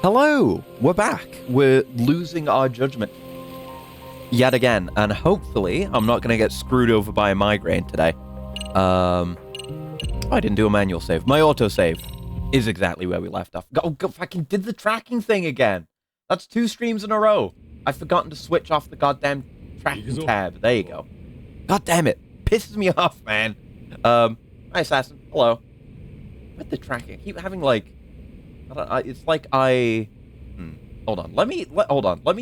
Hello, we're back. We're losing our judgment yet again, and hopefully I'm not going to get screwed over by a migraine today. I didn't do a manual save. My autosave is exactly where we left off. Oh, fucking did the tracking thing again. That's 2 streams in a row. I've forgotten to switch off the goddamn tracking tab. There you go. God damn it. Pisses me off, man. Hi, Assassin. Hello. With the tracking, I keep having like... it's like hold on. Let me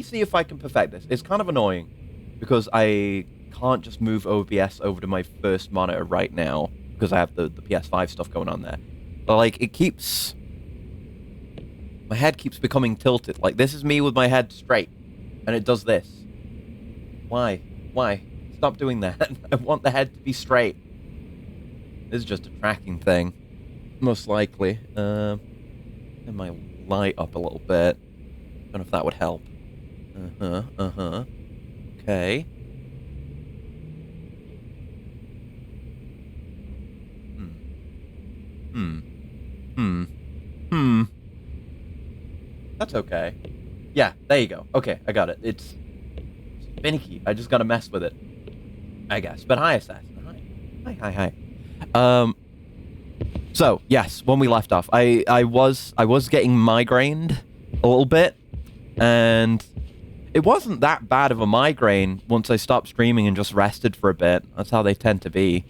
see if I can perfect this. It's kind of annoying because I can't just move OBS over to my first monitor right now because I have the PS5 stuff going on there. But like my head keeps becoming tilted. Like this is me with my head straight and it does this. Why? Stop doing that. I want the head to be straight. This is just a tracking thing. Most likely. Turn my light up a little bit. Don't know if that would help. Okay. That's okay. Yeah, there you go. Okay, I got it. It's finicky. I just gotta mess with it, I guess. But hi, Assassin. Hi. So, yes, when we left off, I was getting migrained a little bit, and it wasn't that bad of a migraine once I stopped streaming and just rested for a bit. That's how they tend to be,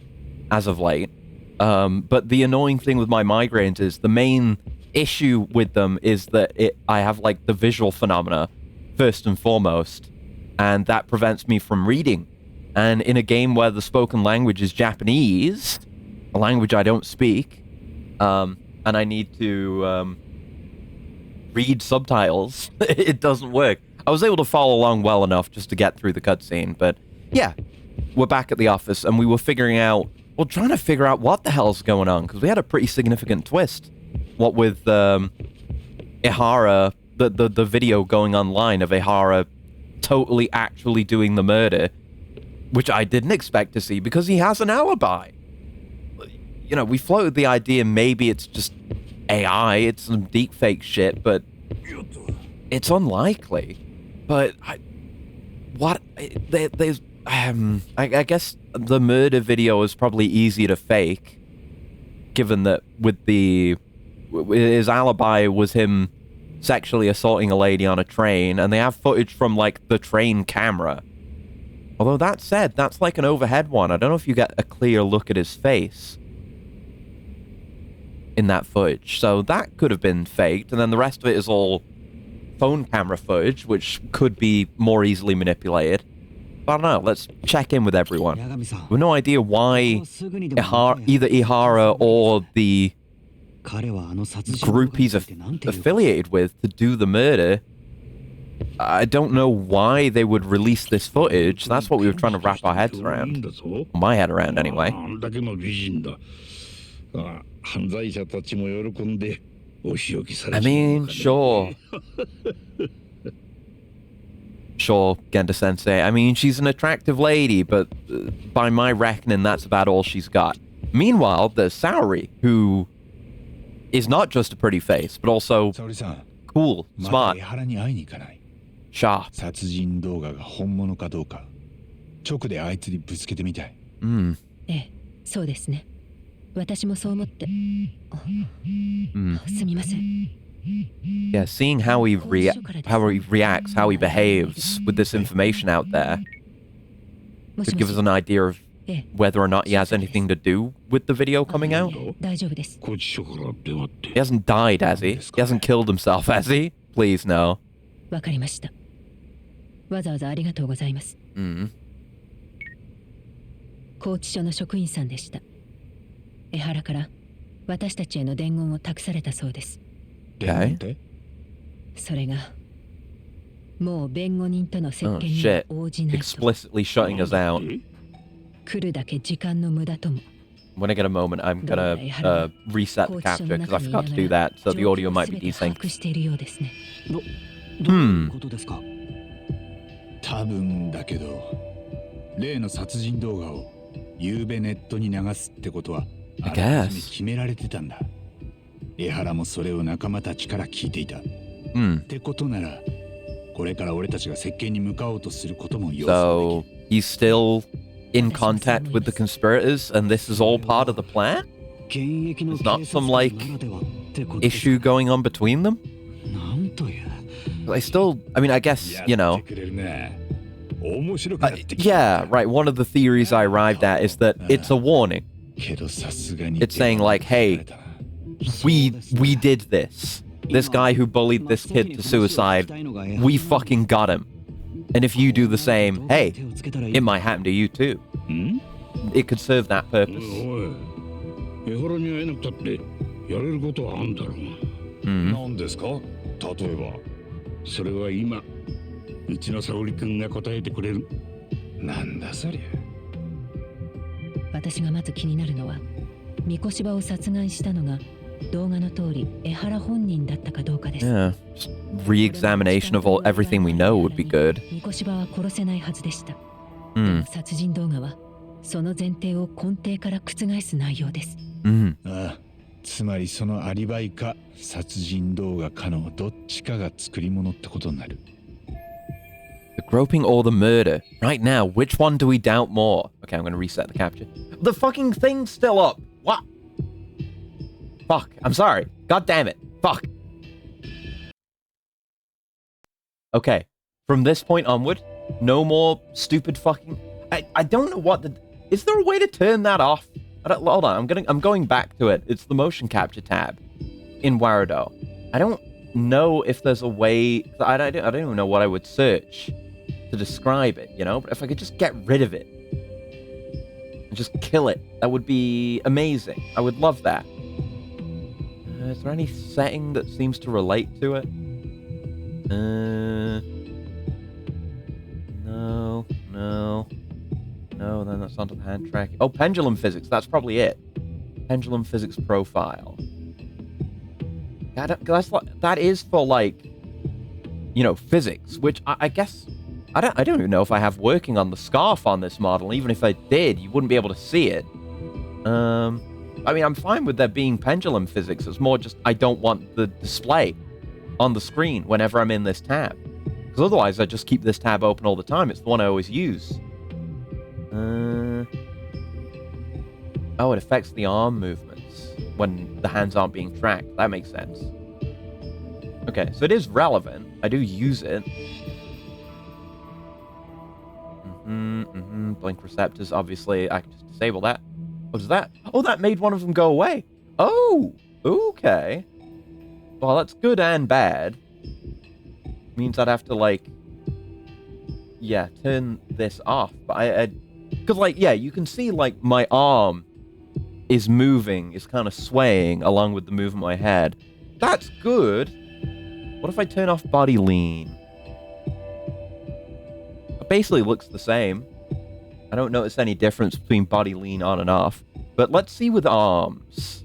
as of late. But the annoying thing with my migraines is the main issue with them is that I have, like, the visual phenomena, first and foremost, and that prevents me from reading. And in a game where the spoken language is Japanese, a language I don't speak, and I need to read subtitles, it doesn't work. I was able to follow along well enough just to get through the cutscene, but yeah, we're back at the office, and we were trying to figure out what the hell's going on, because we had a pretty significant twist. What with Ihara, the video going online of Ihara totally actually doing the murder, which I didn't expect to see, because he has an alibi. You know, we floated the idea maybe it's just AI, it's some deepfake shit, but it's unlikely. But I guess the murder video is probably easy to fake, given that his alibi was him sexually assaulting a lady on a train, and they have footage from, like, the train camera. Although that said, that's like an overhead one. I don't know if you get a clear look at his face in that footage. So that could have been faked, and then the rest of it is all phone camera footage, which could be more easily manipulated. But I don't know, let's check in with everyone. We have no idea why either Ihara or the group he's affiliated with to do the murder. I don't know why they would release this footage. That's what we were trying to wrap our heads around. My head around, anyway. I mean, sure. Sure, Genda-sensei. I mean, she's an attractive lady, but by my reckoning, that's about all she's got. Meanwhile, there's Saori, who is not just a pretty face, but also cool, smart, sharp. Yeah, seeing how he reacts, how he behaves with this information out there could give us an idea of whether or not he has anything to do with the video coming out. He hasn't died, has he? He hasn't killed himself, has he? Please, no. Okay. Oh shit. Explicitly shutting us out. When I get a moment, I'm gonna reset the capture, because I forgot to do that, so the audio might be desynced. 多分だけど、例の殺人動画を夕べネットに流すってことはあらかじめ決められてたんだ。江原もそれを仲間たちから聞いていた。Hmm. ってことなら、これから俺たちが設計に向かおうとすることも予想 So he's still in contact with the conspirators, and this is all part of the plan? 現役の There's not 警 some 察 like 官ならではってことですか issue going on between them? なんという I still, I mean, I guess, や you っ know. てくれるな。面白くなってきた。 Yeah, right. One of the theories I arrived at is that it's a warning. けどさすがに It's saying like, hey, we did this. This guy who bullied this kid to suicide, we fucking got him. And if you do the same, hey, it might happen to you too. ん It could serve that おい purpose. おい、江原に会えなくたってやれることはあんだろう。 Mhm. 何ですか？例えば。それは今、うちの沙織君が答えてくれる。なんだそりゃ。私がまず気になるのは三越場を殺害したのが動画の通り江原本人だったかどうかです。 Yeah. Just re-examination of everything we know would be good. 三越場は殺せないはずでした。 Mm. 殺人動画はその前提を根底から覆す内容です。 Mm. ああ、つまりそのアリバイか殺人動画かのどっちかが作り物ってことになる。The groping or the murder. Right now, which one do we doubt more? Okay, I'm gonna reset the capture. The fucking thing's still up. What? Fuck. I'm sorry. God damn it. Fuck. Okay. From this point onward, no more stupid fucking. I don't know what the. Is there a way to turn that off? Hold on. I'm going back to it. It's the motion capture tab in Warado. I don't know if there's a way. I don't even know what I would search to describe it, you know? But if I could just get rid of it and just kill it, that would be amazing. I would love that. Is there any setting that seems to relate to it? No, then that's onto the hand tracking. Oh, pendulum physics, that's probably it. Pendulum physics profile. That is for like, you know, physics, which I guess I don't even know if I have working on the scarf on this model. Even if I did, you wouldn't be able to see it. I mean, I'm fine with there being pendulum physics. It's more just I don't want the display on the screen whenever I'm in this tab. Because otherwise, I just keep this tab open all the time. It's the one I always use. Oh, it affects the arm movements when the hands aren't being tracked. That makes sense. Okay, so it is relevant. I do use it. Blink receptors, obviously. I can just disable that. What is that? Oh, that made one of them go away. Oh, okay. Well, that's good and bad. Means I'd have to, like, yeah, turn this off. But because, like, yeah, you can see, like, my arm is moving, is kind of swaying along with the movement of my head. That's good. What if I turn off body lean? It basically looks the same. I don't notice any difference between body lean on and off. But let's see with arms.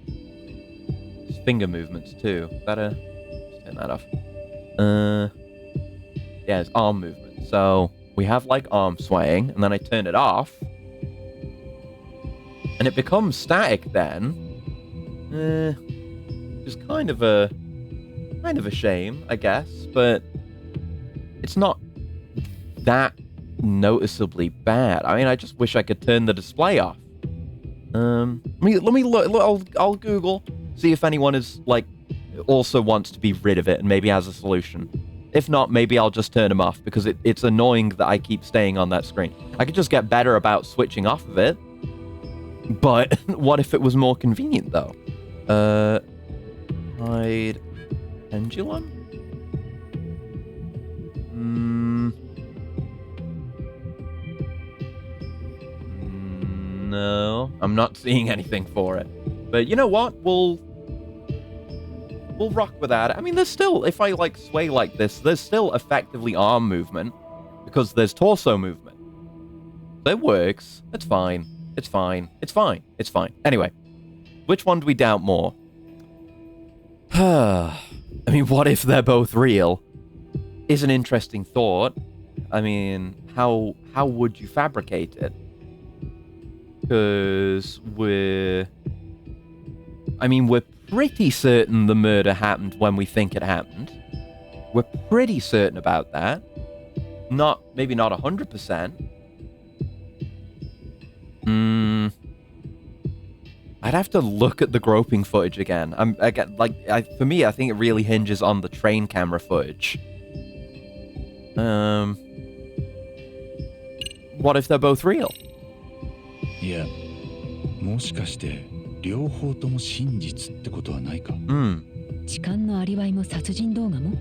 There's finger movements too. Better just turn that off. Yeah, it's arm movement. So we have like arm swaying, and then I turn it off. And it becomes static then. It's kind of a shame, I guess, but it's not that noticeably bad. I mean, I just wish I could turn the display off. Let me look. I'll Google, see if anyone is like also wants to be rid of it and maybe has a solution. If not, maybe I'll just turn them off because it's annoying that I keep staying on that screen. I could just get better about switching off of it. But what if it was more convenient though? Hide pendulum? No, I'm not seeing anything for it. But you know what? We'll rock with that. I mean, there's still, if I like sway like this, there's still effectively arm movement because there's torso movement. So it works. It's fine. It's fine. It's fine. It's fine. Anyway, which one do we doubt more? I mean, what if they're both real? Is an interesting thought. I mean, how would you fabricate it? Because I mean, we're pretty certain the murder happened when we think it happened. We're pretty certain about that. Maybe not 100%. I'd have to look at the groping footage again. For me, I think it really hinges on the train camera footage. What if they're both real? いや、もしかして両方とも真実ってことはないか。痴漢のアリバイも殺人動画も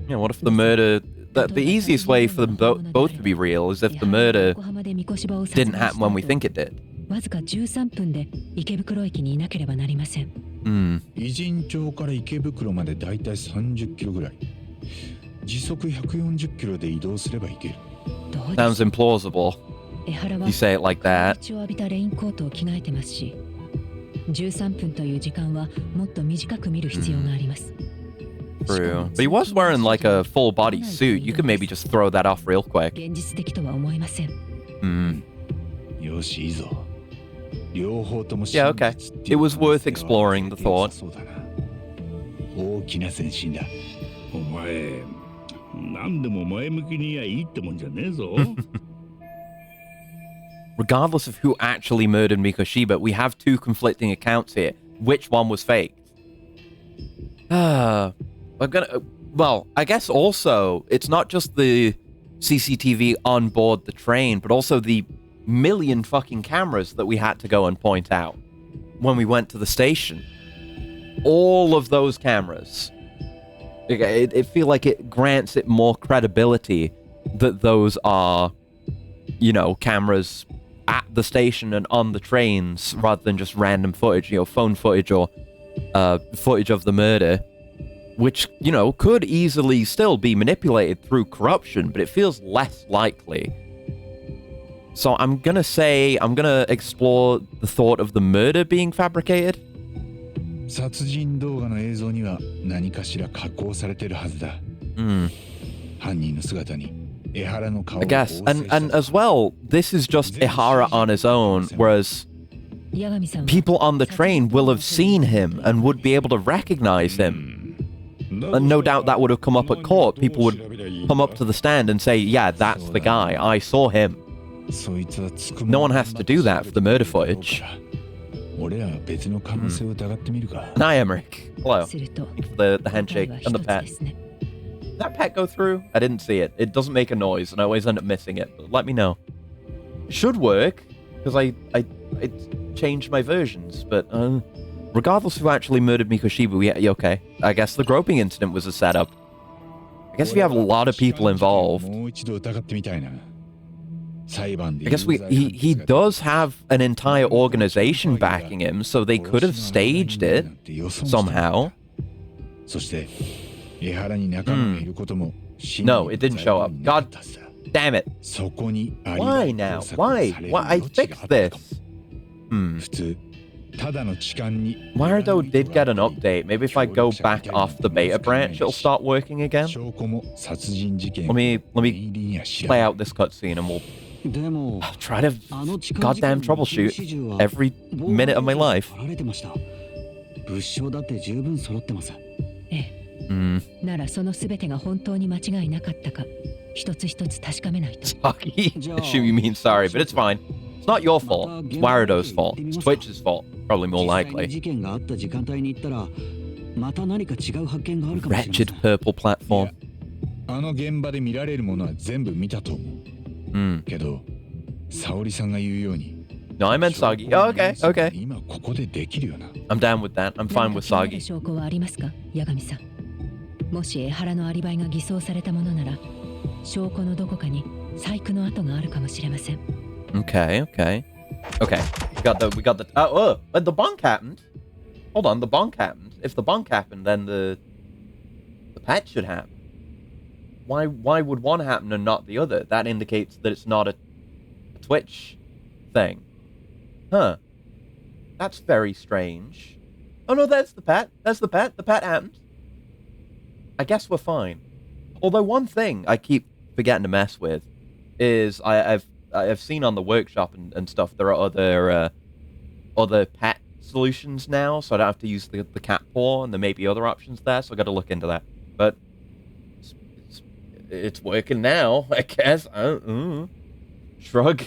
Yeah, what if the murder... The easiest way for them both to be real is if the murder didn't happen when we think it did. わずか13分で池袋駅にいなければなりません。偉人町から池袋までだいたい30キロぐらい。時速140キロで移動すれば行ける。Sounds implausible. 江原は You say it like that. 血を浴びたレインコートを着替えてますし、13分という時間はもっと短く見る必要があります。True. But he was wearing like a full body suit. You could maybe just throw that off real quick. 現実的とは思えません。よし、いいぞ。両方とも Yeah, okay. It was worth exploring the thought. そうだな。大きな前進だ。お前、何でも前向きにはいいってもんじゃねえぞ。Regardless of who actually murdered Mikoshiba, we have two conflicting accounts here. Which one was faked? Well, I guess also, it's not just the CCTV on board the train, but also the million fucking cameras that we had to go and point out when we went to the station. All of those cameras. It feel like it grants it more credibility that those are, you know, cameras at the station and on the trains rather than just random footage, you know, phone footage or footage of the murder, which, you know, could easily still be manipulated through corruption, but it feels less likely. So I'm gonna explore the thought of the murder being fabricated. 殺人動画の映像には何かしら加工されてるはずだ。犯人の姿に江原の顔を I guess. And as well, this is just Ihara on his own, whereas people on the train will have seen him and would be able to recognize him. And no doubt that would have come up at court. People would come up to the stand and say, yeah, that's the guy. I saw him. No one has to do that for the murder footage. Hi, Emmerich. Hello. Thanks for the handshake and the pet. Did that pet go through? I didn't see it. It doesn't make a noise, and I always end up missing it. But let me know. It should work, because I changed my versions, but regardless of who actually murdered Mikoshiba, yeah, okay. I guess the groping incident was a setup. I guess if you have a lot of people involved, I guess he does have an entire organization backing him, so they could have staged it somehow. No, it didn't show up. God damn it. Why now? Why? I fixed this. Wirdo did get an update. Maybe if I go back off the beta branch, it'll start working again. Let me play out this cutscene and we'll try to goddamn troubleshoot every minute of my life. ならその全てが本当に間違いなかったか一つ一つ確かめないと。Sorry. Assume you mean sorry, but it's fine. It's not your fault. It's Wirdo's fault. It's Twitch's fault. Probably more likely. Wretched purple platform. あの現場で見られるものは全部見たと思う。けど、沙織さんが言うように。No, I meant Sagi. Oh, okay, okay. 今ここでできるよな。I'm down with that. I'm fine with Sagi. 証拠はありますか、八神さん。もし江原のアリバイが偽装されたものなら、証拠のどこかに細工の跡があるかもしれません。Okay. We got the. The bonk happened. Hold on, the bonk happened. If the bonk happened, then the patch should happen. Why would one happen and not the other? That indicates that it's not a Twitch thing. Huh. That's very strange. Oh no, that's the pet. That's the pet. The pet happened. I guess we're fine. Although one thing I keep forgetting to mess with is I've seen on the workshop and stuff there are other pet solutions now, so I don't have to use the cat paw, and there may be other options there, so I got to look into that. But it's working now, I guess. Shrug.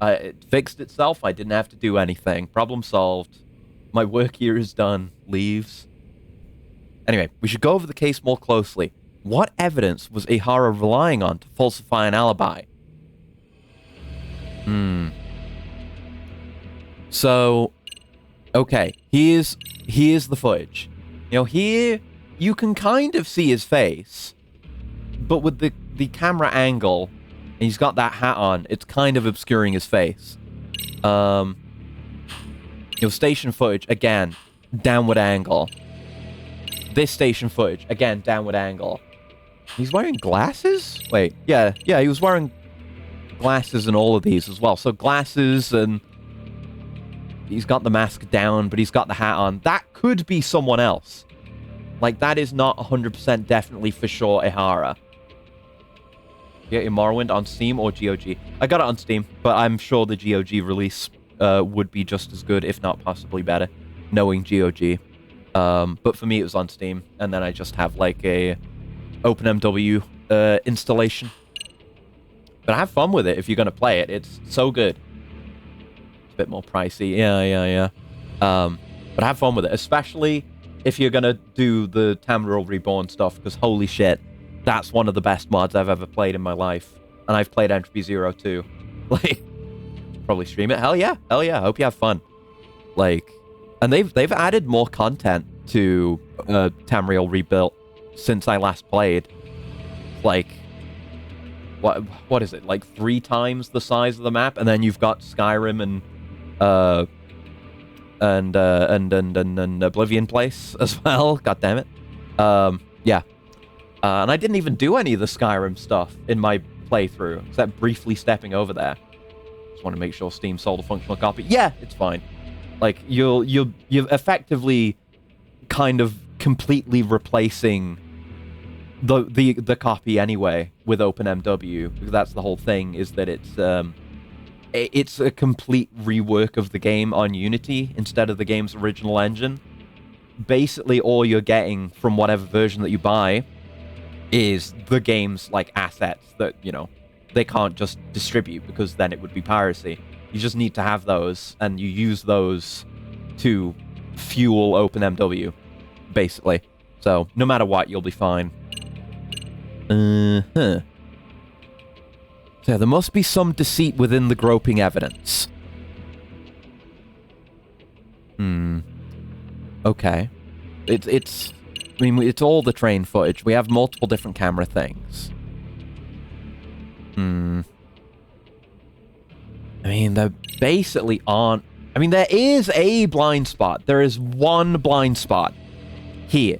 It fixed itself. I didn't have to do anything. Problem solved. My work here is done. Leaves. Anyway, we should go over the case more closely. What evidence was Ihara relying on to falsify an alibi? So, okay, here's the footage. You know, here you can kind of see his face, but with the camera angle, and he's got that hat on, it's kind of obscuring his face. You know, station footage, again, downward angle. This station footage, again, downward angle. He's wearing glasses? Wait, yeah, he was wearing glasses in all of these as well. So glasses, and he's got the mask down, but he's got the hat on. That could be someone else. Like, that is not 100% definitely for sure Ihara. You get your Morrowind on Steam or GOG? I got it on Steam, but I'm sure the GOG release would be just as good, if not possibly better, knowing GOG. But for me, it was on Steam, and then I just have, like, a OpenMW installation. But have fun with it if you're going to play it. It's so good. It's a bit more pricey. Yeah. But have fun with it, especially if you're going to do the Tamriel Reborn stuff, because holy shit, that's one of the best mods I've ever played in my life. And I've played Entropy Zero too. Like, probably stream it. Hell yeah. Hope you have fun. Like, and they've added more content to Tamriel Rebuilt since I last played. Like, what is it? Like 3 times the size of the map, and then you've got Skyrim and Oblivion Place as well. God damn it. Yeah. And I didn't even do any of the Skyrim stuff in my playthrough, except briefly stepping over there. Just want to make sure Steam sold a functional copy. Yeah, it's fine. Like, you're effectively kind of completely replacing the copy anyway with OpenMW, because that's the whole thing, is that it's a complete rework of the game on Unity instead of the game's original engine. Basically, all you're getting from whatever version that you buy is the game's, like, assets that, you know, they can't just distribute, because then it would be piracy. You just need to have those, and you use those to fuel OpenMW, basically. So, no matter what, you'll be fine. So there must be some deceit within the groping evidence. Okay. It's I mean, it's all the train footage. We have multiple different camera things. I mean, there basically aren't... I mean, there is a blind spot. There is one blind spot here.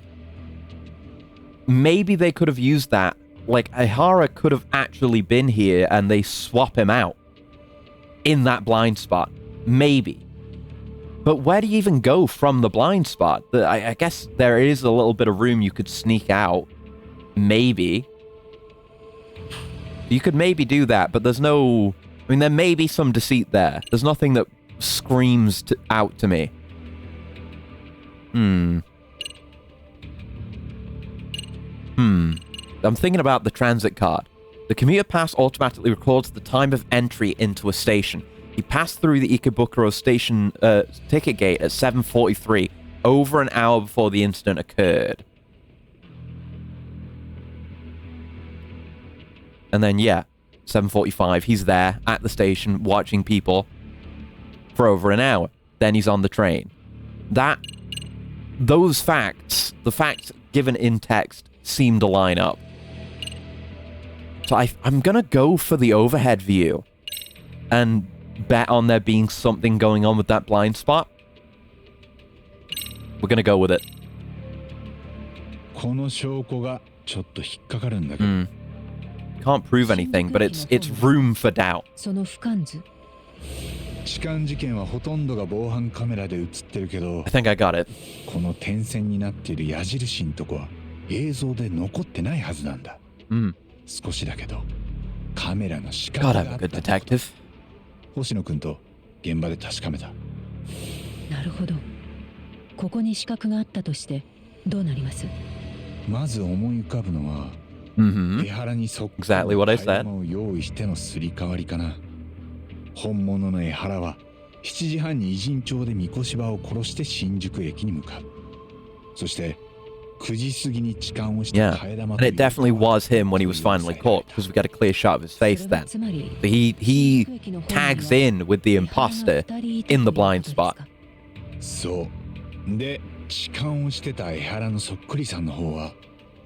Maybe they could have used that. Like, Ihara could have actually been here and they swap him out in that blind spot. Maybe. But where do you even go from the blind spot? I guess there is a little bit of room you could sneak out. Maybe. You could maybe do that, but there's no... I mean, there may be some deceit there. There's nothing that screams out to me. I'm thinking about the transit card. The commuter pass automatically records the time of entry into a station. He passed through the Ikebukuro station ticket gate at 7:43, over an hour before the incident occurred. And then, yeah, 7:45, he's there at the station watching people for over an hour. Then he's on the train. Those facts, the facts given in text, seem to line up. So I'm gonna go for the overhead view and bet on there being something going on with that blind spot. We're gonna go with it. この証拠がちょっと引っかかるんだけど。Can't prove anything, but it's room for doubt. その俯瞰図、痴漢事件はほとんどが防犯カメラで映ってるけど、 I think I got it. この点線になっている矢印のとこは映像で残ってないはずなんだ。少しだけどカメラの視界 God, があ I'm っ a た good detective. 星野くんと現場で確かめた。なるほど。ここに死角があったとしてどうなります？まず思い浮かぶのは、 Mm-hmm. 江原にそっくり Exactly what I の said. 替え玉を用意してのすり替わりかな。本物の江原は7時半に偉人町で三越場を殺して新宿駅に向かう。そして9時過ぎに痴漢をした Yeah. 替え玉 And it definitely was him when he was finally caught, because we got a clear shot of his それ face は then. つまり So he tags in with the imposter in the blind spot. そうで、痴漢をしてた江原のそっくりさんの方は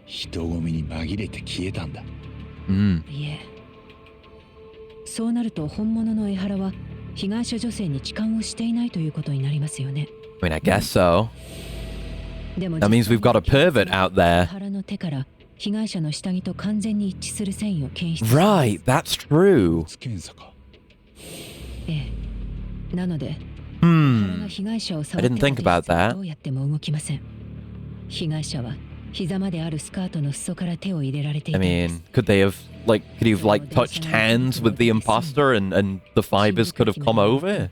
人混みに紛れて消えたんだ。 Mm. いえ、そうなると本物の江原は被害者女性に痴漢をしていないということになりますよね。 I mean, I guess so. でも That means we've got a pervert out 江 there. 原の手から被害者の下着と完全に一致する繊維を検出。 Right, that's true. 検査か。ええ。なので、江原が Hmm. 被害者を I didn't think about that. どうやっても動きません。被害者は膝まであるスカートの裾から手を入れられてい I たんです mean, could he have like touched hands with the imposter and the fibers could have come over?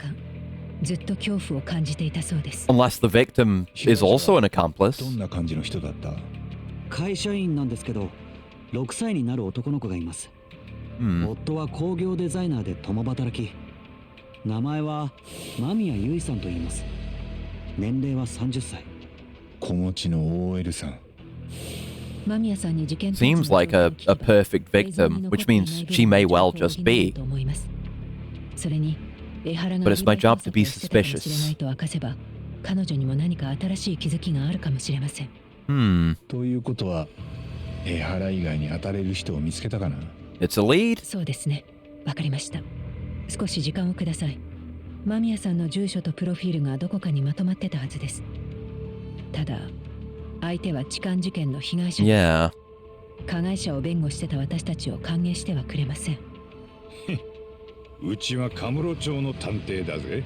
ずっと恐怖を感じていたそうです。 Unless the victim is also an ど accomplice. んな感じの人だった？会社員なんですけど、6歳になる男の子がいます。 Hmm. 夫は工業デザイナーで共働き。名前は間宮優衣さんと言います。年齢は30歳。子持ちの OL さん。間宮さんに事件当時の Seems like a 状況を聞くと perfect 映像に victim, 残っ which ていない means 部 she 分 may の well 情報を just 補える be. と思います。それに江原が But it's my アリバイ job to be 工作をしてたかもしれ suspicious. ないと明かせば、彼女にも何か新しい気づきがあるかもしれません。 Hmm. ということは、江原以外に当たれる人を見つけたかな？ It's a lead? そうですね。わかりました。少し時間をください。間宮さんの住所とプロフィールがどこかにまとまってたはずです。ただ、相手は痴漢事件の被害者です。 Yeah. 加害者を弁護してた私たちを歓迎してはくれません。うちはカムロ町の探偵だぜ。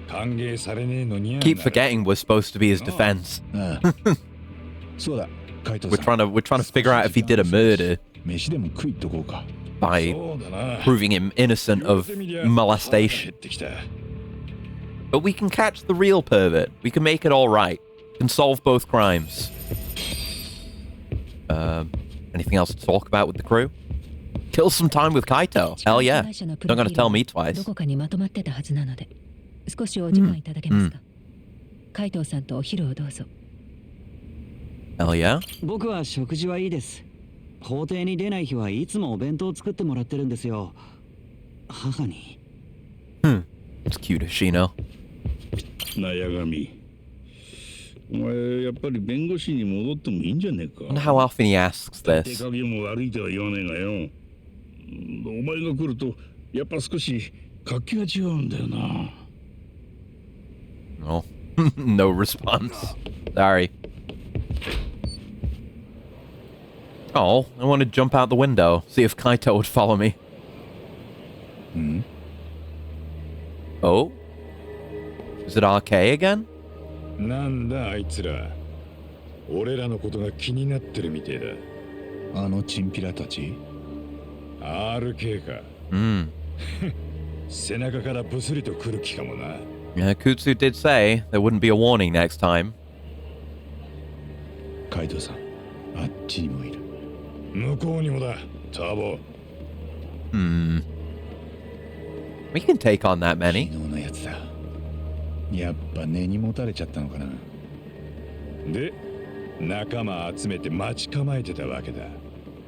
歓迎されねえのにゃ。 Keep forgetting we're supposed to be his defense. ああそうだ、海藤 We're さん。 trying to figure out if he did a murder 飯でも食いっとこうか。 by そうだな。 proving him innocent of 減 molestation. ってきた。 But we can catch the real pervert. We can make it all right. We can solve both crimes. Anything else to talk about with the crew? Kill some time with Kaito. Hell yeah. 被害者のプ Not ロフィ gonna ール tell me ど twice. こかにまとまってたはずなので、少しお時間いただけますか。海藤さんとお昼をどうぞ。 Hell yeah. 僕は食事はいいです。法廷に出ない日はいつもお弁当を作ってもらってるんですよ。母に。 It's cute, Ashino. なやがみ。お前やっぱり弁護士に戻ってもいいんじゃねえか。 Wonder how often he asks 手 this. 加減も悪いとは言わねえがよ。お前が来るとやっぱ少し活気が違うんだよな。 Oh. No response. Sorry. Oh, I want to jump out the window, see if Kaito would follow me. うん？ Oh? Is it RK again? なんだあいつら。俺らのことが気になってるみてえだ。あのチンピラたち？ RK か。 Hmm. 背中からブスリと来る気かもな。 Yeah, Kutsu did say there wouldn't be a warning next time. 海藤さん、あっちにもいる。向こうにもだ。ターボ。 Hmm. We can take on that 昨 many. 日のやつだ。やっぱ根に持たれちゃったのかな。で、仲間集めて待ち構えてたわけだ。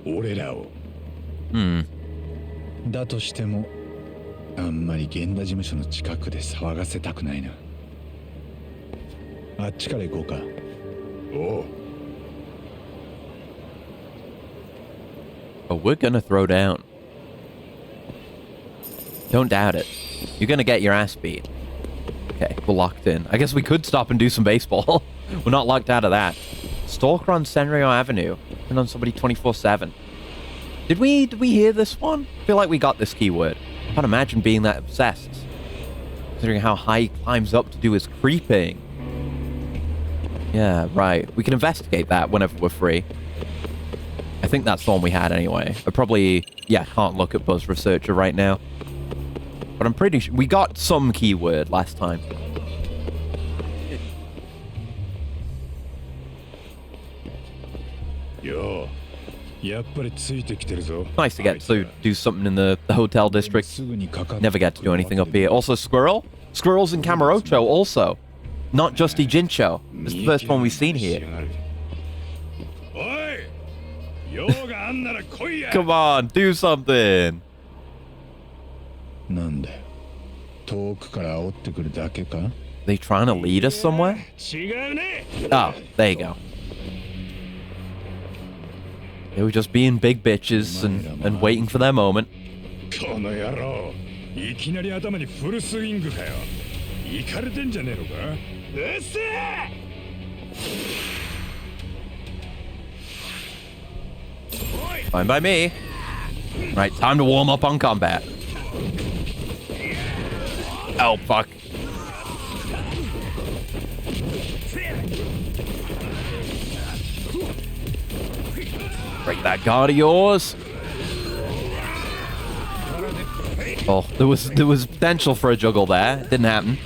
俺らを。 Hmm. だとしても、あんまり源田事務所の近くで騒がせたくないな。あっちから行こうか。おう。 But we're gonna throw down. Don't doubt it. You're gonna get your ass beat. Okay, we're locked in. I guess we could stop and do some baseball. We're not locked out of that. Stalker on Senryo Avenue. And on somebody 24/7. Did we hear this one? I feel like we got this keyword. I can't imagine being that obsessed. Considering how high he climbs up to do his creeping. Yeah, right. We can investigate that whenever we're free. I think that's the one we had anyway. I probably, yeah, can't look at Buzz Researcher right now. But I'm pretty sure we got some keyword last time. 郎やっぱりついてきてるぞ Nice to get to do something in the hotel district. すぐにかかって Never get to do anything up here. Also, Squirrel. Squirrels in Kamurocho also. Not just Ijincho. It's the first one we've seen here. おい用があんなら来いや Come on, do something. なんだよ遠くから煽ってくるだけか They trying to lead us somewhere? 違うね Oh, there you go. They were just being big bitches and waiting for their moment. この野郎いきなり頭にフルスイングかよイカれてんじゃねえのかうっせえ Fine by me. Right, time to warm up on combat. Oh, fuck. Break that guard of yours. Oh, there was potential for a juggle there. Didn't happen.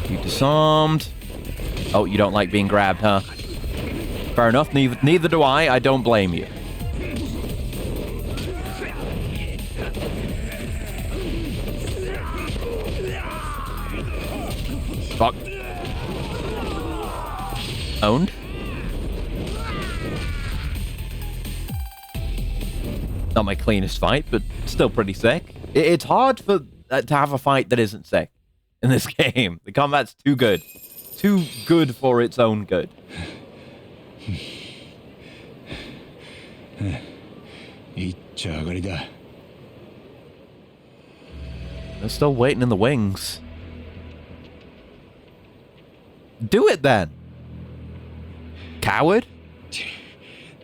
You disarmed. Oh, you don't like being grabbed, huh? Fair enough. Neither do I. I don't blame you. Fuck. Owned. Not my cleanest fight, but still pretty sick. It's hard for to have a fight that isn't sick in this game. The combat's too good. Too good for its own good. いっちゃ上がりだ They're still waiting in the wings. Do it then. Coward.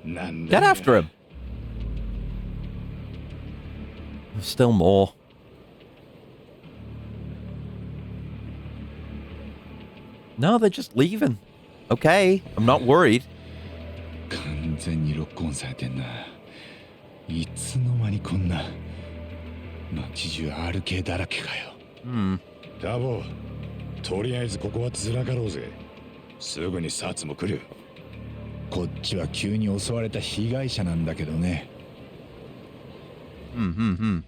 なんだ Get after him. There's still more. No, they're just leaving. Okay, I'm not worried. 完全にロックオンされてんないつの間にこんな街中 RK だらけかよ Hmm. ダボとりあえずここはずらかろうぜすぐにサツも来るこっちは急に襲われた被害者なんだけどね Hmm.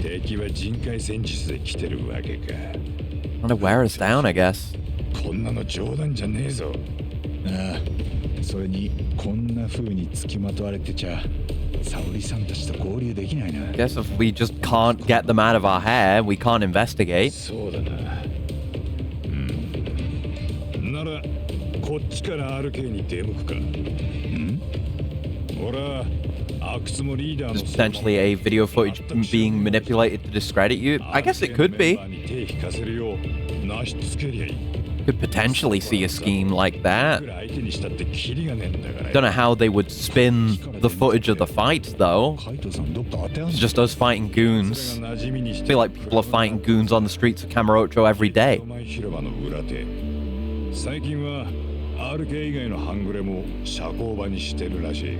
敵は人海戦術で来てるわけか Want to wear us down, I guess. こんなの冗談じゃねえぞああそれにこんな風に付きまとわれてちゃ沙織さんたちと合流できないな Guess if we just can't get them out of our hair, we can't investigate. そうだなならこっちから RK に出向くか俺は阿久津もリーダーの There's potentially a video footage being manipulated to discredit you. I guess it could be. 手引かせるようなしつけりゃいい Could potentially see a scheme like that. 相手にしたってキリがねえんだから Don't know how they would spin the footage of the fight, though. カイトさんどっか当てはん It's just us fighting goons. それが馴染みにし I て feel like people are fighting goons on the streets of Kamurocho every day. 前広場の裏手最近は RK 以外の半グレも社交場にしてるらしい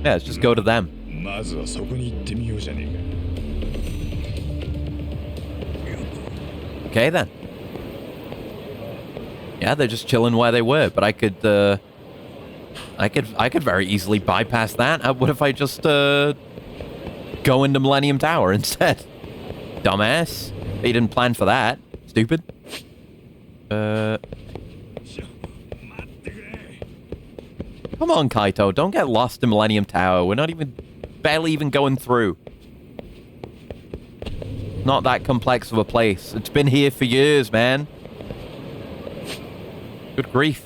Yeah, let's just go to them. まずはそこに行ってみようじゃねえ Okay, then. Yeah, they're just chilling where they were, but I could very easily bypass that. What if I just go into Millennium Tower instead? Dumbass. You didn't plan for that. Stupid. Come on, Kaito. Don't get lost in Millennium Tower. We're not barely even going through. Not that complex of a place. It's been here for years, man. Good grief.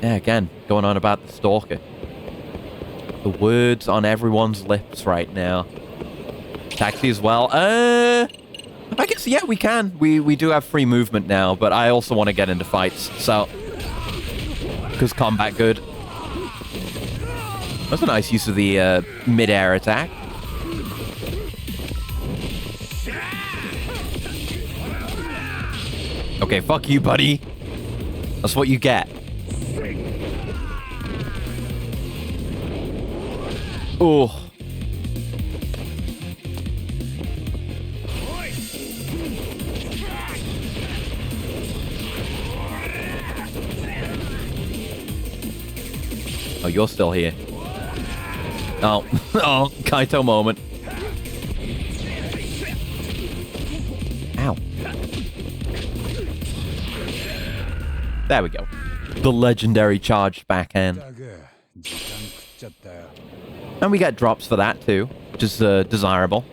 Yeah, again, going on about the stalker. The words on everyone's lips right now. Taxi as well. I guess, yeah, we can. We do have free movement now, but I also want to get into fights, so... Because combat good. That's a nice use of the mid-air attack. Okay, fuck you, buddy. That's what you get. Oh. Oh, you're still here. Oh, oh, Kaito moment. Ow. There we go. The legendary charged backhand. And we get drops for that too, which is desirable.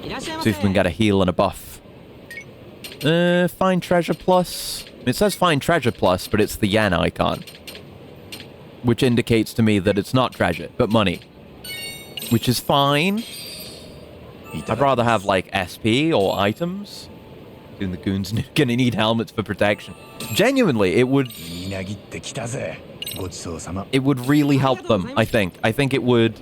See if we can get a heal and a buff. Find treasure plus. It says find treasure plus, but it's the yen icon. Which indicates to me that it's not treasure, but money. Which is fine. I'd rather have, like, SP or items. Soon the goons gonna need helmets for protection. Genuinely, it would really help them, I think. I think it would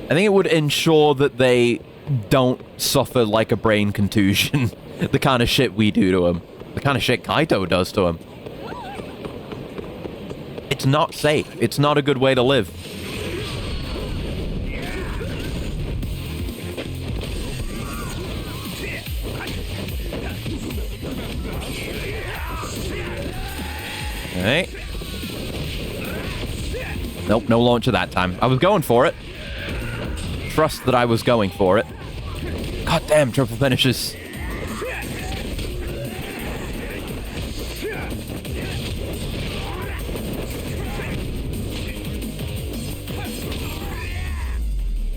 ensure that they don't suffer, like, a brain contusion. The kind of shit we do to them. The kind of shit Kaito does to them. It's not safe. It's not a good way to live. Okay. Nope, no launcher that time. I was going for it. Trust that I was going for it. God damn, triple finishes.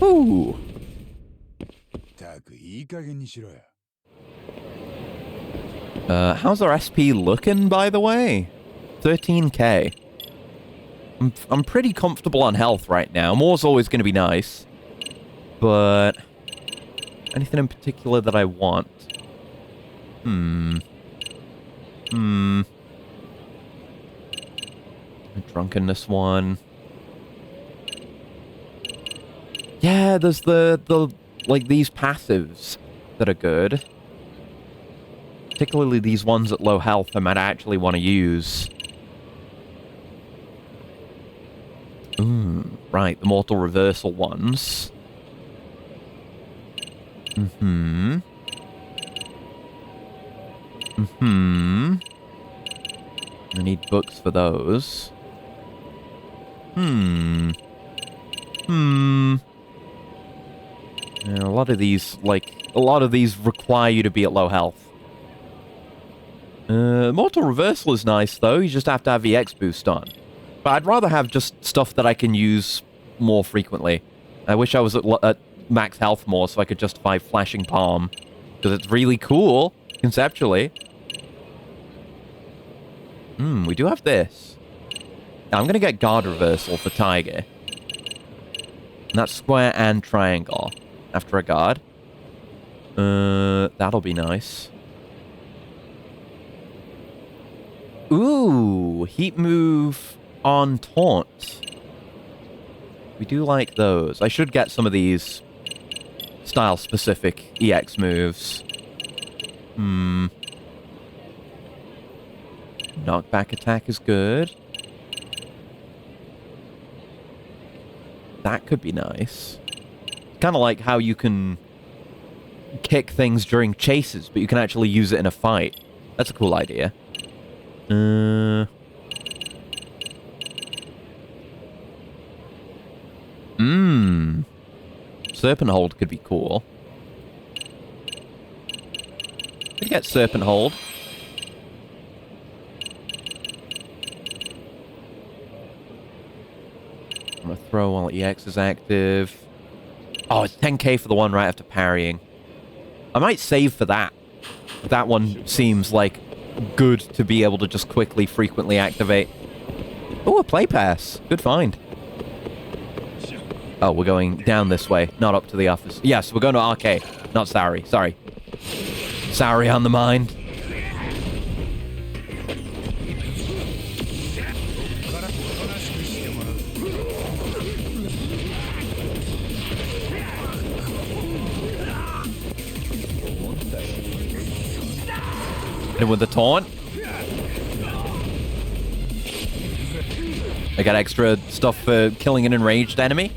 Ooh. How's our SP looking, by the way? 13k. I'm pretty comfortable on health right now. More's always going to be nice. But anything in particular that I want? A drunkenness one. Yeah, there's the like these passives that are good. Particularly these ones at low health I might actually want to use. Right, the mortal reversal ones. I need books for those. Yeah, a lot of these require you to be at low health. Mortal Reversal is nice, though. You just have to have the X boost on. But I'd rather have just stuff that I can use more frequently. I wish I was at max health more so I could justify Flashing Palm. Because it's really cool, conceptually. We do have this. Now, I'm going to get Guard Reversal for Tiger. And that's square and triangle. After a guard. That'll be nice. Ooh, heat move on taunt. We do like those. I should get some of these style-specific EX moves. Knockback attack is good. That could be nice. Kind of like how you can kick things during chases, but you can actually use it in a fight. That's a cool idea. Serpent Hold could be cool. Could get Serpent Hold. I'm gonna throw while EX is active. Oh, it's 10k for the one right after parrying. I might save for that. That one seems like good to be able to just quickly, frequently activate. Oh, a play pass. Good find. Oh, we're going down this way, not up to the office. Yes, we're going to RK, not Saori. Sorry. Saori on the mind. Hit him with the taunt. I got extra stuff for killing an enraged enemy.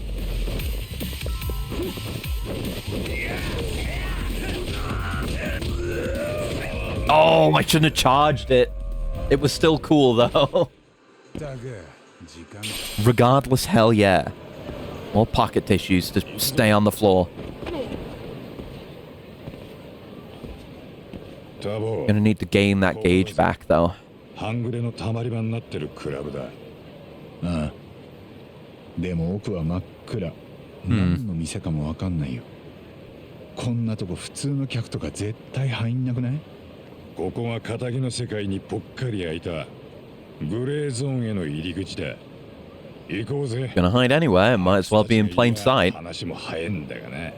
Oh, I shouldn't have charged it. It was still cool, though. Regardless, hell yeah. More pocket tissues to stay on the floor. タボ Gonna need to gain that gauge back, though. 半グレのたまり場になってるクラブだ。ああ。でも奥は真っ暗。何の店かもわかんないよ。こんなとこ普通の客とか絶対入んなくない？ここが仇の世界にぽっかり開いたグレーゾーンへの入り口だ。行こうぜ。 Gonna hide anywhere, it might as well be in plain sight. 話も早いんだがな。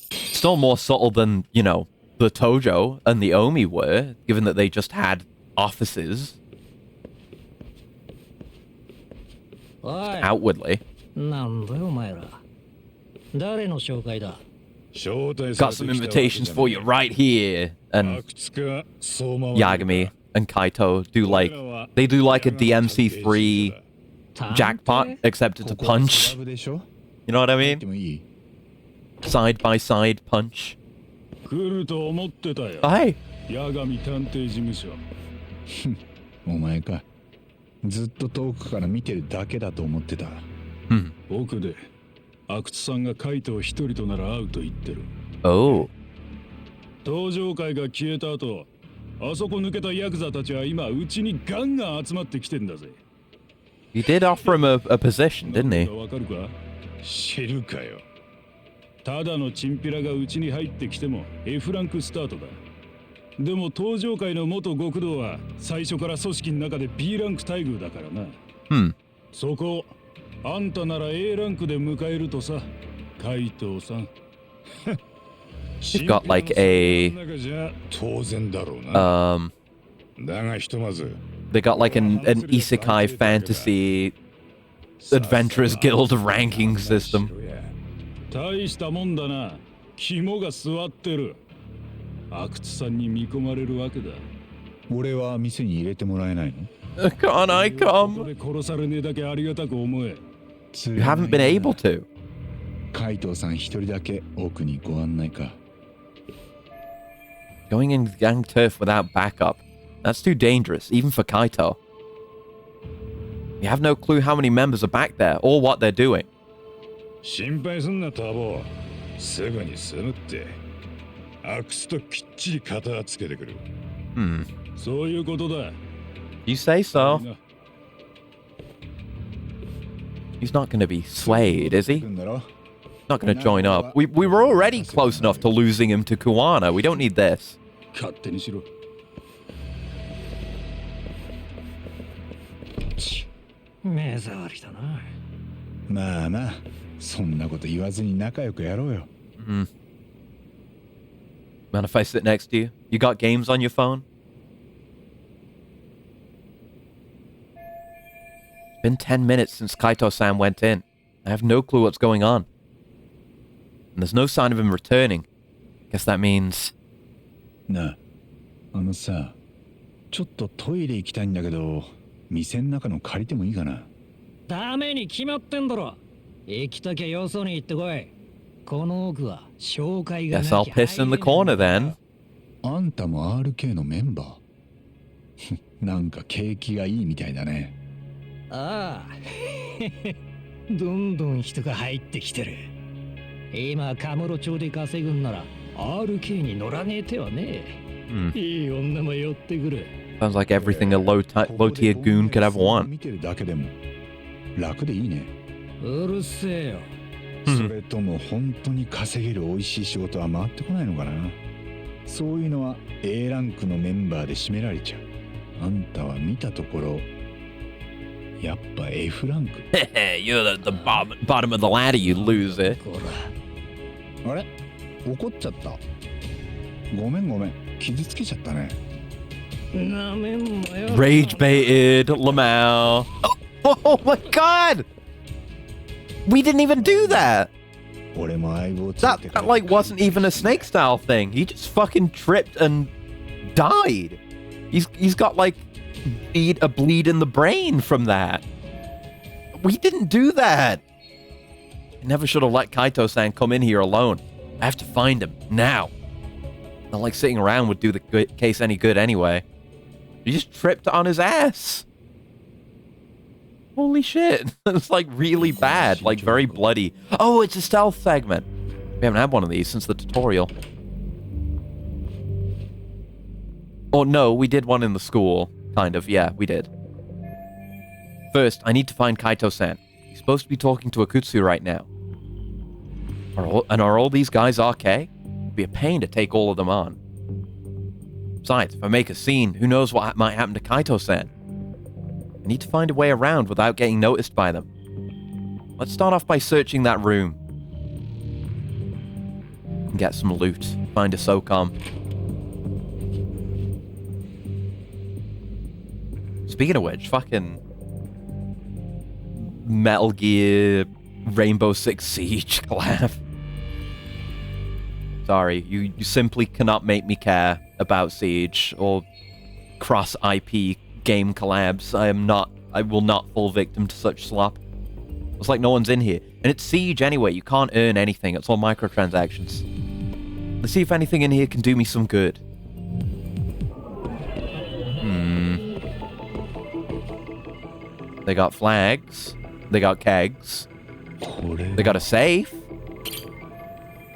Still more subtle than, you know, the Tojo and the Omi were, given that they just had offices おい outwardly. なんだよお前ら誰の紹介だ招待さ Got れ some てきたわけじゃ invitations for you right here. い And くつかそう回る Yagami and Kaito do like, they do like a DMC3 jackpot, except it's a ここはク punch. ラブでしょ？ You know what I 入って mean? もいい？ Side by side punch. 来ると思ってたよ。 Hi. 八神探偵事務所。お前か。ずっと遠くから見てるだけだと思ってた。 Hmm. 奥で阿久津さんがカイトを一人となら会うと言ってる。 Oh. 登場会が消えた後、あそこ抜けたヤクザたちは今うちにガンガン集まってきてんだぜ。 You did offer him a position, didn't なん he? だかわかるか？知るかよ。ただのチンピラがうちに入ってきても F ランクスタートだ。でも登場会の元極道は最初から組織の中で B ランク待遇だからな。 Hmm. そこ、あんたなら A ランクで迎えるとさ、海藤さん。 You've got like a 中じゃ当然だろうな。だがひとまず they got like an isekai fantasy adventurers guild ranking system. 大したもんだな。肝が据わってる。阿久津さんに見込まれるわけだ。俺は店に入れてもらえないの？ Can't I ここ come? で殺されねえだけありがたく思え。 You haven't been able to. 海藤さん一人だけ奥にご案内か。 Going in gang turf without backup. That's too dangerous, even for Kaito. You have no clue how many members are back there or what they're doing. 心配すんなタボ。すぐに済むって。阿久津ときっちり肩つけてくる。 Hmm. そういうことだ。 You say so. な He's not going to be swayed, is 行 he? くんだろ？ Not going to join up. We were already close enough to losing him to Kuwana. We don't need this. 勝手にしろ。目障りだなまあまあ、そんなこと言わずに仲良くやろうよ。 Man, if I sit next to you, you got games on your phone? It's been 10 minutes since Kaito-san went in. I have no clue what's going on. And there's no sign of him returning. Guess that means... なあ、さ、ちょっとトイレ行きたいんだけど、店の中の借りてもいいかな？ダメに決まってんだろ行きたきゃよそに行ってこいこの奥は紹介がな Guess きゃ I'll piss in the corner then. あんたも RK のメンバーなんか景気がいいみたいだね。ああどんどん人が入ってきてる今カムロ町で稼ぐんなら RK に乗らねえ手はね Hmm. いい女も寄ってくる Sounds like everything a low-tier goon could ever want. 見てるだけでも楽でいいね。うるせえよそれとも本当に稼げる美味しい仕事は回ってこないのかな？そういうのは A ランクのメンバーで占められちゃう。あんたは見たところやっぱ F ランク。 You're the bottom of the ladder, you loser. こらあれ？怒っちゃった。ごめんごめん。傷つけちゃったね。なめんなよ Rage baited, Lamau. Oh my god! We didn't even do that! 俺も相棒ついて That like wasn't even a snake style thing. He just fucking tripped and died. He's got like a bleed in the brain from that. We didn't do that. I never should have let Kaito-san come in here alone. I have to find him now. Not like sitting around would do the case any good anyway. He just tripped on his ass. Holy shit. It's like really bad, like very bloody. Oh, it's a stealth segment. We haven't had one of these since the tutorial. Oh no, we did one in the school. Kind of, yeah, we did. First, I need to find Kaito-san. He's supposed to be talking to Akutsu right now. Are all these guys okay? It'd be a pain to take all of them on. Besides, if I make a scene, who knows what might happen to Kaito-san? I need to find a way around without getting noticed by them. Let's start off by searching that room. And get some loot. Find a SOCOM. Speaking of which, fucking Metal Gear Rainbow Six Siege collab. Sorry, you simply cannot make me care about Siege or cross IP game collabs. I will not fall victim to such slop. It's like no one's in here. And it's Siege anyway, you can't earn anything, it's all microtransactions. Let's see if anything in here can do me some good. They got flags. They got kegs. They got a safe.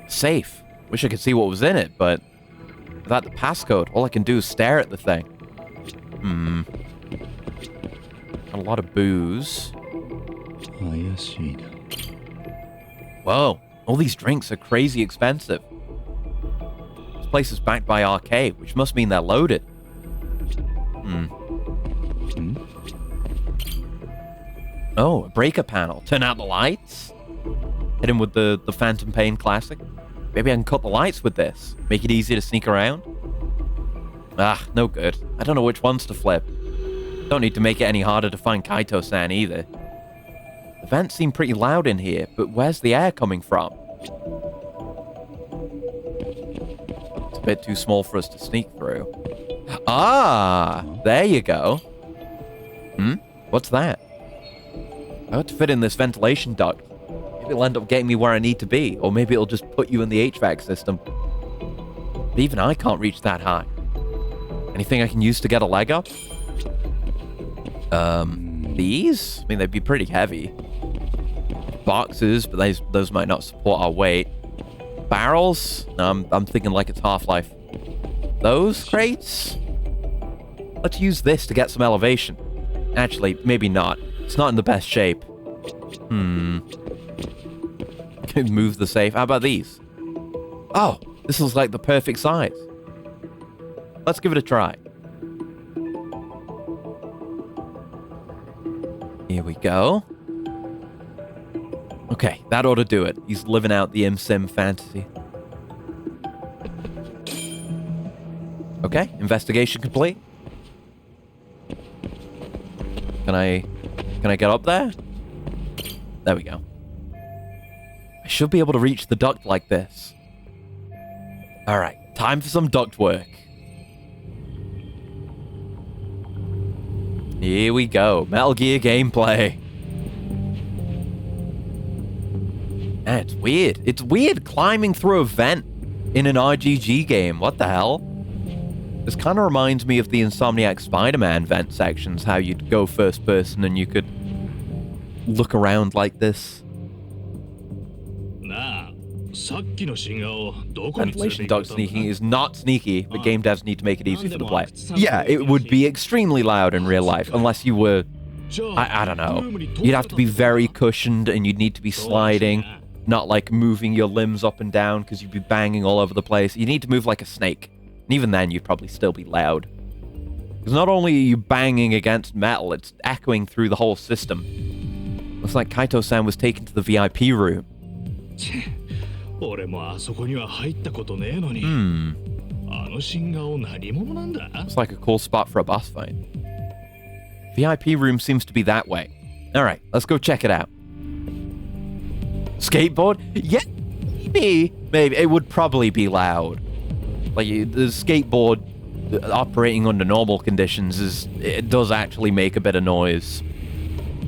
Safe. Wish I could see what was in it, but without the passcode, all I can do is stare at the thing. Got a lot of booze. Whoa. All these drinks are crazy expensive. This place is backed by Arcade, which must mean they're loaded. Oh, a breaker panel. Turn out the lights. Hit him with the Phantom Pain Classic. Maybe I can cut the lights with this. Make it easy to sneak around. Ah, no good. I don't know which ones to flip. Don't need to make it any harder to find Kaito-san either. The vents seem pretty loud in here, but where's the air coming from? It's a bit too small for us to sneak through. Ah, there you go. What's that? I have to fit in this ventilation duct. Maybe it'll end up getting me where I need to be, or maybe it'll just put you in the HVAC system. But even I can't reach that high. Anything I can use to get a leg up? These? I mean, they'd be pretty heavy. Boxes, but those might not support our weight. Barrels? No, I'm thinking like it's Half-Life. Those crates? Let's use this to get some elevation. Actually, maybe not. It's not in the best shape. Move the safe. How about these? Oh, this is like the perfect size. Let's give it a try. Here we go. Okay, that ought to do it. He's living out the ImSim fantasy. Okay, investigation complete. Can I get up there? There we go. I should be able to reach the duct like this. Alright, time for some duct work. Here we go. Metal Gear gameplay. Man, it's weird. It's weird climbing through a vent in an RGG game. What the hell? This kind of reminds me of the Insomniac Spider-Man vent sections, how you'd go first person and you could look around like this. Ventilation duct sneaking is not sneaky, but game devs need to make it easy for the player. Yeah, it would be extremely loud in real life, unless you were, I don't know. You'd have to be very cushioned and you'd need to be sliding, not like moving your limbs up and down because you'd be banging all over the place. You need to move like a snake. And even then, you'd probably still be loud. Because not only are you banging against metal, it's echoing through the whole system. Looks like Kaito-san was taken to the VIP room. Looks like a cool spot for a boss fight. VIP room seems to be that way. Alright, let's go check it out. Skateboard? Yeah, maybe. Maybe. It would probably be loud. Like, the skateboard operating under normal conditions it does actually make a bit of noise.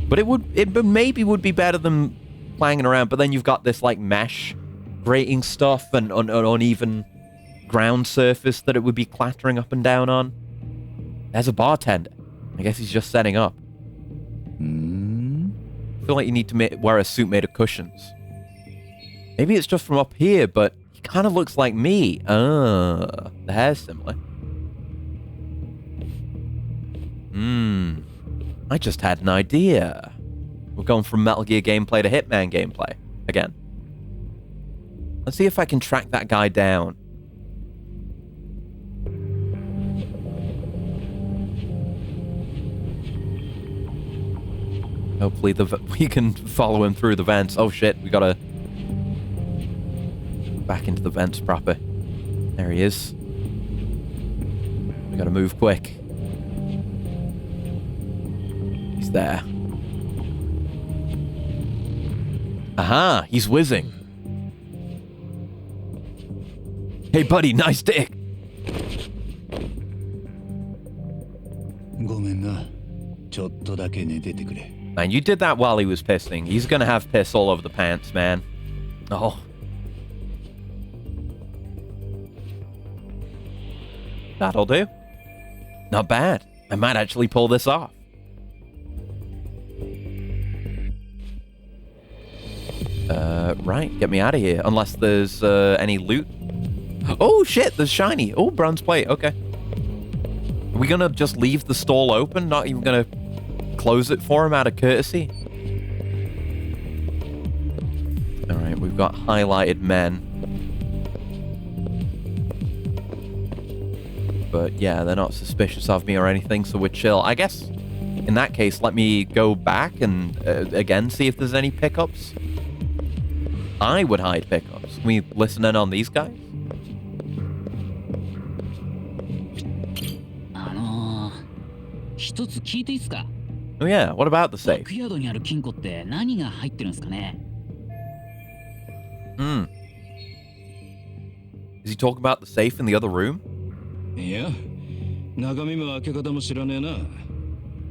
But it maybe would be better than clanging around. But then you've got this like mesh grating stuff and uneven ground surface that it would be clattering up and down on. There's a bartender. I guess he's just setting up. I feel like you need to wear a suit made of cushions. Maybe it's just from up here, but he kind of looks like me. The hair's similar. I just had an idea. We're going from Metal Gear gameplay to Hitman gameplay again. Let's see if I can track that guy down. Hopefully we can follow him through the vents. Oh shit, we gotta back into the vents proper. There he is. We gotta move quick. He's there. Aha, he's whizzing. Hey buddy, nice dick. ごめんな。ちょっとだけ寝ててくれ。 Man, you did that while he was pissing. He's gonna have piss all over the pants, man. Oh. That'll do. Not bad. I might actually pull this off. Right. Get me out of here. Unless there's any loot. Oh, shit. There's shiny. Oh, bronze plate. Okay. Are we gonna just leave the stall open? Not even gonna close it for him out of courtesy? Alright, we've got highlighted men. But yeah, they're not suspicious of me or anything, so we're chill. I guess, in that case, let me go back and again see if there's any pickups. I would hide pickups. Can we listen in on these guys? Oh yeah, what about the safe? Is he talking about the safe in the other room? いや、中身も開け方も知らねえな。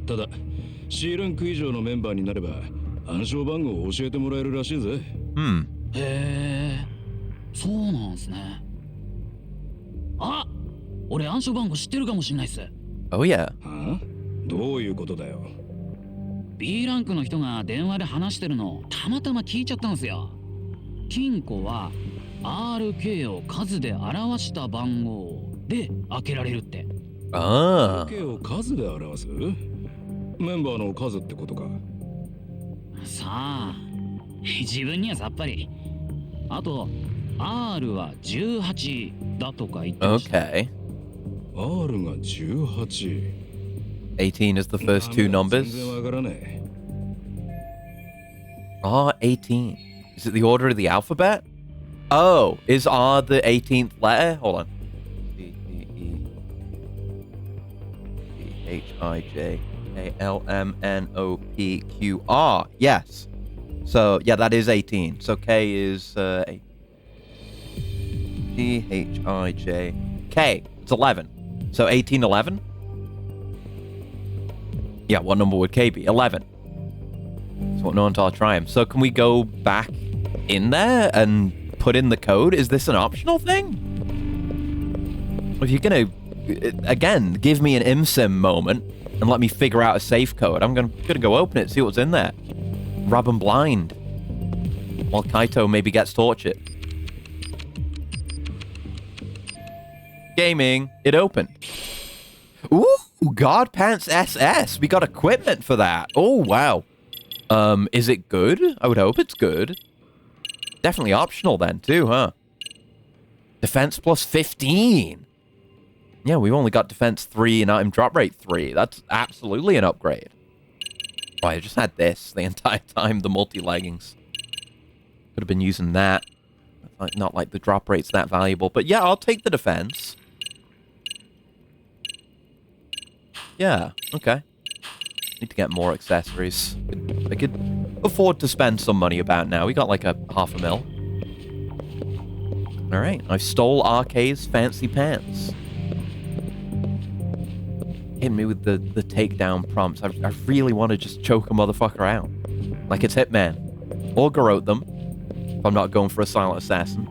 ただ、C ランク以上のメンバーになれば暗証番号を教えてもらえるらしいぜ。へえ、そうなんすね。あ、俺暗証番号知ってるかもしんないっす。Oh yeah. はあ？どういうことだよ。B ランクの人が電話で話してるのたまたま聞いちゃったんすよ。金庫は RK を数で表した番号で開けられるって。ああ。RK を数で表す？メンバーの数ってことか。さあ、自分にはさっぱり。あと R は18だとか言ってました。Okay. R が18。18 is the first two numbers. R18. Is it the order of the alphabet? Oh, is R the 18th letter? Hold on. C, D, E, C, H, I, J, A, L, M, N, O, P, Q, R. Yes. So, yeah, that is 18. So K is 8. C, H, I, J, K. It's 11. So 18, 11? Yeah, what number would K be? 11. So what no until I try him. So can we go back in there and put in the code? Is this an optional thing? If you're gonna, again, give me an ImSim moment and let me figure out a safe code, I'm gonna go open it, see what's in there. Rob 'em blind. While Kaito maybe gets tortured. Gaming. It opened. Ooh! God Pants SS. We got equipment for that. Oh, wow. Is it good? I would hope it's good. Definitely optional then, too, huh? Defense plus 15. Yeah, we've only got defense 3 and item drop rate 3. That's absolutely an upgrade. Oh, I just had this the entire time, the multi-leggings. Could have been using that. Not like the drop rate's that valuable. But yeah, I'll take the defense. Yeah, okay. Need to get more accessories. I could afford to spend some money about now. We got like a $500,000. Alright, I stole RK's fancy pants. hitting me with the takedown prompts. I really want to just choke a motherfucker out. Like it's Hitman. Or garrote them, if I'm not going for a silent assassin.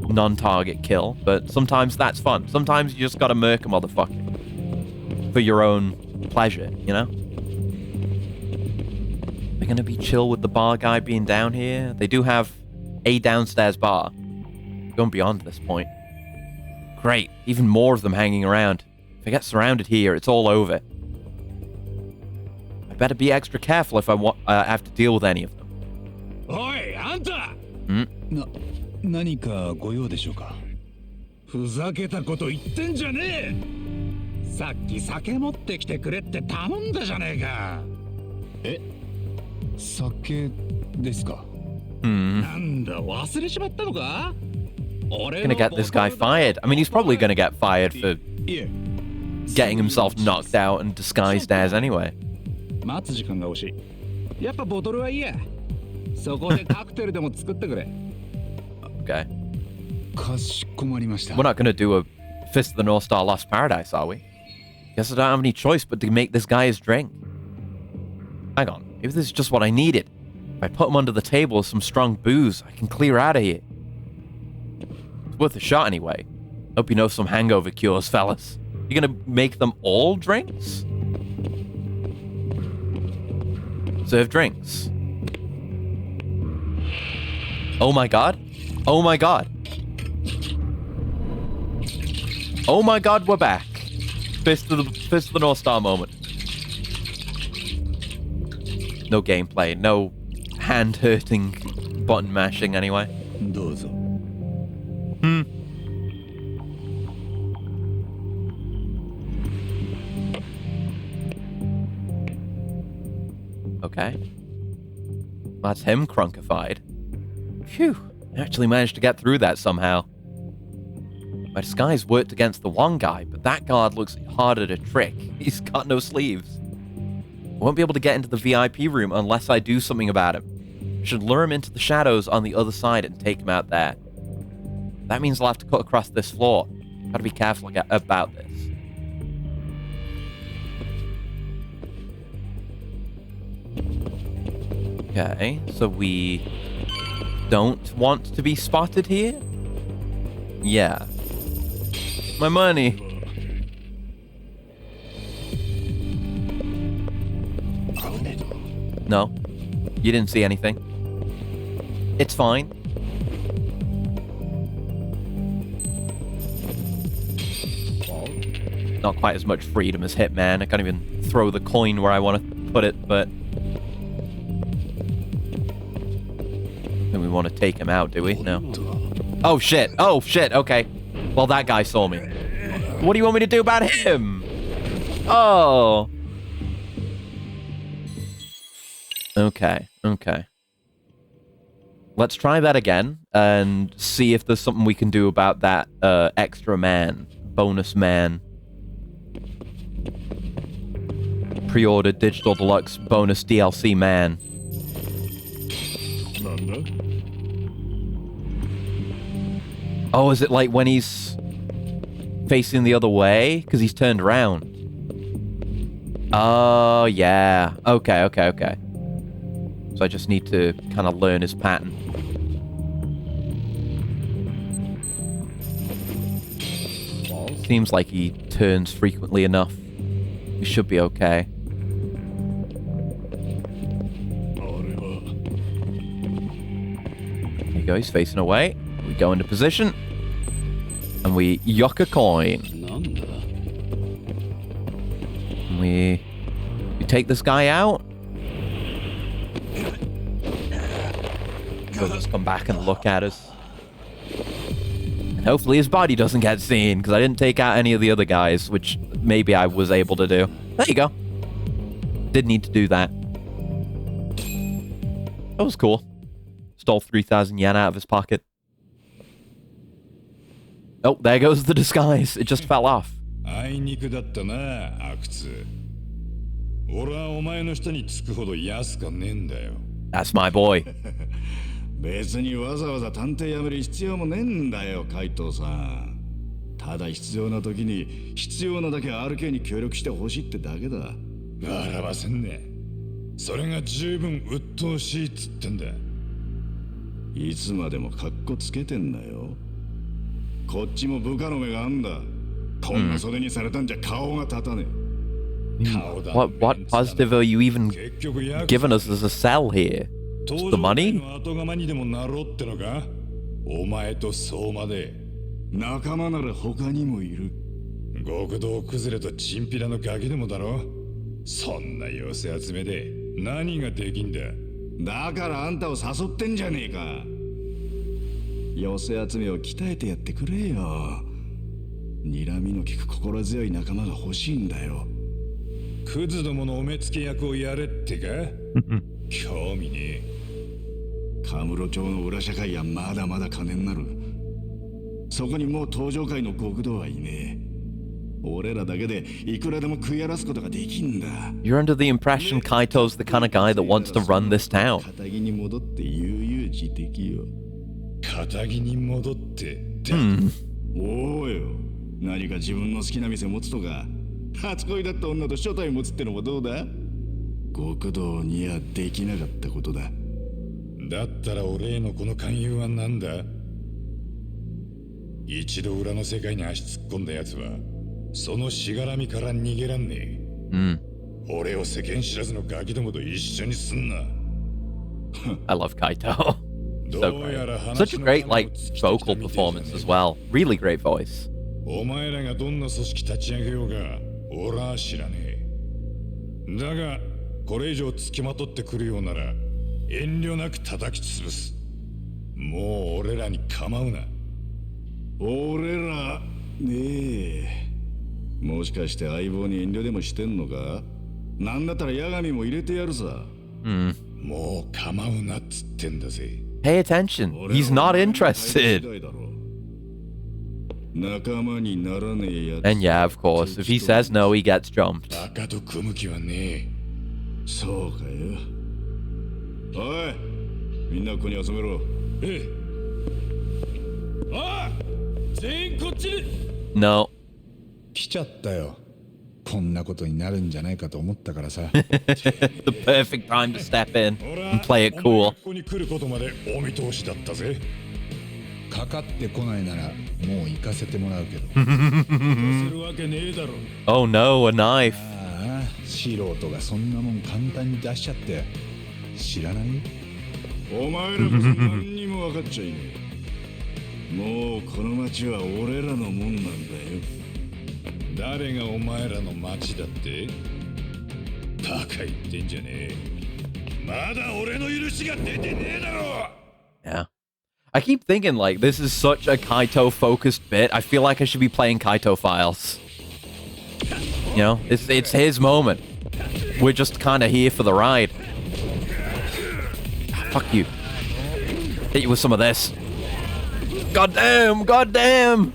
Non-target kill, but sometimes that's fun. Sometimes you just gotta murk a motherfucker. For your own pleasure, you know? They're gonna be chill with the bar guy being down here. They do have a downstairs bar. Going beyond this point. Great, even more of them hanging around. If I get surrounded here, it's all over. I better be extra careful if I have to deal with any of them. おいあんた何かご用でしょうか。ふざけたこと言ってんじゃねえ。さっき酒持ってきてくれって頼んだじゃねえか。酒ですか。なんだ忘れちまったのか。 Gonna get this guy fired. I mean, he's probably gonna get fired for いえ、 getting himself knocked out and disguised as anyway. 待つ時間が欲しい。やっぱボトルはいいや。そこでカクテルでも作ってくれ。Okay. かしこまりました。 We're not gonna do a Fist of the North Star Lost Paradise, are we? Guess I don't have any choice but to make this guy his drink. Hang on, maybe this is just what I needed. If I put him under the table with some strong booze, I can clear out of here. It's worth a shot anyway. Hope you know some hangover cures, fellas. You gonna make them all drinks? Serve drinks. Oh my god. Oh my god. Oh my god, we're back. Fist of the North Star moment. No gameplay, no hand-hurting button mashing anyway. どうぞ。Okay. That's him crunkified. Phew. I actually managed to get through that somehow. My disguise worked against the one guy, but that guard looks harder to trick. He's got no sleeves. I won't be able to get into the VIP room unless I do something about him. I should lure him into the shadows on the other side and take him out there. That means I'll have to cut across this floor. Gotta be careful about this. Okay, so we don't want to be spotted here? Yeah. My money. No. You didn't see anything. It's fine. Not quite as much freedom as Hitman. I can't even throw the coin where I want to put it, but... And we want to take him out, do we? No. Oh shit! Oh shit! Okay. Well, that guy saw me. What do you want me to do about him? Oh. Okay. Okay. Let's try that again and see if there's something we can do about that extra man, bonus man. Pre-ordered digital deluxe bonus DLC man. なんだ Oh, is it like when he's facing the other way? Because he's turned around. Oh, yeah. Okay, okay, okay. So I just need to kind of learn his pattern. Seems like he turns frequently enough. We should be okay. There you go, he's facing away. We go into position. And we yuck a coin. なんだ And we take this guy out. He'll just come back and look at us. And hopefully his body doesn't get seen, because I didn't take out any of the other guys, which maybe I was able to do. There you go. Did need to do that. That was cool. Stole 3,000 yen out of his pocket. Oh, there goes the disguise. It just fell off. あいにくだったな、阿久津。俺はお前の下につくほど安かねえんだよ。 That's my boy. 別にわざわざ探偵辞める必要もねえんだよ、海藤さん。ただ必要な時に必要なだけ RK に協力してほしいってだけだ。笑わせんね。それが十分鬱陶しいっつってんだ。いつまでもカッコつけてんなよ。こっちも部下の目があんだ。こんな袖にされたんじゃ顔が立たねえ。顔だ。 What positive are you even 結局ヤク giving us as a sell here? Just the money? 後釜にでもなろうってのか。お前と相馬で仲間なら他にもいる。極道崩れとチンピラのガキでもだろ。そんな寄せ集めで何ができんだ。だからあんたを誘ってんじゃねえか。寄せ集めを鍛えてやってくれよ。睨みの利く心強い仲間が欲しいんだよ。クズどものお目付け役をやれってか。興味ねえ。カムロ町の裏社会はまだまだ金になる。そこにもう登場界の極道はいねえ。俺らだけでいくらでも食い荒らすことができんだ。 You're under the impression Kaito's the kind of guy that wants to run this town. 肩着に戻って悠々自適よ。肩着に戻っておうよ。何か自分の好きな店持つとか、初恋だった女と初対持つってのもどうだ。極道にはできなかったことだ。だったら俺へのこの勧誘は何だ。一度裏の世界に足突っ込んだ奴はそのしがらみから逃げらんねえ。俺を世間知らずのガキどもと一緒にすんな。 I love Kaito. So どうや great. ら話 Such a の great, 種 like, を尽きてきた vocal みてえじゃね performance as well. Really great voice. お前らがどんな組織立ち上げようが俺は知らねえ。だがこれ以上付きまとってくるようなら遠慮なく叩き潰す。もう俺らに構うな。俺らねえ、もしかして相棒に遠慮でもしてんのか。なんだったら八神も入れてやるさ。もう構うなっつってんだぜ。 Pay attention. He's not interested. 仲間にならねえやつ。 And yeah, of course, if he says no, he gets jumped. バカと組む気はねえ。そうかよ。おい、みんなここに集めろ。ええ。ああ、全員こっちに。 No. 来ちゃったよ。こんなことになるんじゃないかと思ったからさ。 The perfect time to step in ほら and play it お前 cool. がここに来ることまでお見通しだったぜ。かかってこないならもう行かせてもらうけど。するわけねえだろ。 Oh no, a knife. ああ、素人がそんなもん簡単に出しちゃって知らない？お前らこそ何にも分かっちゃいねえ。もうこの町は俺らのもんなんだよ。誰がお前らの町だって？バカ言ってんじゃねえ。まだ俺の許しが出てねえだろ。 Yeah. I keep thinking, like, this is such a Kaito-focused bit. I feel like I should be playing Kaito Files. You know, it's his moment. We're just kind of here for the ride. Fuck you. Hit you with some of this. Goddamn! Goddamn!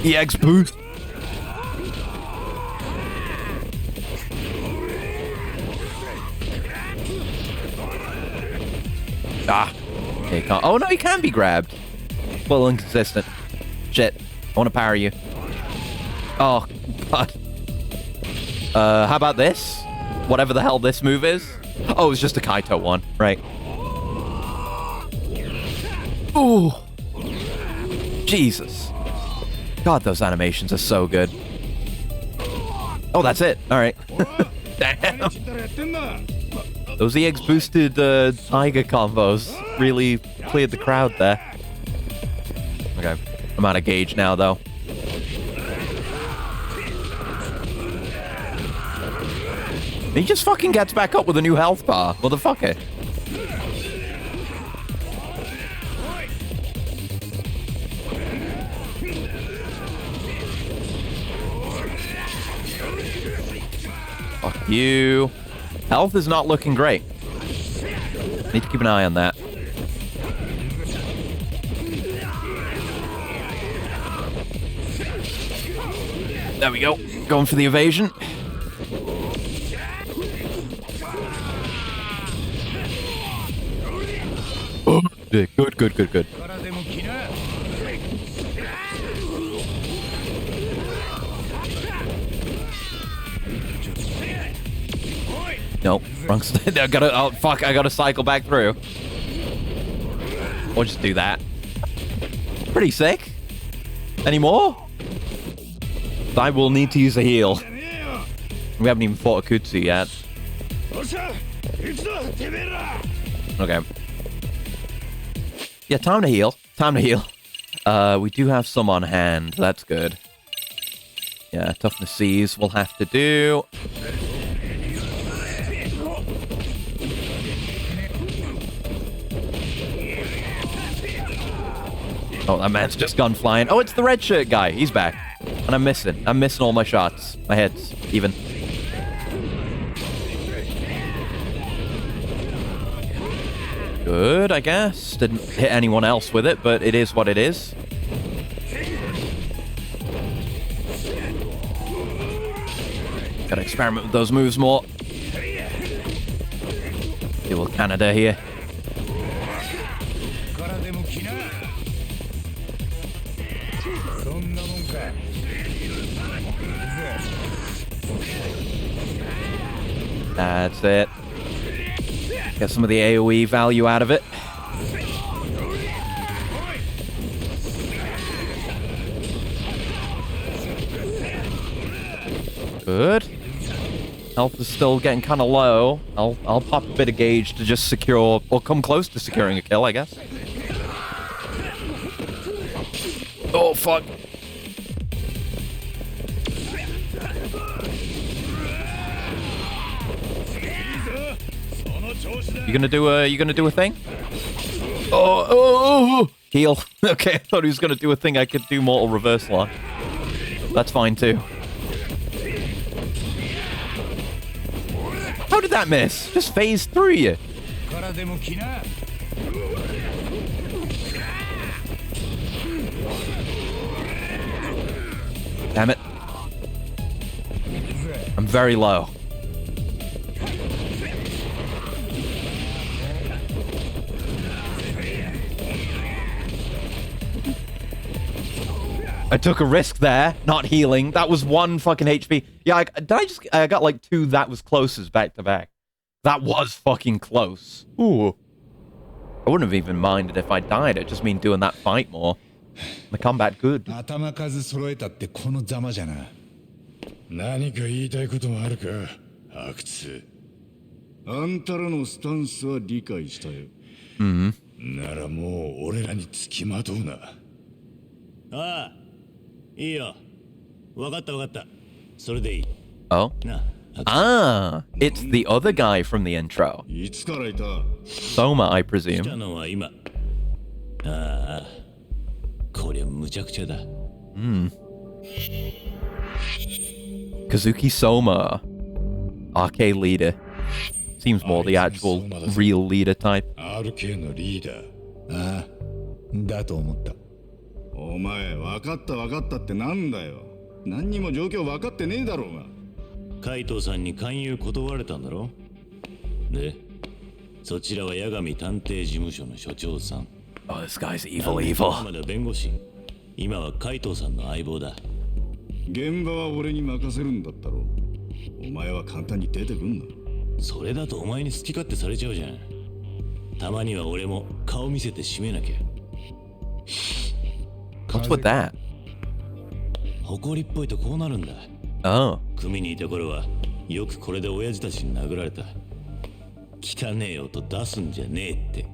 EX boost. Ah. He can't. Oh no, he can be grabbed. A little inconsistent. Shit. I want to power you. Oh, God. How about this? Whatever the hell this move is. Oh, it's just a Kaito one. Right. Ooh. Jesus. God, those animations are so good. Oh, that's it. All right. Damn. Those EX boosted Tiger combos really cleared the crowd there. Okay. I'm out of gauge now, though. He just fucking gets back up with a new health bar. Motherfucker. Fuck you. Health is not looking great. Need to keep an eye on that. There we go. Going for the evasion. Oh, good, good, good, good. Nope. Wrong I gotta. Oh fuck! I gotta cycle back through. Or just do that. Pretty sick. Any more? I will need to use a heal. We haven't even fought a Kutsu yet. Okay. Yeah, time to heal. Time to heal. We do have some on hand. That's good. Yeah, toughness C's we'll have to do. Oh, that man's just gone flying. Oh, it's the red shirt guy. He's back. And I'm missing all my shots. My hits, even. Good, I guess. Didn't hit anyone else with it, but it is what it is. Gotta experiment with those moves more. Dual Canada here. That's it. Get some of the AoE value out of it. Good. Health is still getting kind of low. I'll pop a bit of gauge to just secure, or come close to securing a kill, I guess. Oh fuck. You gonna do a thing? Oh, heal. Okay, I thought he was gonna do a thing I could do mortal reversal on. That's fine too. How did that miss? Just phased through you. Damn it. I'm very low. I took a risk there, not healing. That was 1 fucking HP. Yeah, I got like 2 that was closes back to back. That was fucking close. Ooh. I wouldn't have even minded if I died. It just mean doing that fight more. The combat good. 頭数揃えたってこのざまじゃな。何か言いたいこともあるか、阿久津。あんたらのスタンスは理解したよ。ならもう俺らにつきまとうな。ああ、いいよ。わかったわかった。それでいい。Oh? な。Ah, it's the other guy from the intro. いつからいた？ Soma, I 来 presume. たのは今。ああ、こりゃむちゃくちゃだ。Kazuki Soma, arcade leader. Seems more the actual real leader type. RK のリーダー。ああ、だと思った。お前、分かったってなんだよ。何にも状況分かってねえだろうが。海藤さんに勧誘断られたんだろ。で、そちらは八神探偵事務所の所長さん。Oh, this guy's evil, ま evil. だ弁護士。今は海藤さんの相棒だ。現場は俺に任せるんだったろ。お前は簡単に出てくんな。それだとお前に好き勝手されちゃうじゃん。たまには俺も顔見せて締めなきゃ。What's with that? 誇りっぽいとこうなるんだ。Oh. 組にいた頃はよくこれで親父たちに殴られた。汚ねえ音出すんじゃねえって。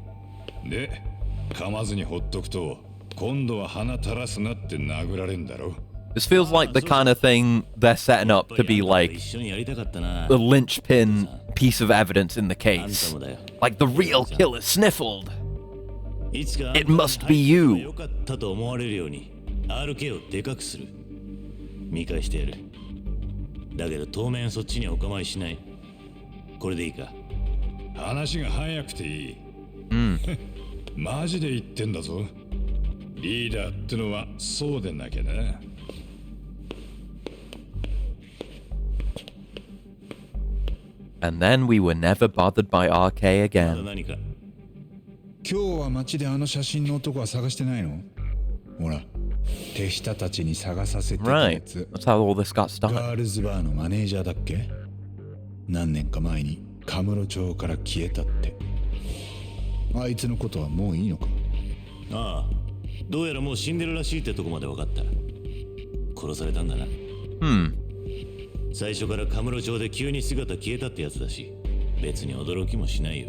で、噛まずにほっとくと今度は鼻垂らすなって殴られんだろ。 This feels like the kind of thing they're setting up to be like 一緒にやりたかったな。 the linchpin piece of evidence in the case. Like the real killer sniffled. いつか It must be you. よかったと思われるように RK をでかくする。見返してやる。だけど当面そっちにお構いしない。これでいいか。話が早くていい。マジで言ってんだぞ。リーダーってのはそうでなきゃな。And then we were never bothered by RK まだ again. 何か。今日は街であの写真の男は探してないの？ほら、手下たちに探させてたや Right. つ。 That's how all this got started. ガールズバーのマネージャーだっけ？何年か前にカムロ町から消えたって。あいつのことはもういいのか？ああ、どうやらもう死んでるらしいってとこまで分かった。殺されたんだな。最初からカムロ町で急に姿消えたってやつだし、別に驚きもしないよ。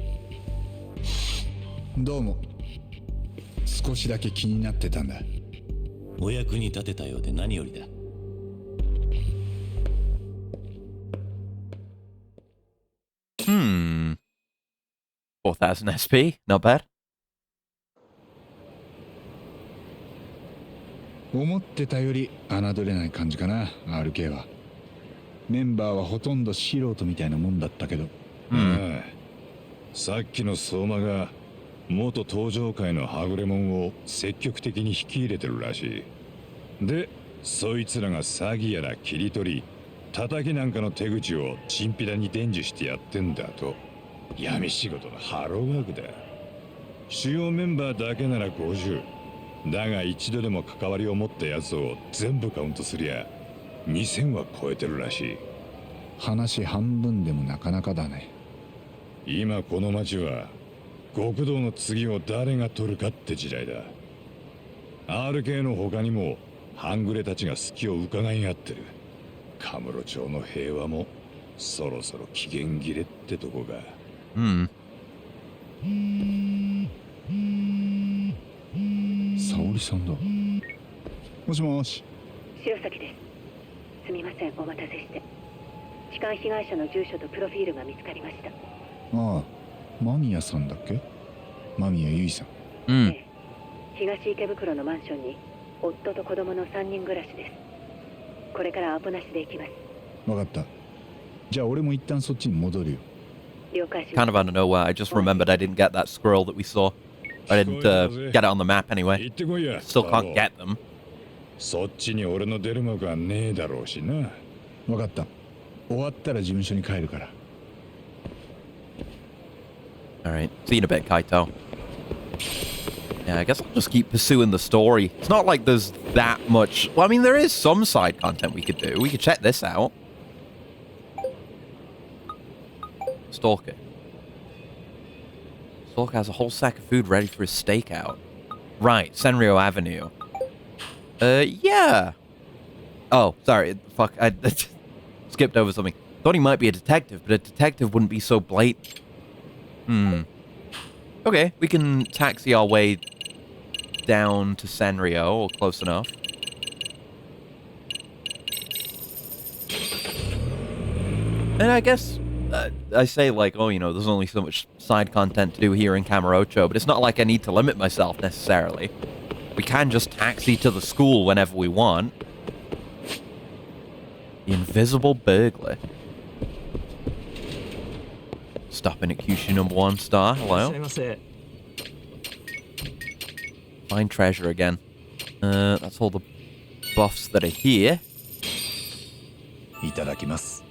どうも。少しだけ気になってたんだ。お役に立てたようで何よりだ。4,000 SP, not bad. 思ってたより侮れない感じかな、RK は。メンバーはほとんど素人みたいなもんだったけど。さっきの相馬が元登場界のはぐれ者を積極的に引き入れてるらしい。で、そいつらが詐欺やら切り取り、叩きなんかの手口をチンピラに伝授してやってんだと。闇仕事のハローワークだ。主要メンバーだけなら50。だが一度でも関わりを持ったやつを全部カウントすりゃ2000は超えてるらしい。話半分でもなかなかだね。今この町は極道の次を誰が取るかって時代だ。 RK の他にも半グレたちが隙を伺い合ってる。カムロ町の平和もそろそろ期限切れってとこが。沙織さんだ。もしもし。白崎です。すみません、お待たせして。痴漢被害者の住所とプロフィールが見つかりました。ああ、間宮さんだっけ？間宮由衣さん。ええ、東池袋のマンションに夫と子供の3人暮らしです。これからアポなしで行きます。わかった。じゃあ俺も一旦そっちに戻るよ。了解しま Kind す。 of out of nowhere. I just remembered I didn't get that squirrel that we saw. I didn't get it on the map anyway. 行ってこいや。 Still can't get them. そっちに俺の出る幕はねえだろうしな。わかった。終わったら事務所に帰るから。Alright, see you in a bit, Kaito. Yeah, I guess I'll just keep pursuing the story. It's not like there's that much... Well, I mean, there is some side content we could do. We could check this out. Stalker. Stalker has a whole sack of food ready for his stakeout. Right, Senryo Avenue. Yeah. Oh, sorry. Fuck, I skipped over something. Thought he might be a detective, but a detective wouldn't be so blatant. Okay, we can taxi our way down to Senryo, or close enough. And I guess, I say like, oh, you know, there's only so much side content to do here in Kamurocho, but it's not like I need to limit myself necessarily. We can just taxi to the school whenever we want. The Invisible Burglar. Stopping at Kyushu number 1 star. Hello. Find treasure again. That's all the buffs that are here. いただきます。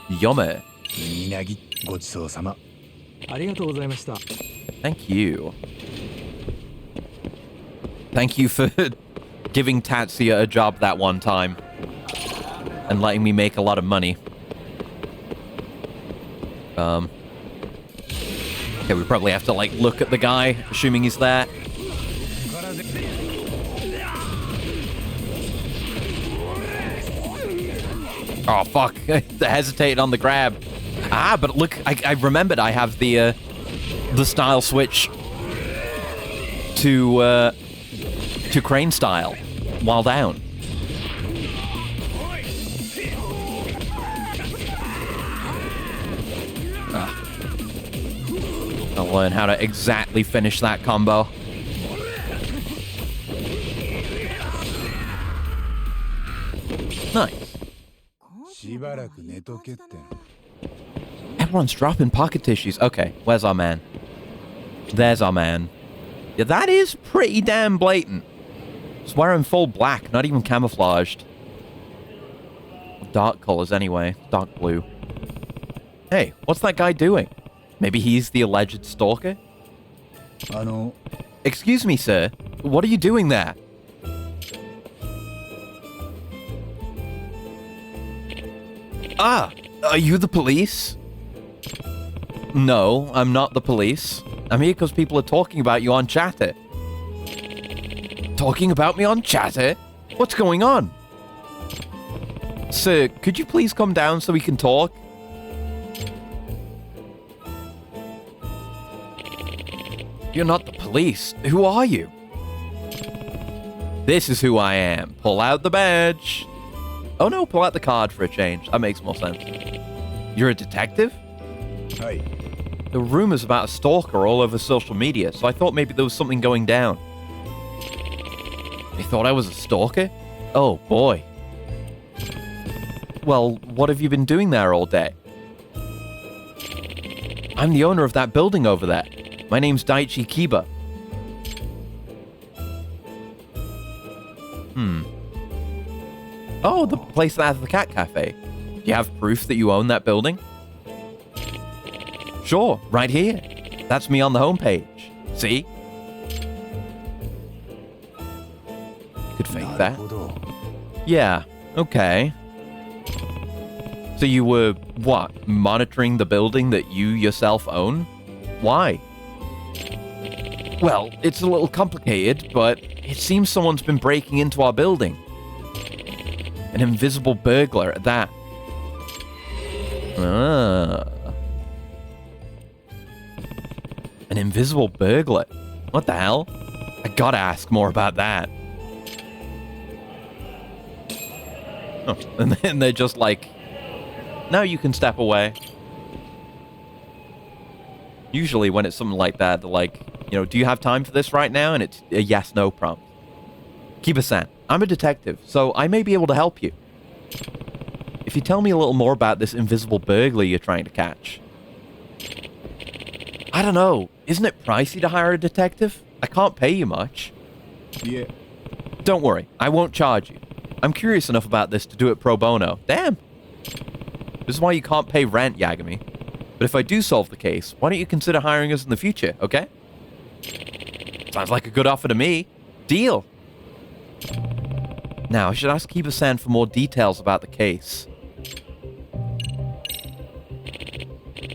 Yome. みなぎごちそうさま。ありがとうございました。 Thank you. Thank you for giving Tatsuya a job that one time. And letting me make a lot of money. Okay, we probably have to, like, look at the guy, assuming he's there. Oh, fuck. I hesitated on the grab. Ah, but look, I remembered I have the style switch to crane style while down. I'll learn how to exactly finish that combo. Nice. Everyone's dropping pocket tissues. Okay, where's our man? There's our man. Yeah, that is pretty damn blatant. He's wearing full black, not even camouflaged. Dark colors anyway. Dark blue. Hey, what's that guy doing? Maybe he's the alleged stalker? Excuse me, sir. What are you doing there? Ah, are you the police? No, I'm not the police. I'm here because people are talking about you on Chatter. Talking about me on Chatter? What's going on? Sir, could you please come down so we can talk? You're not the police. Who are you? This is who I am. Pull out the badge. Oh no, pull out the card for a change. That makes more sense. You're a detective? Hi. There were rumors about a stalker all over social media, so I thought maybe there was something going down. They thought I was a stalker? Oh boy. Well, what have you been doing there all day? I'm the owner of that building over there. My name's Daichi Kiba. Oh, the place that has the cat cafe. Do you have proof that you own that building? Sure, right here. That's me on the homepage. See? You could fake that. Yeah, okay. So you were, what, monitoring the building that you yourself own? Why? Well, it's a little complicated, but it seems someone's been breaking into our building. An invisible burglar at that. An invisible burglar? What the hell? I gotta ask more about that. Oh, and then they're just like, now you can step away. Usually when it's something like that, they're like, you know, do you have time for this right now? And it's a yes-no prompt. Kiba-san, I'm a detective, so I may be able to help you. If you tell me a little more about this invisible burglar you're trying to catch. I don't know. Isn't it pricey to hire a detective? I can't pay you much. Yeah. Don't worry, I won't charge you. I'm curious enough about this to do it pro bono. Damn. This is why you can't pay rent, Yagami. But if I do solve the case, why don't you consider hiring us in the future, okay? Sounds like a good offer to me. Deal. Now, I should ask Kiba-san for more details about the case.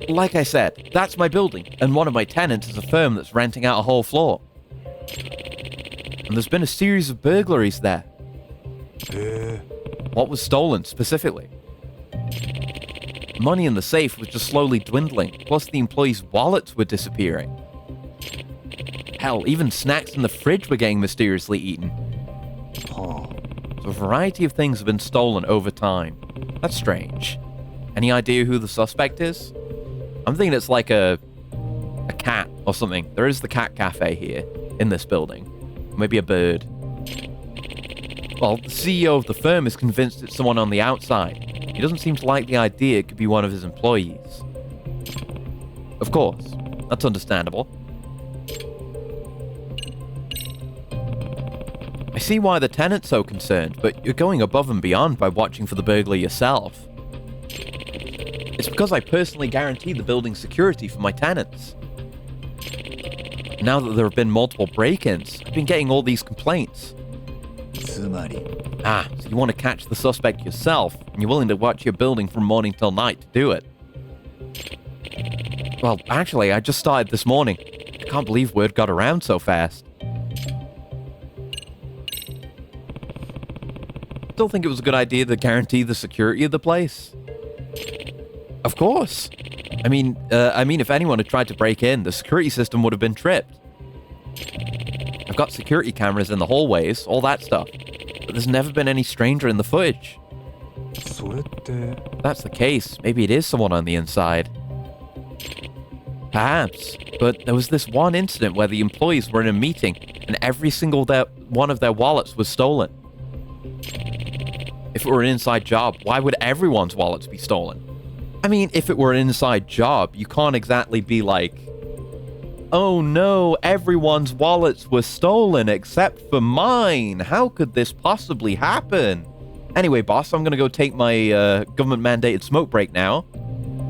Like I said, that's my building, and one of my tenants is a firm that's renting out a whole floor. And there's been a series of burglaries there. What was stolen, specifically? Money in the safe was just slowly dwindling, plus the employees' wallets were disappearing. Hell, even snacks in the fridge were getting mysteriously eaten. So a variety of things have been stolen over time. That's strange. Any idea who the suspect is? I'm thinking it's like a cat or something. There is the cat cafe here in this building. Maybe a bird. Well, the CEO of the firm is convinced it's someone on the outside. He doesn't seem to like the idea it could be one of his employees. Of course, that's understandable. I see why the tenant's so concerned, but you're going above and beyond by watching for the burglar yourself. It's because I personally guarantee the building's security for my tenants. Now that there have been multiple break-ins, I've been getting all these complaints. Ah, so you want to catch the suspect yourself, and you're willing to watch your building from morning till night to do it. Well, actually, I just started this morning. I can't believe word got around so fast. Still think it was a good idea to guarantee the security of the place? Of course. I mean, if anyone had tried to break in, the security system would have been tripped. I've got security cameras in the hallways, all that stuff. But there's never been any stranger in the footage. If that's the case, maybe it is someone on the inside. Perhaps, but there was this one incident where the employees were in a meeting and every single one of their wallets was stolen. If it were an inside job, why would everyone's wallets be stolen? I mean, if it were an inside job, you can't exactly be like, oh no, everyone's wallets were stolen except for mine. How could this possibly happen? Anyway, boss, I'm gonna go take my government-mandated smoke break now.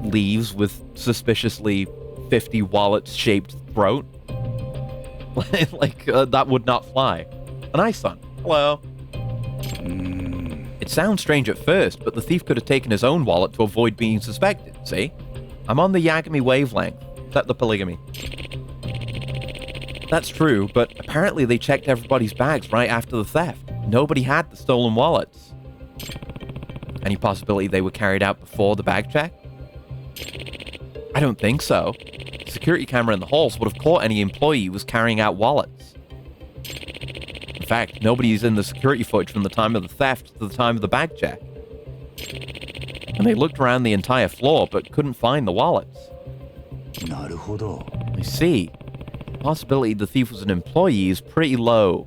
Leaves with suspiciously 50 wallets-shaped throat. That would not fly. An ice son. Hello. It sounds strange at first, but the thief could have taken his own wallet to avoid being suspected, see? I'm on the Yagami wavelength. Except the polygamy. That's true, but apparently they checked everybody's bags right after the theft. Nobody had the stolen wallets. Any possibility they were carried out before the bag check? I don't think so. The security camera in the halls would have caught any employee who was carrying out wallets. In fact, nobody's in the security footage from the time of the theft to the time of the bag check. And they looked around the entire floor, but couldn't find the wallets. なるほど。 I see. The possibility the thief was an employee is pretty low.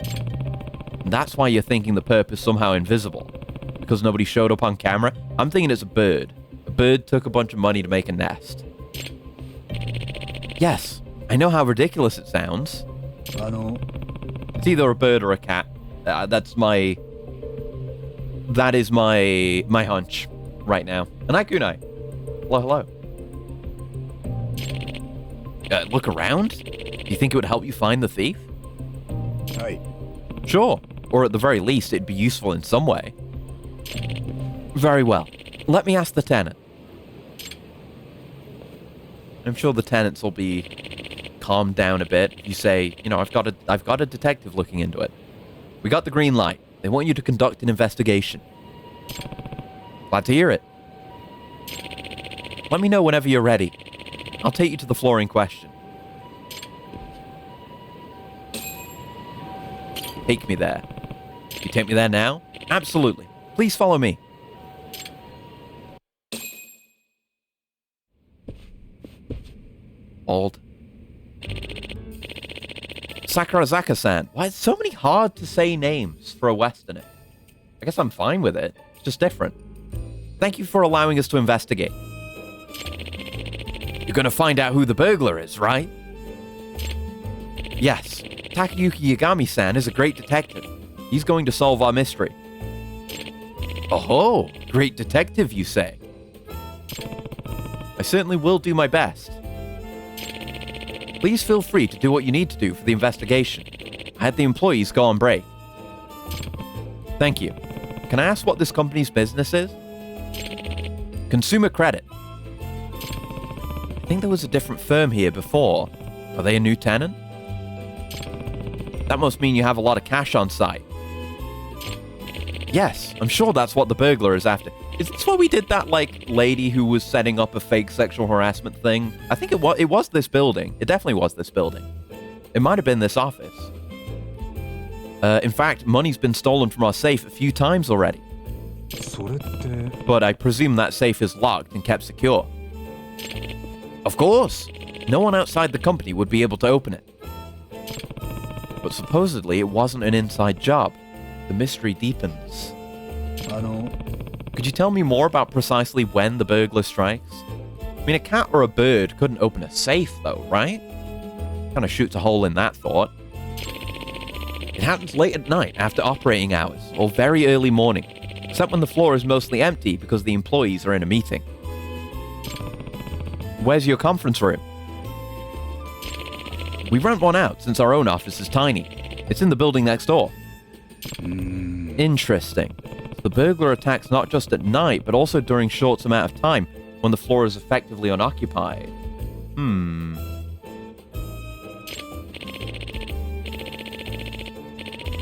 And that's why you're thinking the perp is somehow invisible. Because nobody showed up on camera? I'm thinking it's a bird. A bird took a bunch of money to make a nest. Yes, I know how ridiculous it sounds. It's either a bird or a cat. That is my hunch right now. And kunai. Hello, hello. Look around? Do you think it would help you find the thief? Right. Sure. Or at the very least, it'd be useful in some way. Very well. Let me ask the tenant. I'm sure the tenants will be calmed down a bit if you say, you know, I've got a detective looking into it. We got the green light. They want you to conduct an investigation. Glad to hear it. Let me know whenever you're ready. I'll take you to the floor in question. Take me there. You take me there now? Absolutely. Please follow me. Old. Sakurazaka-san. Why, it's so many hard to say names for a Westerner. I guess I'm fine with it. It's just different. Thank you for allowing us to investigate. You're gonna find out who the burglar is, right? Yes. Takayuki Yagami-san is a great detective. He's going to solve our mystery. Oh, great detective, you say? I certainly will do my best. Please feel free to do what you need to do for the investigation. I had the employees go on break. Thank you. Can I ask what this company's business is? Consumer Credit. I think there was a different firm here before. Are they a new tenant? That must mean you have a lot of cash on site. Yes, I'm sure that's what the burglar is after. Is this where we did that, lady who was setting up a fake sexual harassment thing? I think it was this building. It definitely was this building. It might have been this office. In fact, money's been stolen from our safe a few times already. But I presume that safe is locked and kept secure. Of course! No one outside the company would be able to open it. But supposedly it wasn't an inside job. The mystery deepens. Could you tell me more about precisely when the burglar strikes? I mean, a cat or a bird couldn't open a safe, though, right? Kind of shoots a hole in that thought. It happens late at night after operating hours, or very early morning, except when the floor is mostly empty because the employees are in a meeting. Where's your conference room? We rent one out since our own office is tiny. It's in the building next door. Interesting. So the burglar attacks not just at night, but also during short amount of time when the floor is effectively unoccupied.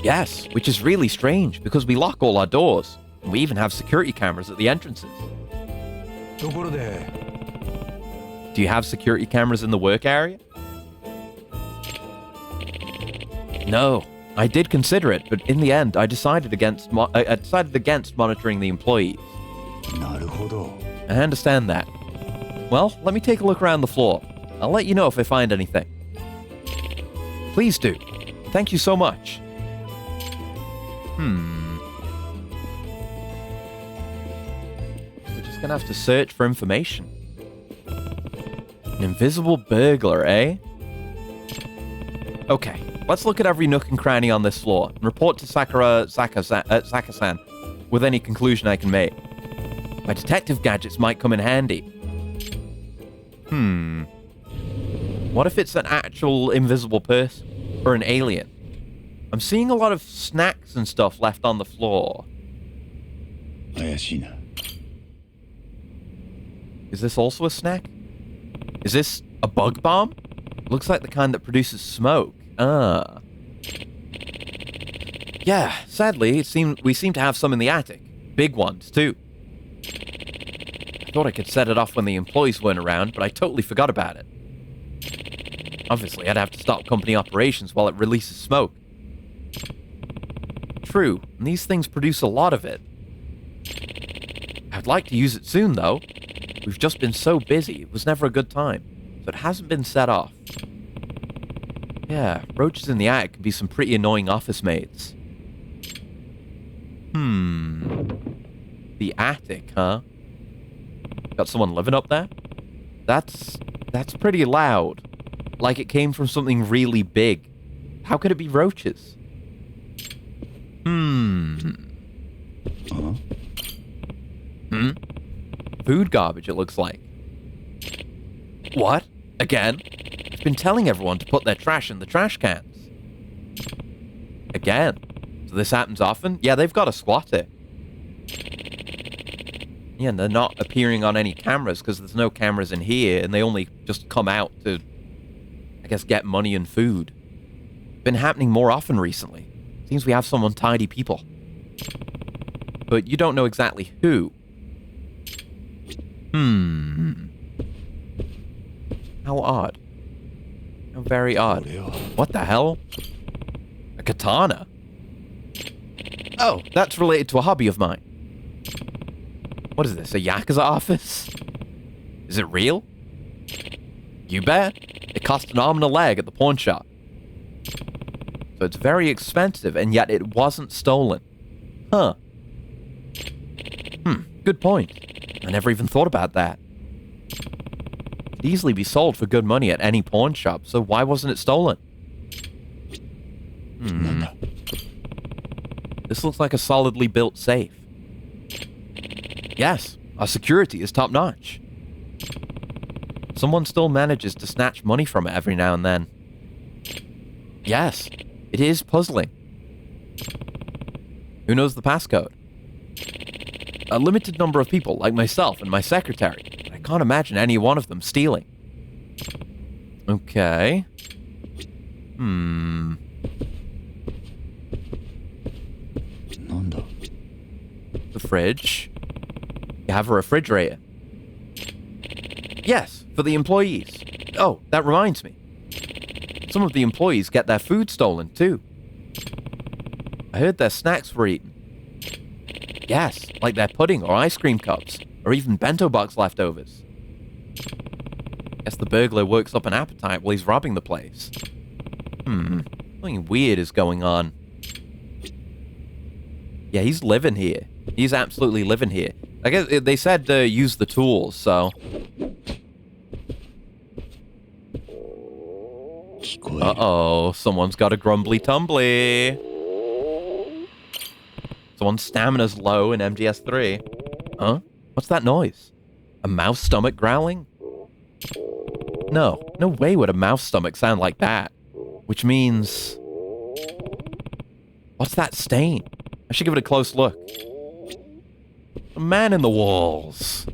Yes, which is really strange because we lock all our doors. And we even have security cameras at the entrances. Do you have security cameras in the work area? No, I did consider it, but in the end, I decided against monitoring the employees. I understand that. Well, let me take a look around the floor. I'll let you know if I find anything. Please do. Thank you so much. We're just gonna have to search for information. An invisible burglar, eh? Okay, let's look at every nook and cranny on this floor and report to Saka-san with any conclusion I can make. My detective gadgets might come in handy. What if it's an actual invisible person? Or an alien? I'm seeing a lot of snacks and stuff left on the floor. Is Is this also a snack? Is this a bug bomb? Looks like the kind that produces smoke. Ah. Yeah, sadly, we seem to have some in the attic. Big ones, too. I thought I could set it off when the employees weren't around, but I totally forgot about it. Obviously, I'd have to stop company operations while it releases smoke. True, and these things produce a lot of it. I'd like to use it soon, though. We've just been so busy, it was never a good time, so it hasn't been set off. Yeah, roaches in the attic can be some pretty annoying office mates. The attic, huh? Got someone living up there? That's pretty loud. Like it came from something really big. How could it be roaches? Food garbage, it looks like. What? Again? I've been telling everyone to put their trash in the trash cans. Again? So this happens often? Yeah, they've got a squatter. Yeah, and they're not appearing on any cameras because there's no cameras in here, and they only just come out to, I guess, get money and food. Been happening more often recently. Seems we have some untidy people. But you don't know exactly who. How odd. How very odd. What the hell? A katana? Oh, that's related to a hobby of mine. What is this, a Yakuza office? Is it real? You bet. It cost an arm and a leg at the pawn shop. So it's very expensive, and yet it wasn't stolen. Huh. Good point. I never even thought about that. It could easily be sold for good money at any pawn shop, so why wasn't it stolen? This looks like a solidly built safe. Yes, our security is top-notch. Someone still manages to snatch money from it every now and then. Yes, it is puzzling. Who knows the passcode? A limited number of people, like myself and my secretary. I can't imagine any one of them stealing. Okay. The fridge. You have a refrigerator. Yes, for the employees. Oh, that reminds me. Some of the employees get their food stolen, too. I heard their snacks were eaten. Yes, like their pudding or ice cream cups, or even bento box leftovers. Guess the burglar works up an appetite while he's robbing the place. Something weird is going on. Yeah, he's living here. He's absolutely living here. I guess they said use the tools, so... Uh-oh, someone's got a grumbly tumbly. Someone's stamina's low in MGS3. Huh? What's that noise? A mouse stomach growling? No way would a mouse stomach sound like that. Which means... What's that stain? I should give it a close look. A man in the walls.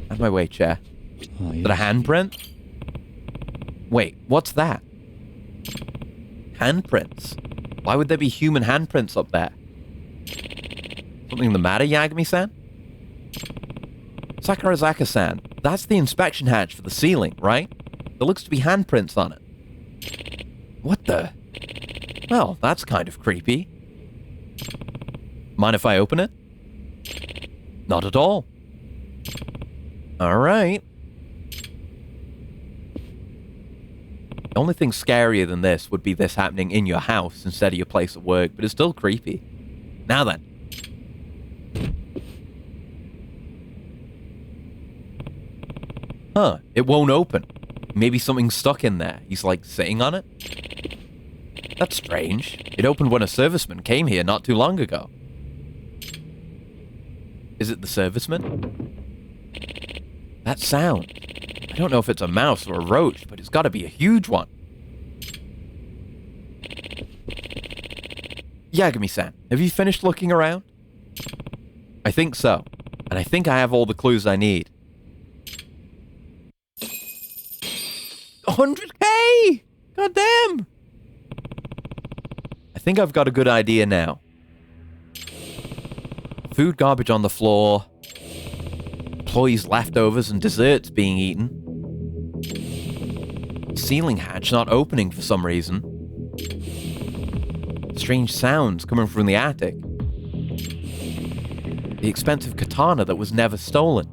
Out of my way, chair. Is that a handprint? Wait, what's that? Handprints? Why would there be human handprints up there? Something the matter, Yagami-san? Sakarazaka-san, that's the inspection hatch for the ceiling, right? There looks to be handprints on it. What the? Well, that's kind of creepy. Mind if I open it? Not at all. Alright. The only thing scarier than this would be this happening in your house instead of your place of work, but it's still creepy. Now then. Huh, it won't open. Maybe something's stuck in there. He's like sitting on it? That's strange. It opened when a serviceman came here not too long ago. Is it the serviceman? That sound. I don't know if it's a mouse or a roach, but it's got to be a huge one. Yagami-san, have you finished looking around? I think so. And I think I have all the clues I need. 100K! God damn! I think I've got a good idea now. Food garbage on the floor. Employees' leftovers and desserts being eaten. Ceiling hatch not opening for some reason. Strange sounds coming from the attic. The expensive katana that was never stolen.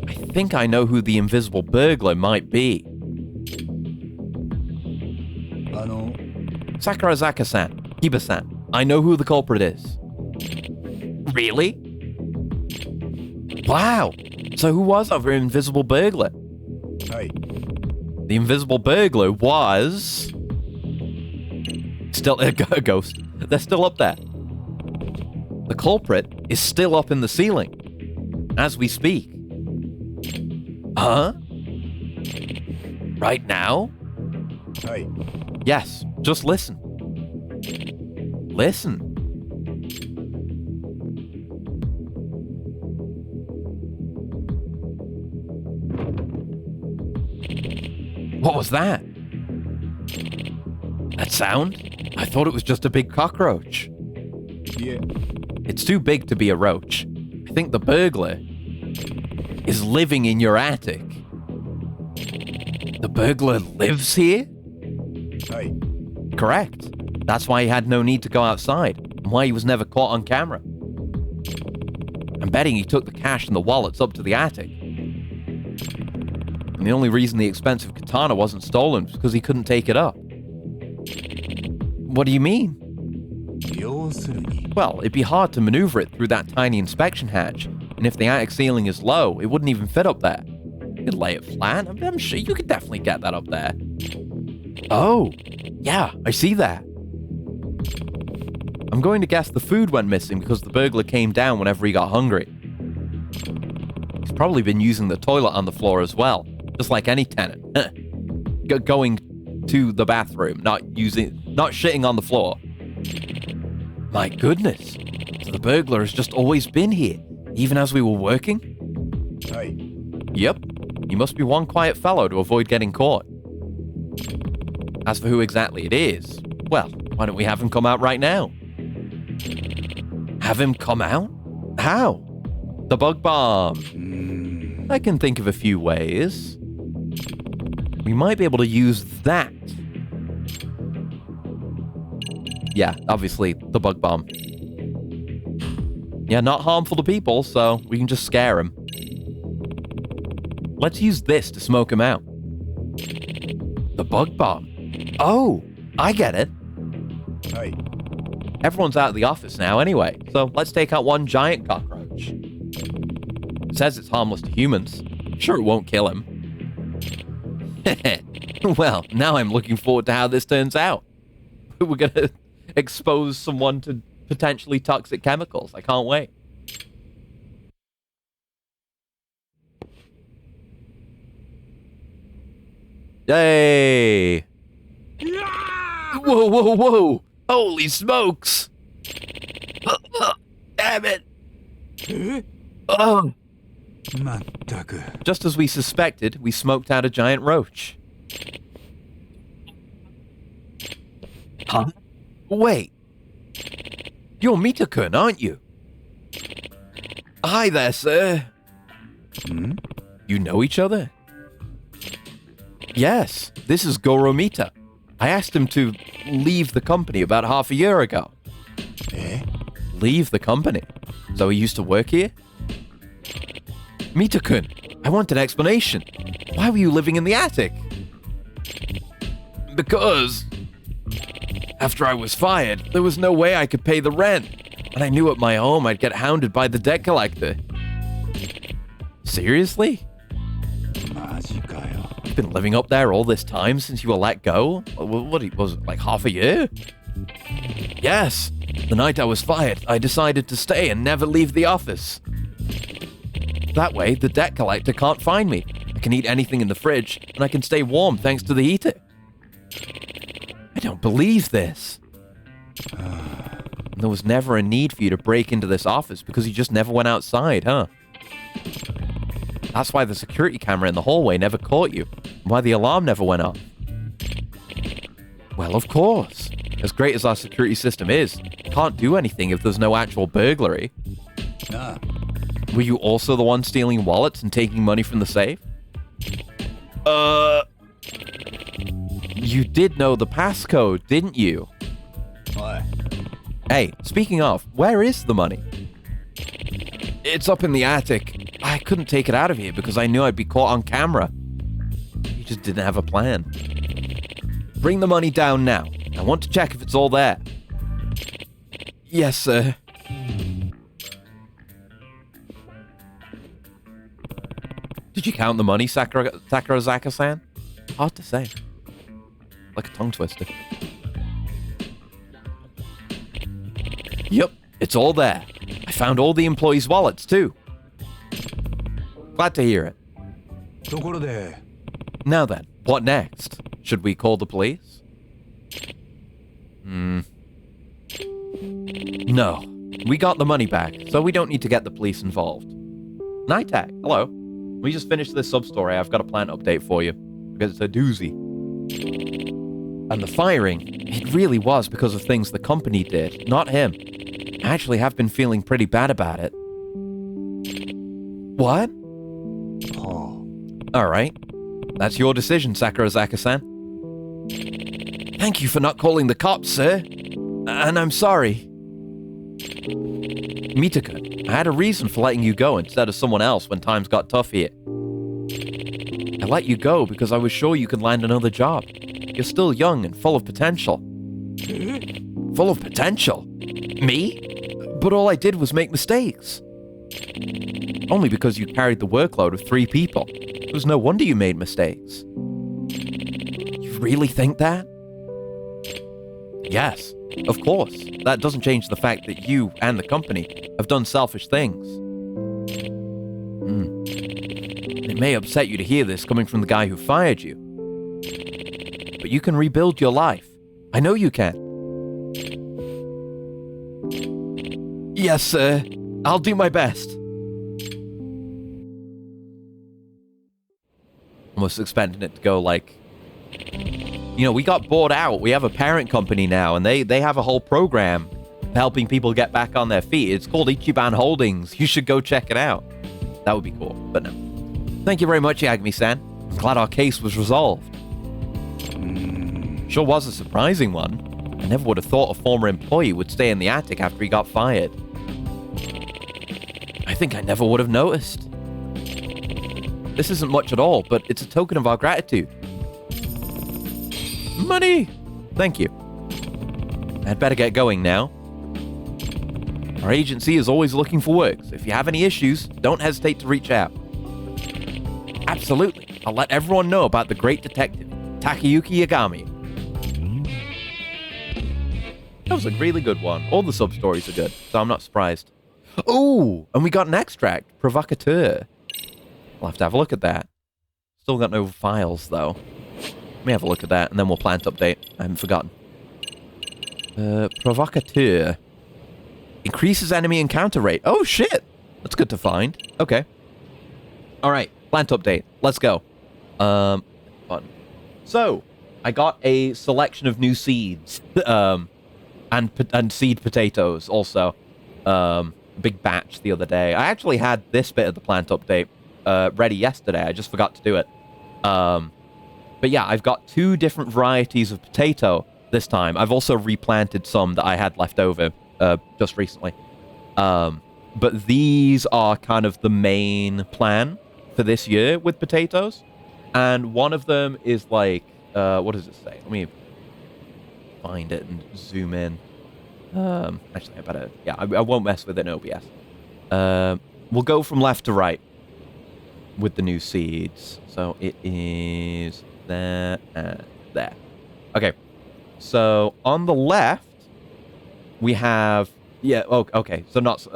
I think I know who the invisible burglar might be. Sakarazaka-san, Kiba-san, I know who the culprit is. Really? Wow! So who was our invisible burglar? Hey. The invisible burglar was... Still a ghost. They're still up there. The culprit is still up in the ceiling. As we speak. Huh? Right now? Hey. Yes, just listen. Listen. What was that? That sound? I thought it was just a big cockroach. Yeah. It's too big to be a roach. I think the burglar is living in your attic. The burglar lives here? Hey. Correct. That's why he had no need to go outside, and why he was never caught on camera. I'm betting he took the cash and the wallets up to the attic. And the only reason the expensive katana wasn't stolen was because he couldn't take it up. What do you mean? Well, it'd be hard to maneuver it through that tiny inspection hatch, and if the attic ceiling is low, it wouldn't even fit up there. You could lay it flat. I'm sure you could definitely get that up there. Oh, yeah, I see that. I'm going to guess the food went missing because the burglar came down whenever he got hungry. He's probably been using the toilet on the floor as well, just like any tenant. Going to the bathroom, not shitting on the floor. My goodness. So the burglar has just always been here, even as we were working? Hey. Yep. You must be one quiet fellow to avoid getting caught. As for who exactly it is, well, why don't we have him come out right now? Have him come out? How? The bug bomb. I can think of a few ways. We might be able to use that. Yeah, obviously, the bug bomb. Yeah, not harmful to people, so we can just scare him. Let's use this to smoke him out. The bug bomb. Oh, I get it. Hey. Everyone's out of the office now anyway, so let's take out one giant cockroach. It says it's harmless to humans. Sure, it won't kill him. Well, now I'm looking forward to how this turns out. We're gonna expose someone to potentially toxic chemicals. I can't wait. Yay! Whoa, whoa, whoa! Holy smokes! Damn it! Oh! Just as we suspected, we smoked out a giant roach. Huh? Wait. You're Mita-kun, aren't you? Hi there, sir. You know each other? Yes, this is Goro Mita. I asked him to leave the company about half a year ago. Leave the company? So he used to work here? Mita-kun, I want an explanation. Why were you living in the attic? Because after I was fired, there was no way I could pay the rent. And I knew at my home I'd get hounded by the debt collector. Seriously? You've been living up there all this time since you were let go? What was it, like half a year? Yes. The night I was fired, I decided to stay and never leave the office. That way, the debt collector can't find me. I can eat anything in the fridge, and I can stay warm thanks to the heater. I don't believe this. There was never a need for you to break into this office because you just never went outside, huh? That's why the security camera in the hallway never caught you. Why the alarm never went off. Well, of course. As great as our security system is, it can't do anything if there's no actual burglary. Were you also the one stealing wallets and taking money from the safe? You did know the passcode, didn't you? Hey, speaking of, where is the money? It's up in the attic. I couldn't take it out of here because I knew I'd be caught on camera. You just didn't have a plan. Bring the money down now. I want to check if it's all there. Yes, sir. Did you count the money, Sakurazaka-san? Hard to say. Like a tongue twister. Yep, it's all there. I found all the employees' wallets, too. Glad to hear it. Now then, what next? Should we call the police? No. We got the money back, so we don't need to get the police involved. Nitag, hello. We just finished this sub-story. I've got a plant update for you. Because it's a doozy. And the firing, it really was because of things the company did, not him. I actually have been feeling pretty bad about it. What? Alright. That's your decision, Sakurazaka-san. Thank you for not calling the cops, sir. And I'm sorry. Mitaka, I had a reason for letting you go instead of someone else when times got tough here. I let you go because I was sure you could land another job. You're still young and full of potential. Full of potential? Me? But all I did was make mistakes. Only because you carried the workload of 3 people. It was no wonder you made mistakes. You really think that? Yes, of course. That doesn't change the fact that you and the company have done selfish things. It may upset you to hear this coming from the guy who fired you. But you can rebuild your life. I know you can. Yes, sir. I'll do my best. Almost expecting it to go like... You know, we got bought out. We have a parent company now, and they have a whole program helping people get back on their feet. It's called Ichiban Holdings. You should go check it out. That would be cool, but no. Thank you very much, Yagami-san. I'm glad our case was resolved. Sure was a surprising one. I never would have thought a former employee would stay in the attic after he got fired. I think I never would have noticed. This isn't much at all, but it's a token of our gratitude. Money! Thank you. I'd better get going now. Our agency is always looking for work, so if you have any issues, don't hesitate to reach out. Absolutely. I'll let everyone know about the great detective, Takayuki Yagami. That was a really good one. All the sub-stories are good, so I'm not surprised. Oh, and we got an extract, Provocateur. I'll have to have a look at that. Still got no files, though. Let me have a look at that, and then we'll plant update. I haven't forgotten. Provocateur. Increases enemy encounter rate. Oh, shit! That's good to find. Okay. Alright, plant update. Let's go. Button. So, I got a selection of new seeds. And seed potatoes, also. Big batch the other day. I actually had this bit of the plant update ready yesterday. I just forgot to do it. But yeah, I've got 2 different varieties of potato this time. I've also replanted some that I had left over just recently. But these are kind of the main plan for this year with potatoes. And one of them is like, what does it say? Let me find it and zoom in. Actually, I better... Yeah, I won't mess with it in OBS. We'll go from left to right with the new seeds. So it is there and there. Okay. So on the left, we have... Yeah, oh, okay. So not...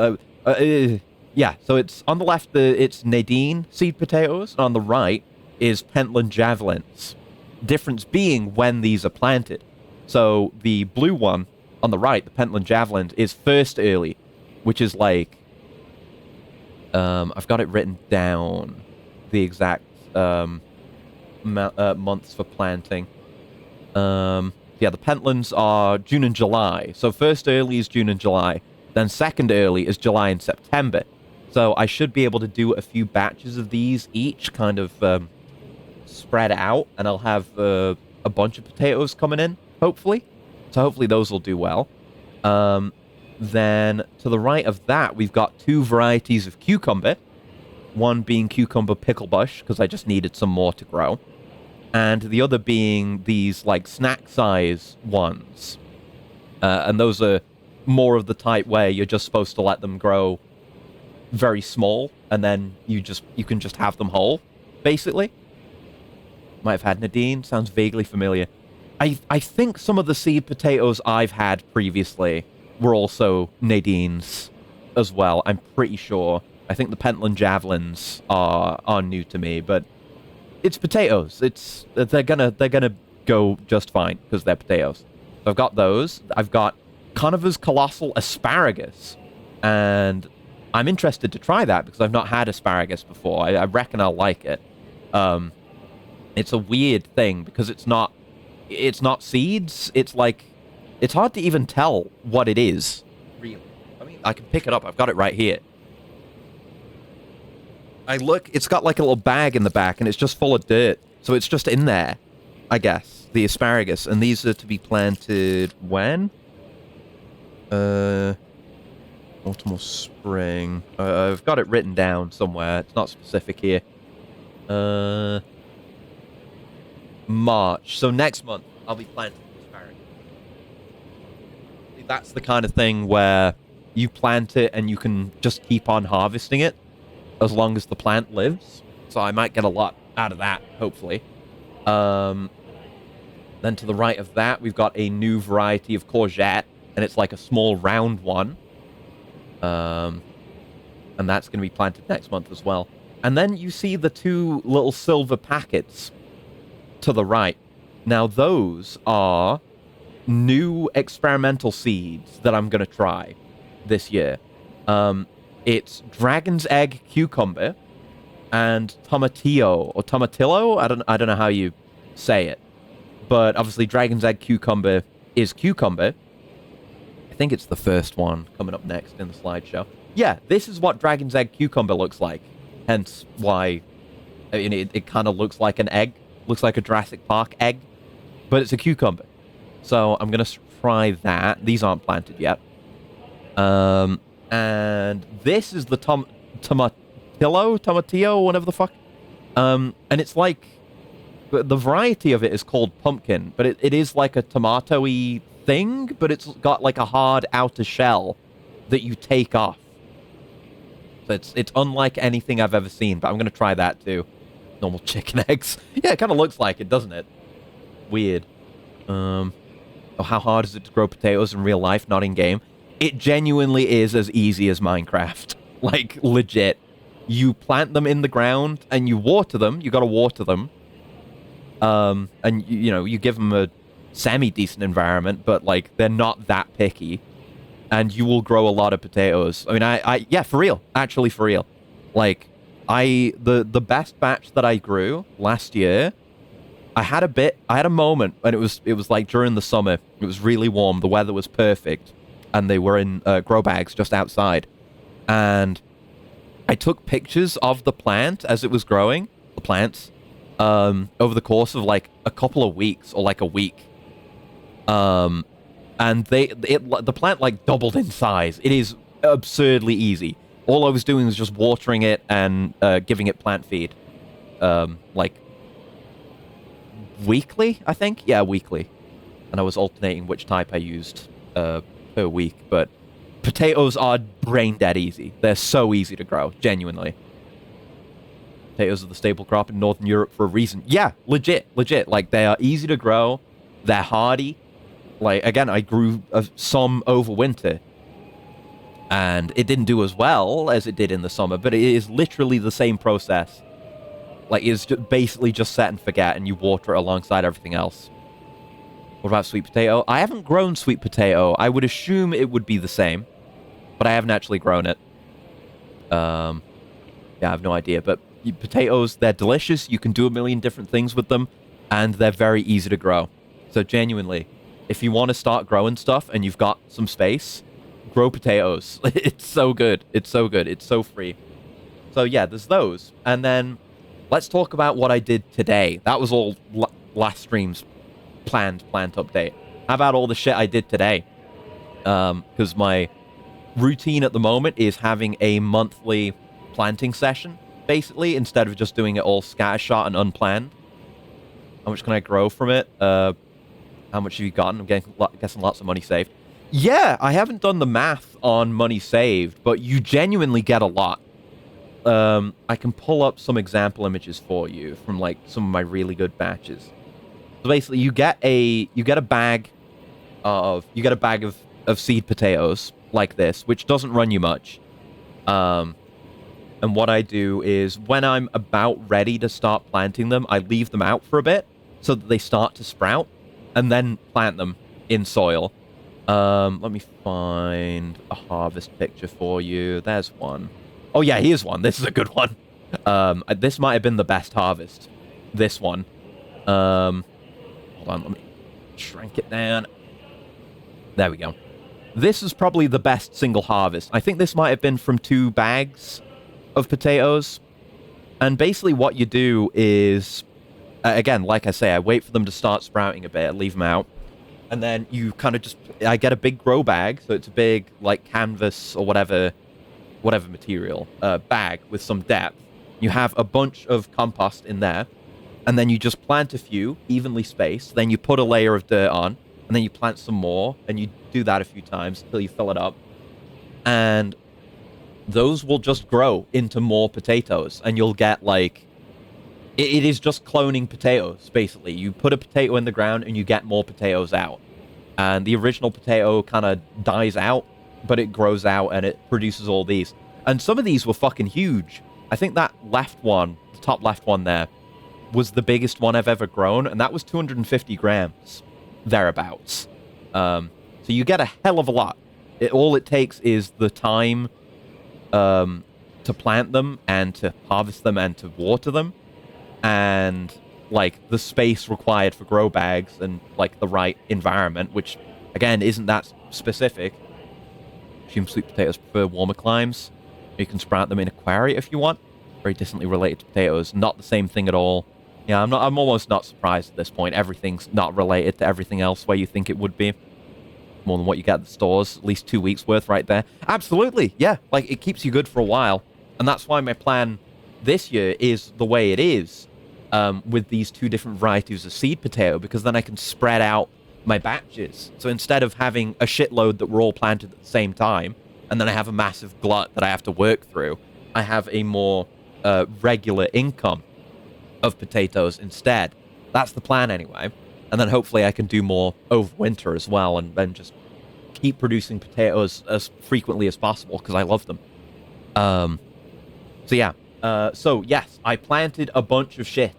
yeah, so it's on the left, it's Nadine seed potatoes. And on the right is Pentland javelins. Difference being when these are planted. So the blue one on the right, the Pentland javelins, is first early, which is like... I've got it written down. the exact months for planting. Yeah, the Pentlands are June and July. So first early is June and July. Then second early is July and September. So I should be able to do a few batches of these each, kind of spread out, and I'll have a bunch of potatoes coming in, hopefully. So hopefully those will do well. Then to the right of that, we've got 2 varieties of cucumber. One being cucumber picklebush, because I just needed some more to grow. And the other being these, like, snack size ones. And those are more of the type where you're just supposed to let them grow very small, and then you can just have them whole, basically. Might have had Nadine. Sounds vaguely familiar. I think some of the seed potatoes I've had previously were also Nadine's as well. I'm pretty sure. I think the Pentland Javelins are new to me, but it's potatoes. They're gonna go just fine because they're potatoes. So I've got those. I've got Conover's Colossal Asparagus, and I'm interested to try that because I've not had asparagus before. I reckon I'll like it. It's a weird thing because it's not seeds. It's like, it's hard to even tell what it is. Really. I mean, I can pick it up. I've got it right here. It's got like a little bag in the back, and it's just full of dirt. So it's just in there, I guess, the asparagus. And these are to be planted when? Autumn or spring. I've got it written down somewhere. It's not specific here. March. So next month, I'll be planting asparagus. That's the kind of thing where you plant it and you can just keep on harvesting it as long as the plant lives. So I might get a lot out of that, hopefully. Then to the right of that, we've got a new variety of courgette, and it's like a small round one. And that's going to be planted next month as well. And then you see the 2 little silver packets to the right. Now those are new experimental seeds that I'm going to try this year. It's Dragon's Egg Cucumber and Tomatillo, or Tomatillo? I don't know how you say it. But obviously Dragon's Egg Cucumber is cucumber. I think it's the first one coming up next in the slideshow. Yeah, this is what Dragon's Egg Cucumber looks like. Hence why, I mean, it kind of looks like an egg. Looks like a Jurassic Park egg. But it's a cucumber. So I'm going to try that. These aren't planted yet. And this is the Tomatillo, whatever the fuck. And it's like, the variety of it is called pumpkin, but it is like a tomato-y thing, but it's got like a hard outer shell that you take off. So it's unlike anything I've ever seen, but I'm going to try that too. Normal chicken eggs. Yeah, it kind of looks like it, doesn't it? Weird. Oh, how hard is it to grow potatoes in real life, not in game? It genuinely is as easy as Minecraft. Like, legit. You plant them in the ground, and you water them. You gotta water them. And, you give them a semi-decent environment, but, like, they're not that picky. And you will grow a lot of potatoes. I mean, yeah, for real. Actually, for real. Like, the best batch that I grew last year, I had a moment, and it was like during the summer. It was really warm. The weather was perfect. And they were in grow bags just outside. And I took pictures of the plant as it was growing, the plants, over the course of like a couple of weeks or like a week. And the plant like doubled in size. It is absurdly easy. All I was doing was just watering it and giving it plant feed. Like weekly, I think? Yeah, weekly. And I was alternating which type I used per week, but potatoes are brain dead easy. They're so easy to grow, genuinely. Potatoes are the staple crop in Northern Europe for a reason. Yeah, legit. Like, they are easy to grow. They're hardy. Like, again, I grew some over winter, and it didn't do as well as it did in the summer, but it is literally the same process. Like, it's basically just set and forget, and you water it alongside everything else. What about sweet potato? I haven't grown sweet potato. I would assume it would be the same, but I haven't actually grown it. Yeah, I have no idea. But Potatoes, they're delicious. You can do a million different things with them, and they're very easy to grow. So genuinely, if you want to start growing stuff and you've got some space, grow potatoes. It's so good. It's so good. It's so free. So yeah, there's those. And then let's talk about what I did today. That was all last stream's plant update. How about all the shit I did today? Because my routine at the moment is having a monthly planting session, basically, instead of just doing it all scattershot and unplanned. How much can I grow from it? How much have you gotten? I'm guessing lots of money saved. Yeah, I haven't done the math on money saved, but you genuinely get a lot. I can pull up some example images for you from like some of my really good batches. So basically, you get a bag of seed potatoes like this, which doesn't run you much. And what I do is when I'm about ready to start planting them, I leave them out for a bit so that they start to sprout, and then plant them in soil. Let me find a harvest picture for you. There's one. Oh yeah, here's one. This is a good one. This might have been the best harvest. This one. Hold on, let me shrink it down. There we go. This is probably the best single harvest. I think this might have been from 2 bags of potatoes. And basically what you do is, again, like I say, I wait for them to start sprouting a bit, leave them out. And then you kind of I get a big grow bag, so it's a big, like, canvas or whatever material, bag with some depth. You have a bunch of compost in there, and then you just plant a few, evenly spaced, then you put a layer of dirt on, and then you plant some more, and you do that a few times until you fill it up. And those will just grow into more potatoes, and you'll get, like, it is just cloning potatoes, basically. You put a potato in the ground, and you get more potatoes out. And the original potato kind of dies out, but it grows out, and it produces all these. And some of these were fucking huge. I think that left one, the top left one there, was the biggest one I've ever grown, and that was 250 grams, thereabouts. So you get a hell of a lot. All it takes is the time to plant them, and to harvest them, and to water them, and like the space required for grow bags, and like the right environment, which again isn't that specific. Assume sweet potatoes prefer warmer climes. You can sprout them in aquaria if you want. Very distantly related to potatoes. Not the same thing at all. Yeah, I'm almost not surprised at this point. Everything's not related to everything else where you think it would be. More than what you get at the stores. At least 2 weeks worth right there. Absolutely, yeah. Like, it keeps you good for a while. And that's why my plan this year is the way it is. With these 2 different varieties of seed potato. Because then I can spread out my batches. So instead of having a shitload that were all planted at the same time, and then I have a massive glut that I have to work through, I have a more regular income of potatoes instead. That's the plan anyway. And then hopefully I can do more over winter as well, and then just keep producing potatoes as frequently as possible because I love them. So yeah. So yes, I planted a bunch of shit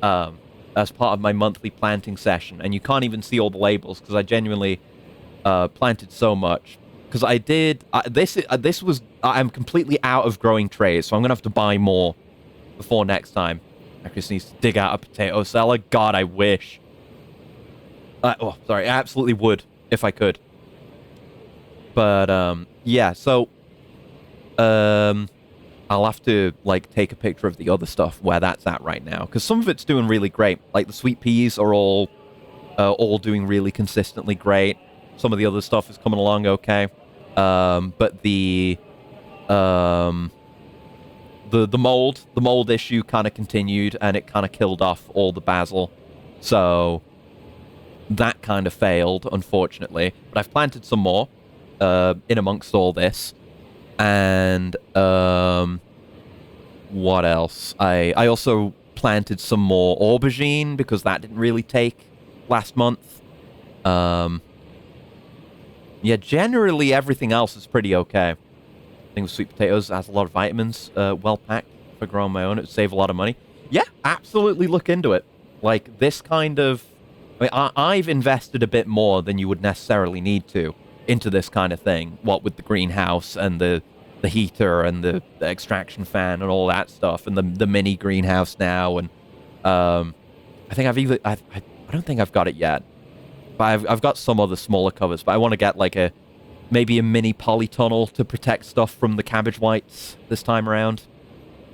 as part of my monthly planting session, and you can't even see all the labels because I genuinely planted so much. Because I did I'm completely out of growing trays, so I'm gonna have to buy more before next time. I just need to dig out a potato cellar. God, I wish. I absolutely would if I could. But yeah, so I'll have to like take a picture of the other stuff where that's at right now, because some of it's doing really great. Like the sweet peas are all doing really consistently great. Some of the other stuff is coming along okay, but the mold issue kind of continued, and it kind of killed off all the basil, so that kind of failed, unfortunately. But I've planted some more in amongst all this. And what else? I also planted some more aubergine because that didn't really take last month. Yeah, generally everything else is pretty okay. I think the sweet potatoes has a lot of vitamins, well packed. If I grow on my own, it would save a lot of money. Yeah, absolutely look into it. Like this kind of, I've invested a bit more than you would necessarily need to into this kind of thing. What with the greenhouse and the the heater and the extraction fan and all that stuff, and the mini greenhouse now, and I think I don't think I've got it yet, but I've got some other smaller covers, but I want to get like maybe a mini polytunnel to protect stuff from the cabbage whites this time around.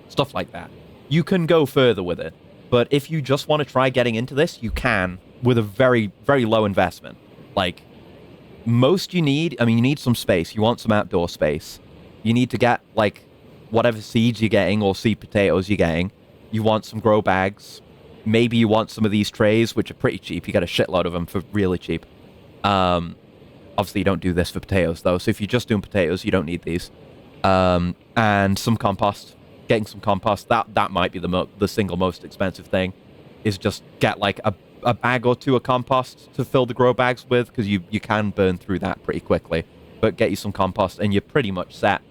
Stuff like that. You can go further with it, but if you just want to try getting into this, you can with a very, very low investment. Like, most you need, I mean, you need some space. You want some outdoor space. You need to get, like, whatever seeds you're getting or seed potatoes you're getting. You want some grow bags. Maybe you want some of these trays, which are pretty cheap. You get a shitload of them for really cheap. Obviously, you don't do this for potatoes, though. So if you're just doing potatoes, you don't need these. And some compost. Getting some compost. That might be the single most expensive thing. Is just get, like, a bag or two of compost to fill the grow bags with, because you can burn through that pretty quickly. But get you some compost, and you're pretty much set.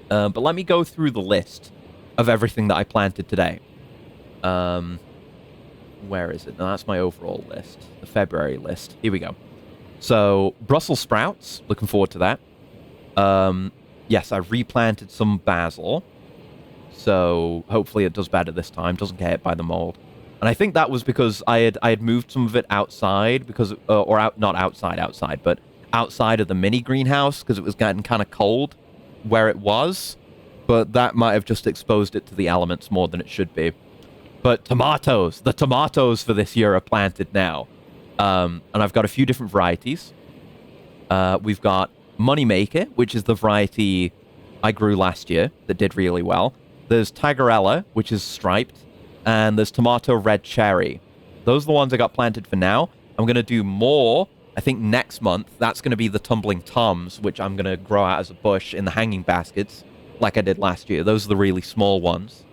But let me go through the list of everything that I planted today. Where is it? No, that's my overall list. The February list. Here we go. So, Brussels sprouts. Looking forward to that. Yes, I replanted some basil. So, hopefully it does better this time. Doesn't get hit by the mold. And I think that was because I had moved some of it outside, because not outside, but outside of the mini greenhouse, because it was getting kind of cold where it was. But that might have just exposed it to the elements more than it should be. But tomatoes, the tomatoes for this year are planted now. And I've got a few different varieties. We've got Moneymaker, which is the variety I grew last year that did really well. There's Tagarella, which is striped. And there's Tomato Red Cherry. Those are the ones I got planted for now. I'm going to do more, I think, next month. That's going to be the Tumbling Toms, which I'm going to grow out as a bush in the hanging baskets, like I did last year. Those are the really small ones.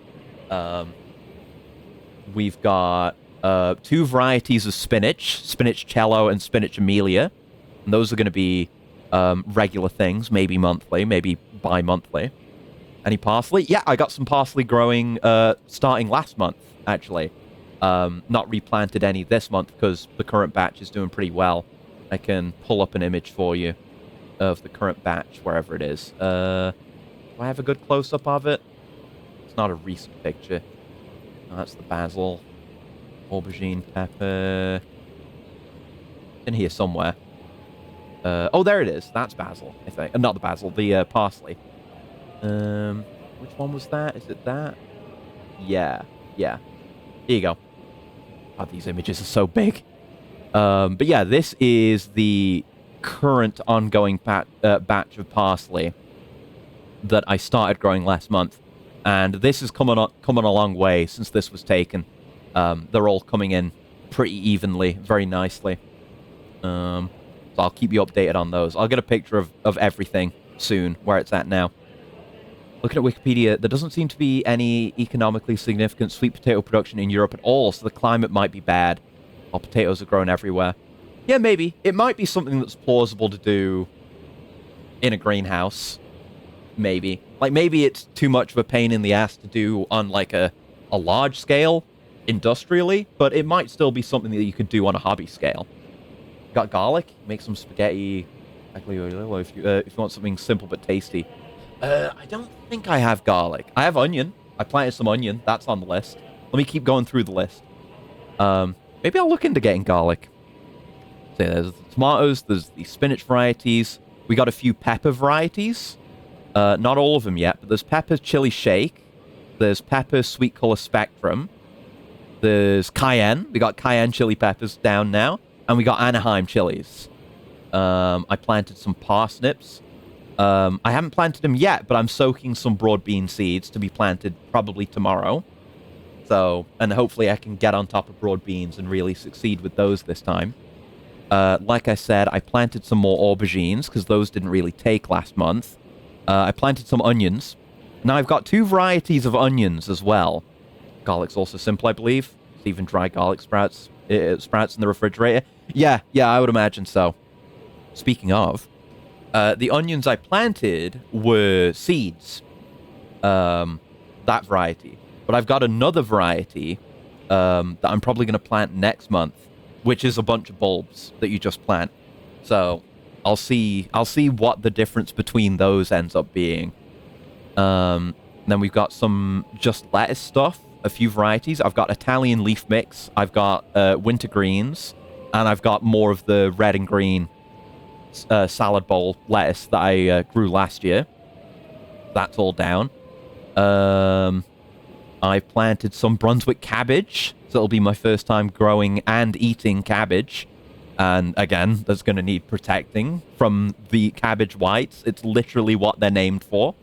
We've got two varieties of spinach, Spinach Cello and Spinach Amelia. And those are going to be regular things, maybe monthly, maybe bi-monthly. Any parsley? Yeah, I got some parsley growing starting last month, actually. Not replanted any this month because the current batch is doing pretty well. I can pull up an image for you of the current batch, wherever it is. Do I have a good close-up of it? It's not a recent picture. Oh, that's the basil. Aubergine, pepper. In here somewhere. Oh, there it is. That's basil, I think. Not the basil, the parsley. Which one was that? Is it that? Yeah. Here you go. Oh, these images are so big. But yeah, this is the current ongoing batch of parsley that I started growing last month. And this has come a long way since this was taken. They're all coming in pretty evenly, very nicely. So I'll keep you updated on those. I'll get a picture of everything soon, where it's at now. Looking at Wikipedia, there doesn't seem to be any economically significant sweet potato production in Europe at all, so the climate might be bad, while potatoes are grown everywhere. Yeah, maybe. It might be something that's plausible to do in a greenhouse. Maybe. Like, maybe it's too much of a pain in the ass to do on, like, a large scale, industrially, but it might still be something that you could do on a hobby scale. Got garlic? Make some spaghetti. If you want something simple but tasty. I don't think I have garlic. I have onion. I planted some onion. That's on the list. Let me keep going through the list. Maybe I'll look into getting garlic. So there's the tomatoes. There's the spinach varieties. We got a few pepper varieties. Not all of them yet, but there's pepper chili shake. There's pepper sweet color spectrum. There's cayenne. We got cayenne chili peppers down now. And we got Anaheim chilies. I planted some parsnips. I haven't planted them yet, but I'm soaking some broad bean seeds to be planted probably tomorrow. So, and hopefully I can get on top of broad beans and really succeed with those this time. Like I said, I planted some more aubergines because those didn't really take last month. I planted some onions. Now I've got two varieties of onions as well. Garlic's also simple, I believe. It's even dry garlic sprouts in the refrigerator. Yeah, I would imagine so. Speaking of, the onions I planted were seeds. That variety. But I've got another variety that I'm probably going to plant next month, which is a bunch of bulbs that you just plant. So I'll see what the difference between those ends up being. Then we've got some just lettuce stuff, a few varieties. I've got Italian leaf mix. I've got winter greens. And I've got more of the red and green salad bowl lettuce that I grew last year. That's all down. I've planted some Brunswick cabbage. So it'll be my first time growing and eating cabbage. And again, that's going to need protecting from the cabbage whites. It's literally what they're named for.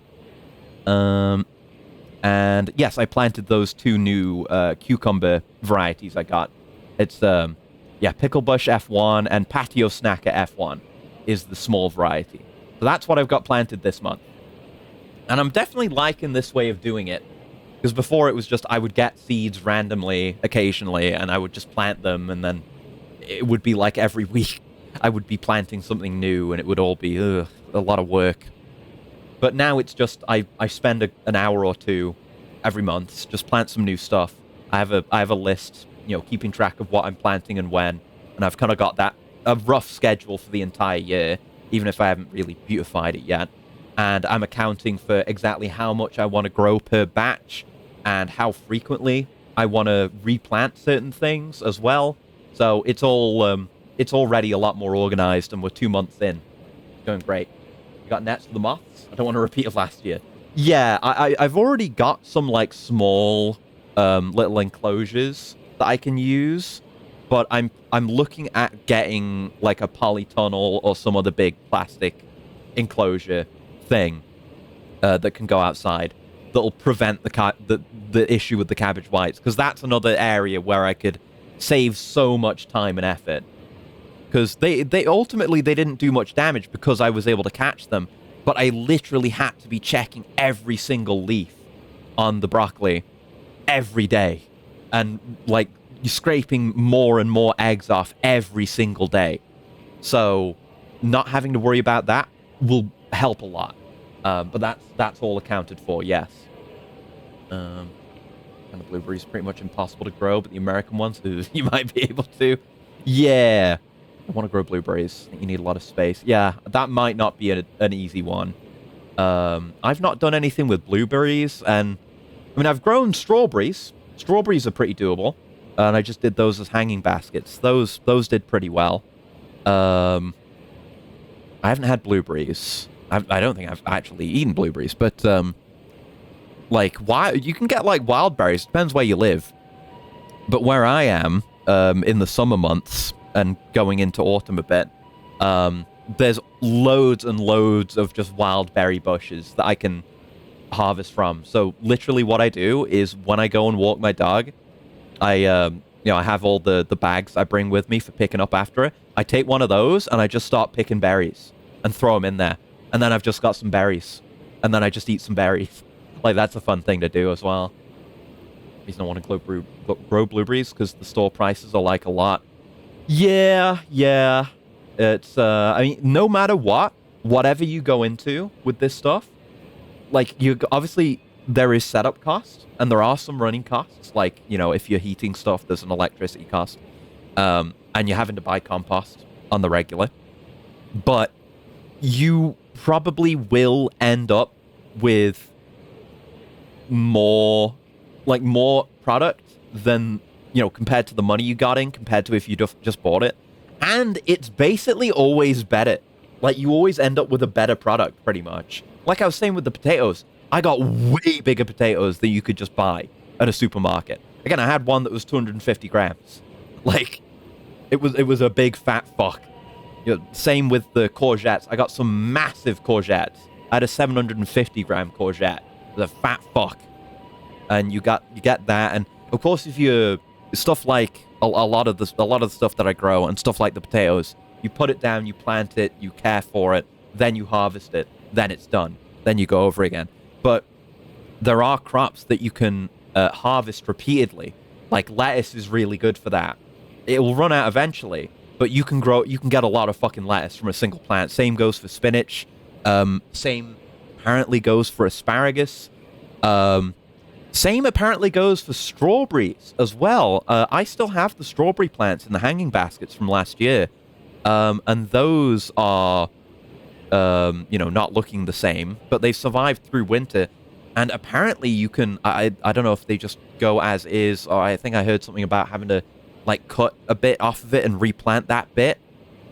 And yes, I planted those 2 new cucumber varieties I got. It's Picklebush F1 and Patio Snacker F1 is the small variety. So that's what I've got planted this month. And I'm definitely liking this way of doing it. Because before it was just I would get seeds randomly, occasionally, and I would just plant them, and then it would be like every week I would be planting something new, and it would all be a lot of work. But now it's just I spend an hour or 2 every month, just plant some new stuff. I have a list, keeping track of what I'm planting and when, and I've kind of got a rough schedule for the entire year, even if I haven't really beautified it yet. And I'm accounting for exactly how much I want to grow per batch and how frequently I want to replant certain things as well. So it's already a lot more organized, and we're 2 months in. It's going great. You got nets for the moths? I don't want to repeat of last year. Yeah, I've already got some like small little enclosures that I can use, but I'm looking at getting like a polytunnel or some other big plastic enclosure thing that can go outside that'll prevent the issue with the cabbage whites, because that's another area where I could save so much time and effort, because they ultimately didn't do much damage because I was able to catch them, but I literally had to be checking every single leaf on the broccoli every day, and like scraping more and more eggs off every single day. So not having to worry about that will help a lot. But that's all accounted for, yes. And the blueberries pretty much impossible to grow, but the American ones, you might be able to. Yeah. I want to grow blueberries. I think you need a lot of space. Yeah, that might not be an easy one. I've not done anything with blueberries, and I mean, I've grown strawberries. Strawberries are pretty doable, and I just did those as hanging baskets. Those did pretty well. I haven't had blueberries. I don't think I've actually eaten blueberries, but like you can get like wild berries. Depends where you live. But where I am, in the summer months and going into autumn a bit, there's loads and loads of just wild berry bushes that I can harvest from. So literally what I do is when I go and walk my dog, I have all the bags I bring with me for picking up after it. I take one of those and I just start picking berries and throw them in there. And then I've just got some berries. And then I just eat some berries. Like, that's a fun thing to do as well. Reason I want to grow blueberries, because the store prices are like a lot. Yeah. It's, I mean, no matter whatever you go into with this stuff, like, obviously, there is setup cost, and there are some running costs. Like, if you're heating stuff, there's an electricity cost. And you're having to buy compost on the regular. But you probably will end up with more product than, compared to the money you got in, compared to if you just bought it. And it's basically always better. Like, you always end up with a better product, pretty much. Like I was saying with the potatoes, I got way bigger potatoes than you could just buy at a supermarket. Again, I had one that was 250 grams. Like, it was a big fat fuck. Same with the courgettes. I got some massive courgettes. I had a 750 gram courgette. It was a fat fuck. And you get that. And of course, if you stuff like a lot of the stuff that I grow and stuff like the potatoes, you put it down, you plant it, you care for it, then you harvest it, then it's done. Then you go over again. But there are crops that you can harvest repeatedly. Like lettuce is really good for that. It will run out eventually. But you can get a lot of fucking lettuce from a single plant. Same goes for spinach. Same apparently goes for asparagus. Same apparently goes for strawberries as well. I still have the strawberry plants in the hanging baskets from last year. And those are, not looking the same, but they've survived through winter. And apparently you can, I don't know if they just go as is, or I think I heard something about having to like cut a bit off of it and replant that bit.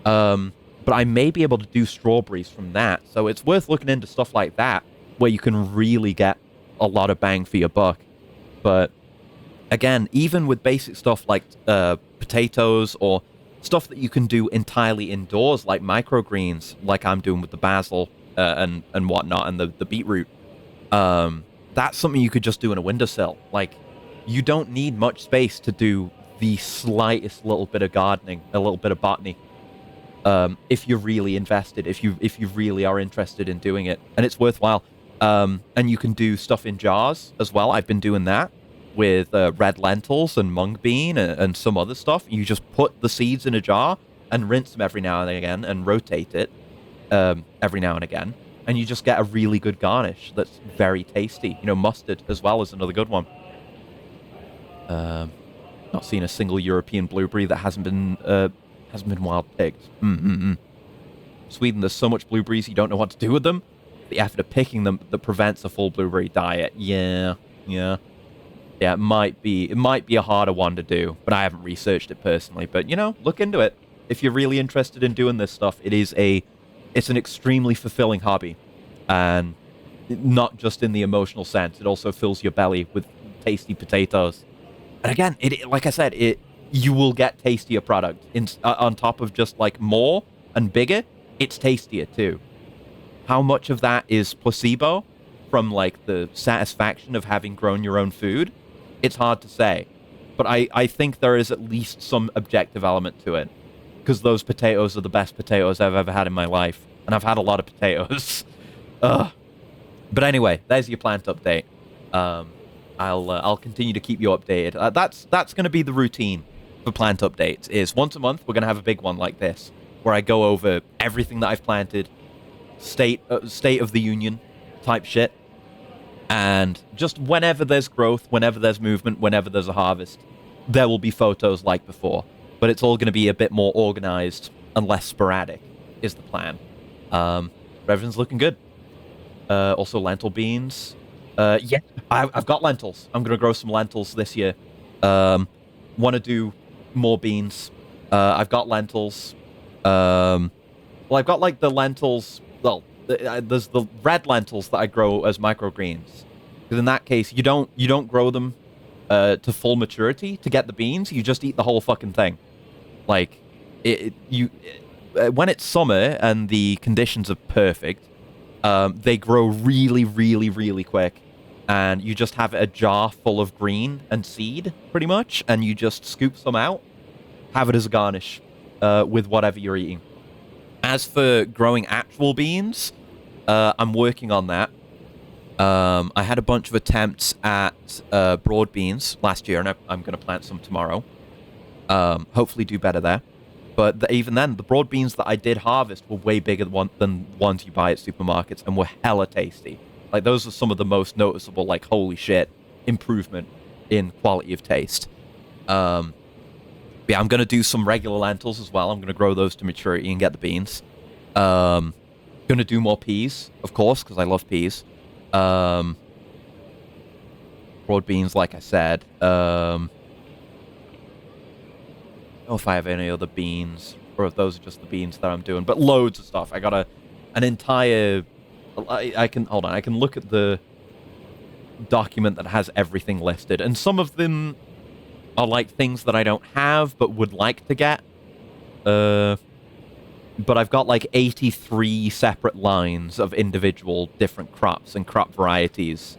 But I may be able to do strawberries from that. So it's worth looking into stuff like that, where you can really get a lot of bang for your buck. But again, even with basic stuff like potatoes or stuff that you can do entirely indoors, like microgreens, like I'm doing with the basil and whatnot, and the beetroot, that's something you could just do in a windowsill. Like, you don't need much space to do the slightest little bit of gardening, a little bit of botany. If you're really invested, if you really are interested in doing it, and it's worthwhile. And you can do stuff in jars as well. I've been doing that with red lentils and mung bean and some other stuff. You just put the seeds in a jar and rinse them every now and again and rotate it every now and again. And you just get a really good garnish that's very tasty. You know, mustard as well is another good one. Not seen a single European blueberry that hasn't been wild picked. Sweden, there's so much blueberries you don't know what to do with them. The effort of picking them that prevents a full blueberry diet. Yeah, it might be a harder one to do, but I haven't researched it personally. But you know, look into it if you're really interested in doing this stuff. It's an extremely fulfilling hobby, and not just in the emotional sense. It also fills your belly with tasty potatoes. And again, like I said, you will get tastier product on top of just like more and bigger. It's tastier too. How much of that is placebo from like the satisfaction of having grown your own food? It's hard to say, but I think there is at least some objective element to it, because those potatoes are the best potatoes I've ever had in my life, and I've had a lot of potatoes. Ugh. But anyway, there's your plant update. I'll continue to keep you updated. That's going to be the routine for plant updates. Is once a month we're going to have a big one like this, where I go over everything that I've planted, state of the union type shit, and just whenever there's growth, whenever there's movement, whenever there's a harvest, there will be photos like before. But it's all going to be a bit more organized and less sporadic, is the plan. But everything's looking good. Also lentil beans. Yeah, I've got lentils. I'm going to grow some lentils this year. Want to do more beans. I've got lentils. Well, I've got like the lentils. Well, there's the red lentils that I grow as microgreens. Because in that case, you don't grow them to full maturity to get the beans. You just eat the whole fucking thing. Like when it's summer and the conditions are perfect, they grow really, really, really quick. And you just have a jar full of green and seed, pretty much, and you just scoop some out, have it as a garnish with whatever you're eating. As for growing actual beans, I'm working on that. I had a bunch of attempts at broad beans last year, and I'm going to plant some tomorrow. Hopefully do better there. But even then, the broad beans that I did harvest were way bigger than ones you buy at supermarkets, and were hella tasty. Like, those are some of the most noticeable, like, holy shit, improvement in quality of taste. Yeah, I'm going to do some regular lentils as well. I'm going to grow those to maturity and get the beans. Going to do more peas, of course, because I love peas. Broad beans, like I said. I don't know if I have any other beans, or if those are just the beans that I'm doing, but loads of stuff. I got an entire... I can look at the document that has everything listed, and some of them are like things that I don't have but would like to get. But I've got like 83 separate lines of individual different crops and crop varieties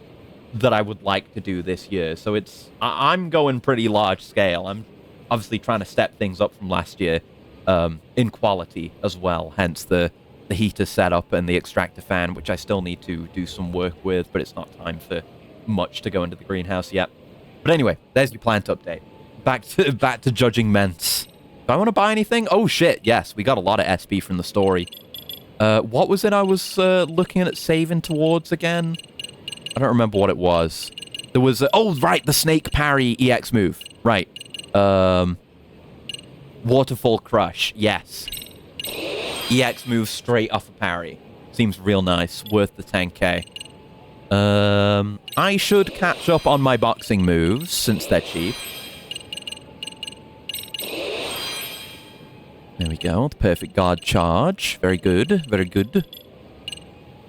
that I would like to do this year. So I'm going pretty large scale. I'm obviously trying to step things up from last year in quality as well, hence the heater setup and the extractor fan, which I still need to do some work with, but it's not time for much to go into the greenhouse yet. But anyway, there's your plant update. Back to judging Ments. Do I want to buy anything? Oh shit, yes, we got a lot of SP from the story. What was it I was looking at saving towards again? I don't remember what it was. There was oh right, the Snake Parry EX move. Right. Waterfall Crush, yes. EX moves straight off a parry. Seems real nice. Worth the 10k. I should catch up on my boxing moves since they're cheap. There we go. The perfect guard charge. Very good. Very good.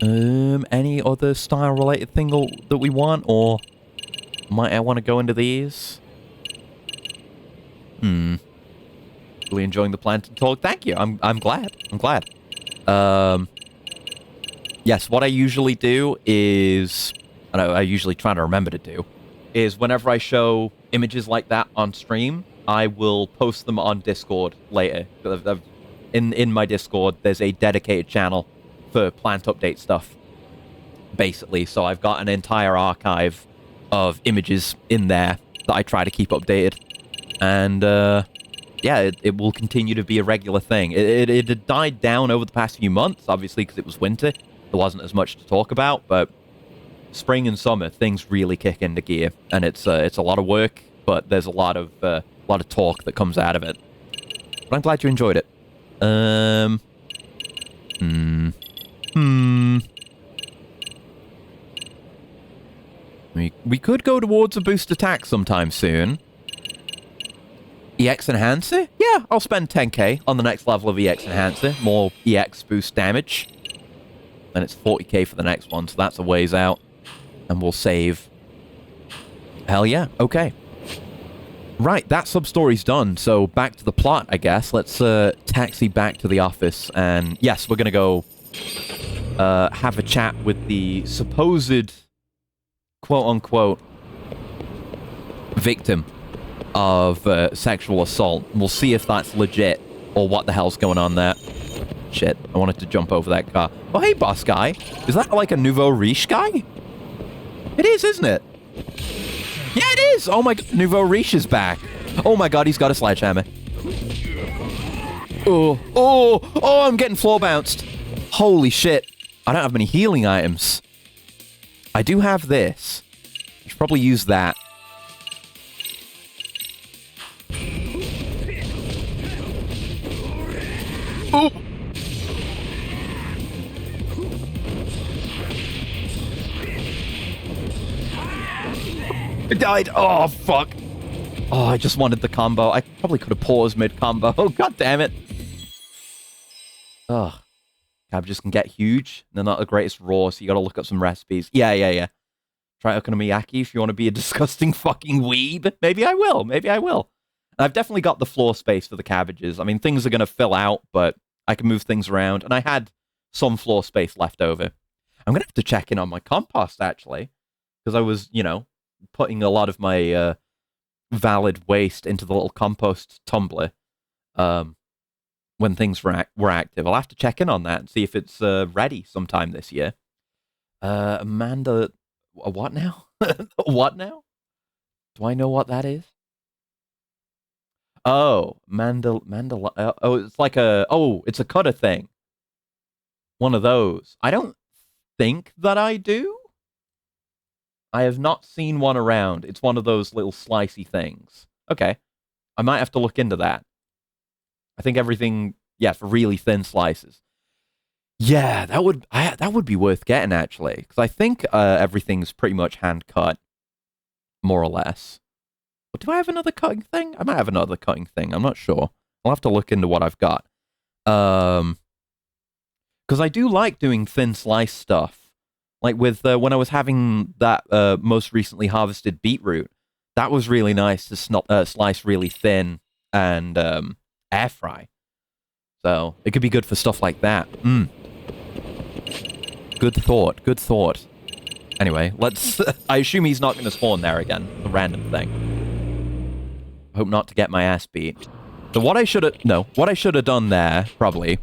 Any other style related thing that we want, or might I want to go into these? Really enjoying the Planton talk. Thank you. I'm glad. I'm glad. Yes, what I usually do is, I usually try to remember to do, is whenever I show images like that on stream, I will post them on Discord later. In my Discord, there's a dedicated channel for plant update stuff, basically. So I've got an entire archive of images in there that I try to keep updated. And, yeah, it will continue to be a regular thing. It had died down over the past few months, obviously, because it was winter. There wasn't as much to talk about, but spring and summer, things really kick into gear, and it's a lot of work, but there's a lot of talk that comes out of it. But I'm glad you enjoyed it. We could go towards a boost attack sometime soon. EX Enhancer? Yeah, I'll spend 10k on the next level of EX Enhancer. More EX boost damage. And it's 40k for the next one, so that's a ways out. And we'll save. Hell yeah, okay. Right, that sub-story's done, so back to the plot, I guess. Let's taxi back to the office, and yes, we're gonna go have a chat with the supposed quote-unquote victim of sexual assault. We'll see if that's legit, or what the hell's going on there. Shit, I wanted to jump over that car. Oh, hey, boss guy. Is that like a nouveau riche guy? It is, isn't it? Yeah, it is! Oh my god, nouveau riche is back. Oh my god, he's got a sledgehammer. Oh, I'm getting floor bounced. Holy shit. I don't have many healing items. I do have this. I should probably use that. Oh! I died. Oh, fuck. Oh, I just wanted the combo. I probably could have paused mid-combo. Oh, god damn it. Ugh. Cabbages can get huge. They're not the greatest raw, so you gotta look up some recipes. Yeah. Try okonomiyaki if you want to be a disgusting fucking weeb. Maybe I will. And I've definitely got the floor space for the cabbages. I mean, things are gonna fill out, but I can move things around. And I had some floor space left over. I'm gonna have to check in on my compost, actually. Because I was, putting a lot of my valid waste into the little compost tumbler when things were active. I'll have to check in on that and see if it's ready sometime this year. Amanda, what now? What now? Do I know what that is? Oh, it's like it's a cutter thing. One of those. I don't think that I do. I have not seen one around. It's one of those little slicey things. Okay. I might have to look into that. I think everything, for really thin slices. Yeah, that would be worth getting, actually. Because I think everything's pretty much hand-cut, more or less. But do I have another cutting thing? I might have another cutting thing. I'm not sure. I'll have to look into what I've got. Because I do like doing thin slice stuff. Like with when I was having that most recently harvested beetroot, that was really nice to slice really thin and air fry. So it could be good for stuff like that. Good thought. Anyway, let's... I assume he's not going to spawn there again. A random thing. Hope not to get my ass beat. So what I should have done there, probably,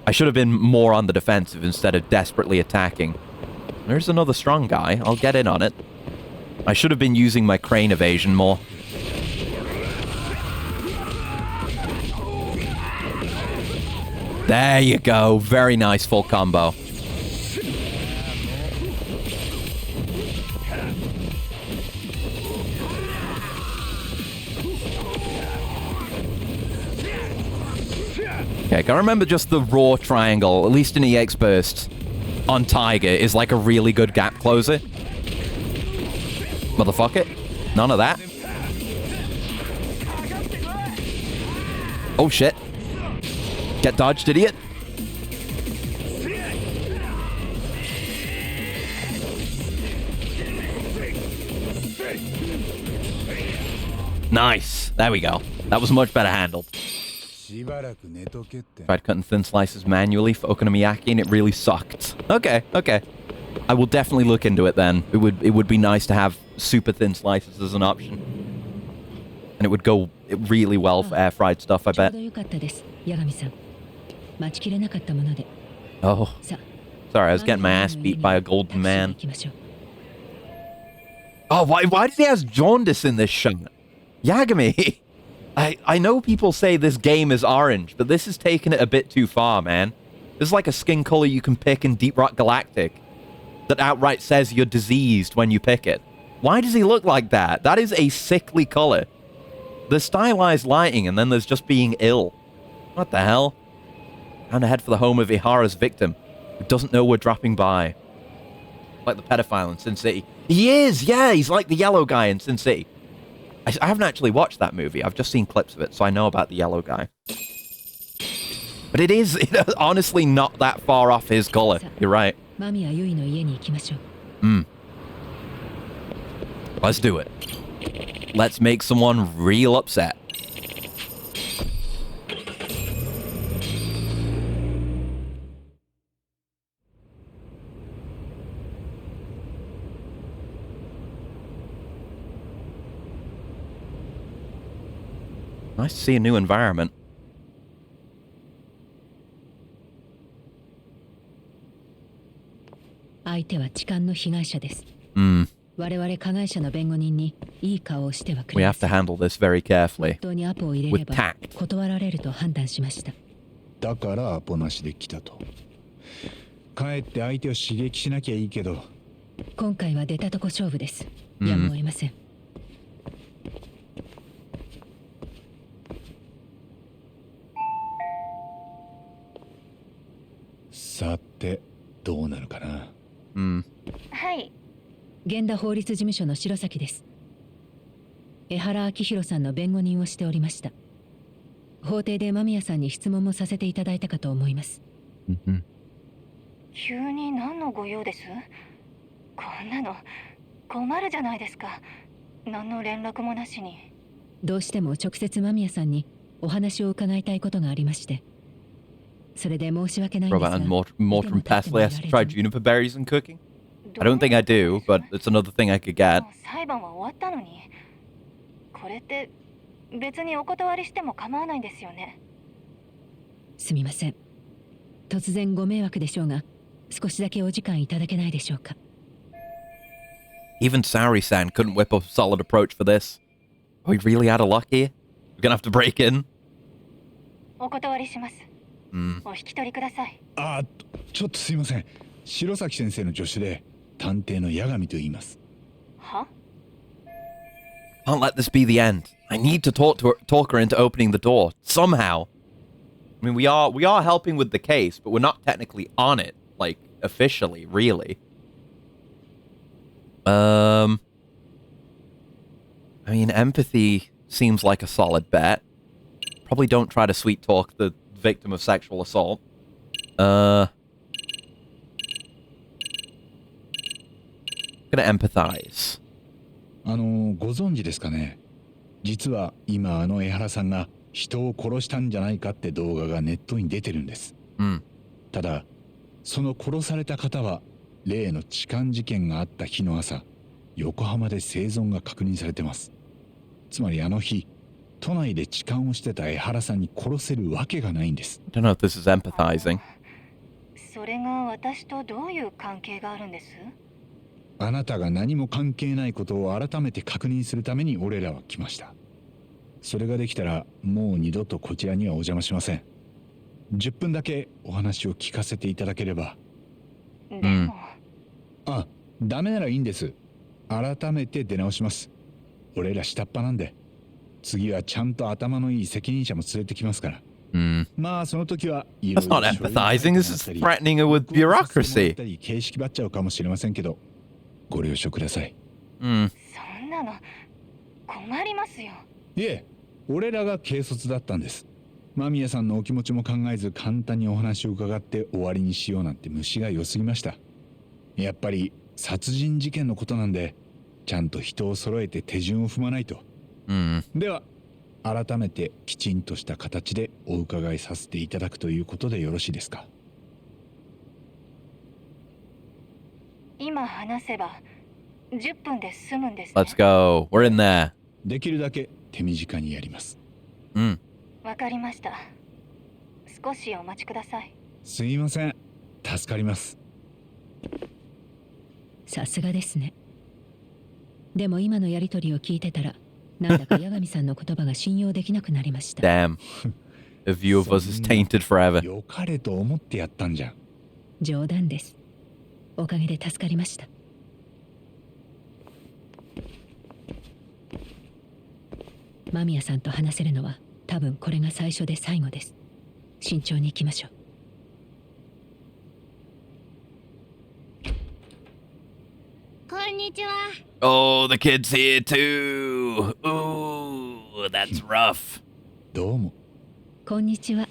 I should have been more on the defensive instead of desperately attacking. There's another strong guy. I'll get in on it. I should have been using my crane evasion more. There you go. Very nice full combo. Okay, gotta remember just the raw triangle, at least in EX Burst. On Tiger is like a really good gap closer. Motherfuck it. None of that. Oh shit. Get dodged, idiot. Nice. There we go. That was much better handled. Tried cutting thin slices manually for okonomiyaki and it really sucked. Okay. I will definitely look into it then. It would be nice to have super thin slices as an option. And it would go really well for air fried stuff, I bet. Oh. Sorry, I was getting my ass beat by a golden man. Oh, why did he have jaundice in this shot? Yagami! I know people say this game is orange, but this is taking it a bit too far, man. This is like a skin color you can pick in Deep Rock Galactic that outright says you're diseased when you pick it. Why does he look like that? That is a sickly color. There's stylized lighting, and then there's just being ill. What the hell? Down ahead for the home of Ihara's victim, who doesn't know we're dropping by. Like the pedophile in Sin City. He is, yeah, he's like the yellow guy in Sin City. I haven't actually watched that movie. I've just seen clips of it, so I know about the yellow guy. But it is honestly not that far off his color. You're right. Let's do it. Let's make someone real upset. Nice to see a new environment. We have to handle this very carefully. With tact. だからアポなしで来たと。帰って相手を刺激しなきゃいいけど。今回は出たとこ勝負です。やむを得ません。さてどうなるかな。はい。源田法律事務所の白崎です。江原明弘さんの弁護人をしておりました。法廷で間宮さんに質問もさせていただいたかと思います。急に何のご用です？こんなの困るじゃないですか。何の連絡もなしに。どうしても直接間宮さんにお話を伺いたいことがありまして。それで申し訳ないんですが。Robert and Mortram Pestley has to try juniper berries and cooking? I don't think I do, but it's another thing I could get. 裁判は終わったのに。これって別にお断りしても構わないんですよね。すみません。突然ご迷惑でしょうが、少しだけお時間いただけないでしょうか。Even Saori-san couldn't whip up a solid approach for this. Are we really out of luck here? We're gonna have to break in. お断りします。お引き取りください。ちょっとすいません。白崎先生の助手で探偵の八神と言います。は？ Can't let this be the end. I need to talk her into opening the door somehow. I mean, we are helping with the case, but we're not technically on it, like officially, really. I mean, empathy seems like a solid bet. Probably don't try to sweet talk the victim of sexual assault. Gonna empathize. ご存知ですかね。実は今江原さんが人を殺したんじゃないかって動画がネットに出てるんです。ただその殺された方は例の痴漢事件があった日の朝、横浜で生存が確認されてます。つまりあの日都内で痴漢をしてた江原さんに殺せるわけがないんです。I don't know if this is empathizing. それが私とどういう関係があるんです？あなたが何も関係ないことを改めて確認するために俺らは来ました。それができたらもう二度とこちらにはお邪魔しません。10分だけお話を聞かせていただければ。でも。ダメならいいんです。改めて出直します。俺ら下っ端なんで。次はちゃんと頭のいい責任者も連れてきますから。まあその時は That's not empathizing. This is threatening her with bureaucracy. 形式ばっちゃうかもしれませんけど、ご了承ください。Hmm. そんなの困りますよ。いえ、俺らが軽率だったんです。間宮さんのお気持ちも考えず簡単にお話を伺って終わりにしようなんて虫が良すぎました。やっぱり殺人事件のことなんで、ちゃんと人を揃えて手順を踏まないと。では改めてきちんとした形でお伺いさせていただくということでよろしいですか。今話せば10分で済むんですね。 Let's go. We're in there. できるだけ手短にやります。わかりました。少しお待ちください。すいません、助かります。さすがですね。でも今のやりとりを聞いてたら、なんだか八神さんの言葉が信用できなくなりました。Damn. The view of us is tainted forever. 良かれと思ってやったんじゃん。冗談です。おかげで助かりました。間宮さんと話せるのは多分これが最初で最後です。慎重に行きましょう。こんにちは。 Oh, the kid's here too. Ooh, that's rough. どうも。こんにちは。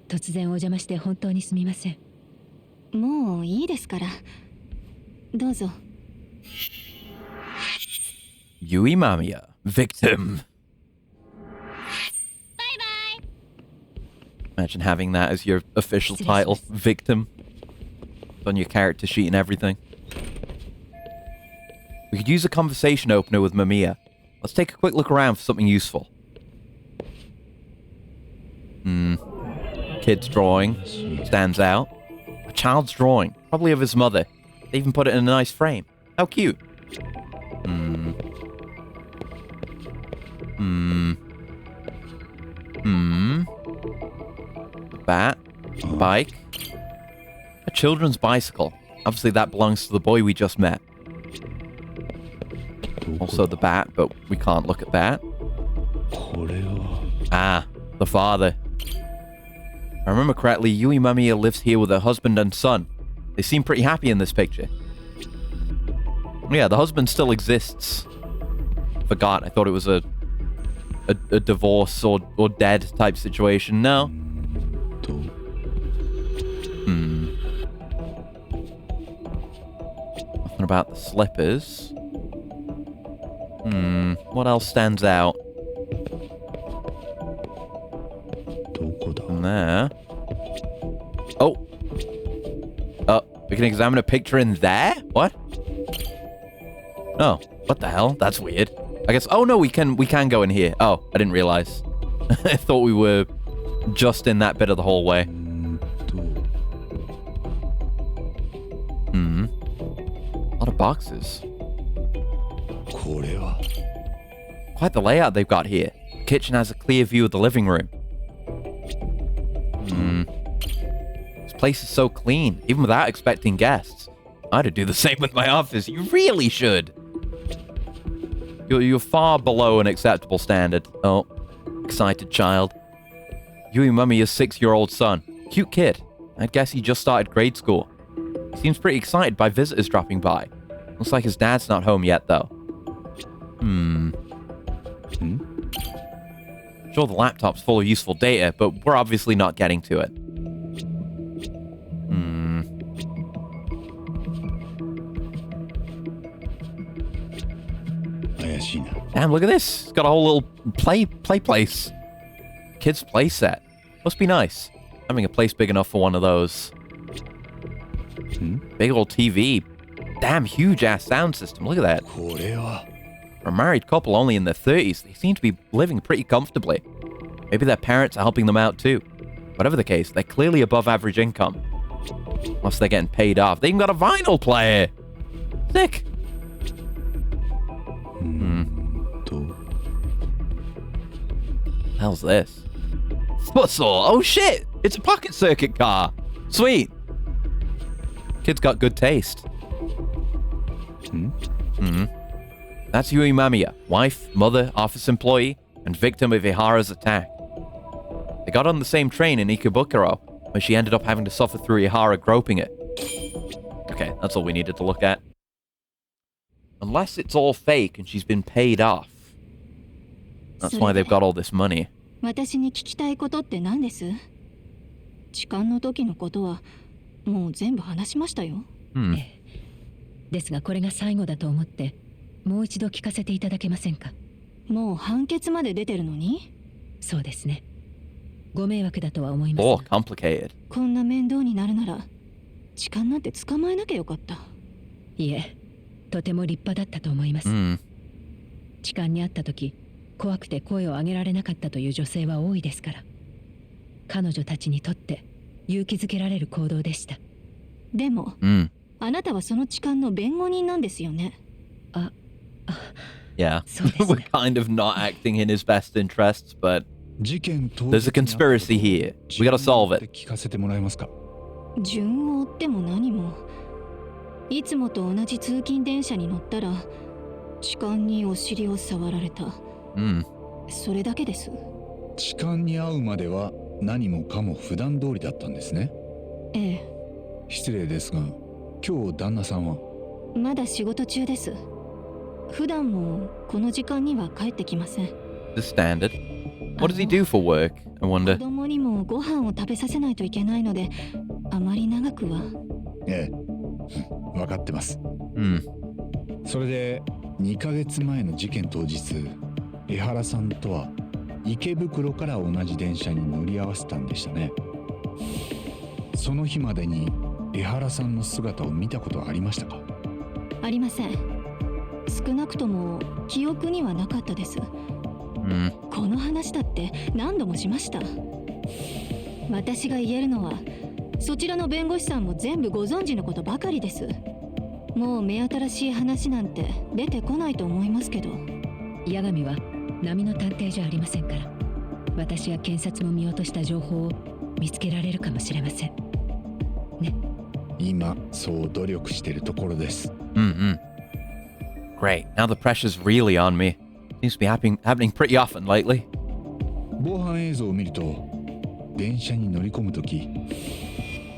突然お邪魔して本当にすみません。もういいですから。どうぞ。 Yui Mamiya, victim. Imagine having that as your official title, victim. It's on your character sheet and everything. We could use a conversation opener with Mamiya. Let's take a quick look around for something useful. Kid's drawing stands out. A child's drawing, probably of his mother. They even put it in a nice frame. How cute. A bat, a bike, a children's bicycle. Obviously that belongs to the boy we just met. Also the bat, but we can't look at that. Ah, the father. If I remember correctly, Yui Mamiya lives here with her husband and son. They seem pretty happy in this picture. Yeah, the husband still exists. Forgot, I thought it was a divorce or dead type situation. No. Nothing about the slippers. What else stands out? In there. Oh, we can examine a picture in there? What? Oh, what the hell? That's weird. I guess. Oh no, we can go in here. Oh, I didn't realize. I thought we were just in that bit of the hallway. A lot of boxes. Quite the layout they've got here. The kitchen has a clear view of the living room. This place is so clean, even without expecting guests. I'd do the same with my office. You really should. You're far below an acceptable standard. Oh, excited child. Yui Mamiya's 6-year-old son. Cute kid. I'd guess he just started grade school. He seems pretty excited by visitors dropping by. Looks like his dad's not home yet, though. Sure, the laptop's full of useful data, but we're obviously not getting to it. Damn, look at this. It's got a whole little play place. Kids' play set. Must be nice. Having a place big enough for one of those. Big old TV. Damn, huge-ass sound system. Look at that. For a married couple only in their 30s, they seem to be living pretty comfortably. Maybe their parents are helping them out too. Whatever the case, they're clearly above average income. Unless they're getting paid off. They even got a vinyl player. Sick. Hell's this? Futsal. Oh shit! It's a pocket circuit car. Sweet. Kid's got good taste. That's Yui Mamiya, wife, mother, office employee, and victim of Ihara's attack. They got on the same train in Ikebukuro, where she ended up having to suffer through Ihara groping it. Okay, that's all we needed to look at. Unless it's all fake and she's been paid off. That's why they've got all this money. 私に聞きたいことって何です？痴漢の時のことはもう全部話しましたよ。ですがこれが最後だと思ってもう一度聞かせていただけませんか？もう判決まで出てるのに？そうですね。ご迷惑だとは思います Oh, complicated. こんな面倒になるなら痴漢なんて捕まえなきゃよかった。いえ、とても立派だったと思います。痴漢にあった時怖くて声を上げられなかったという女性は多いですから、彼女たちにとって勇気づけられる行動でした。でも、あなたはその痴漢の弁護人なんですよね。Yeah, we're kind of not acting in his best interests, but there's a conspiracy here. We gotta solve it. 聞かせてもらえますか？順を追っても何も、いつもと同じ通勤電車に乗ったら痴漢にお尻を触られた。それだけです。痴漢に会うまでは何もかも普段通りだったんですね。ええ。失礼ですが、今日旦那さんは？まだ仕事中です。普段もこの時間には帰ってきません。The standard. What does he do for work? I wonder. 子供にもご飯を食べさせないといけないので、あまり長くは。ええ、分かってます。それで2ヶ月前の事件当日、江原さんとは池袋から同じ電車に乗り合わせたんでしたね。その日までに江原さんの姿を見たことはありましたか？ありません。少なくとも記憶にはなかったです。この話だって何度もしました。私が言えるのはそちらの弁護士さんも全部ご存知のことばかりです。もう目新しい話なんて出てこないと思いますけど。八神は波の探偵じゃありませんから、私や検察も見落とした情報を見つけられるかもしれませんね。今そう努力してるところです。Great. Now the pressure's really on me. Seems to be happening pretty often lately. 防犯映像を見ると、電車に乗り込むとき、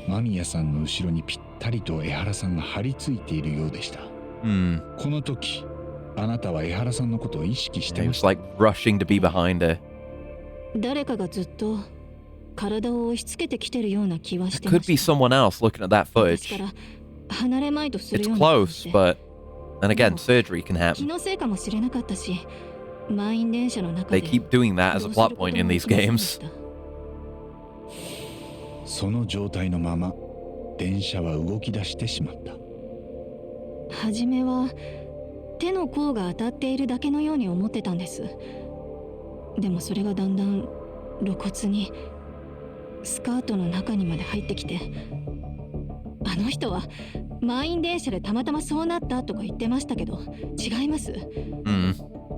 間宮さんの後ろにぴったりと江原さんが張り付いているようでした。この時、あなたは江原さんのことを意識してました。He was like rushing to be behind her. 誰かがずっと体を押し付けてきてるような気はしてま Could し be た。 someone else looking at that です footage. から離れまいとする It's ような気がし close, て。 but then again, surgery can 気 happen. のせいかもしれなかったし、満員電車の中 They で keep doing that as a plot point in these games. その状態のまま電車は動き出してしまった。初めは手の甲が当たっているだけのように思ってたんです。でもそれがだんだん露骨にスカートの中にまで入ってきて、あの人は満員電車でたまたまそうなったとか言ってましたけど、違います。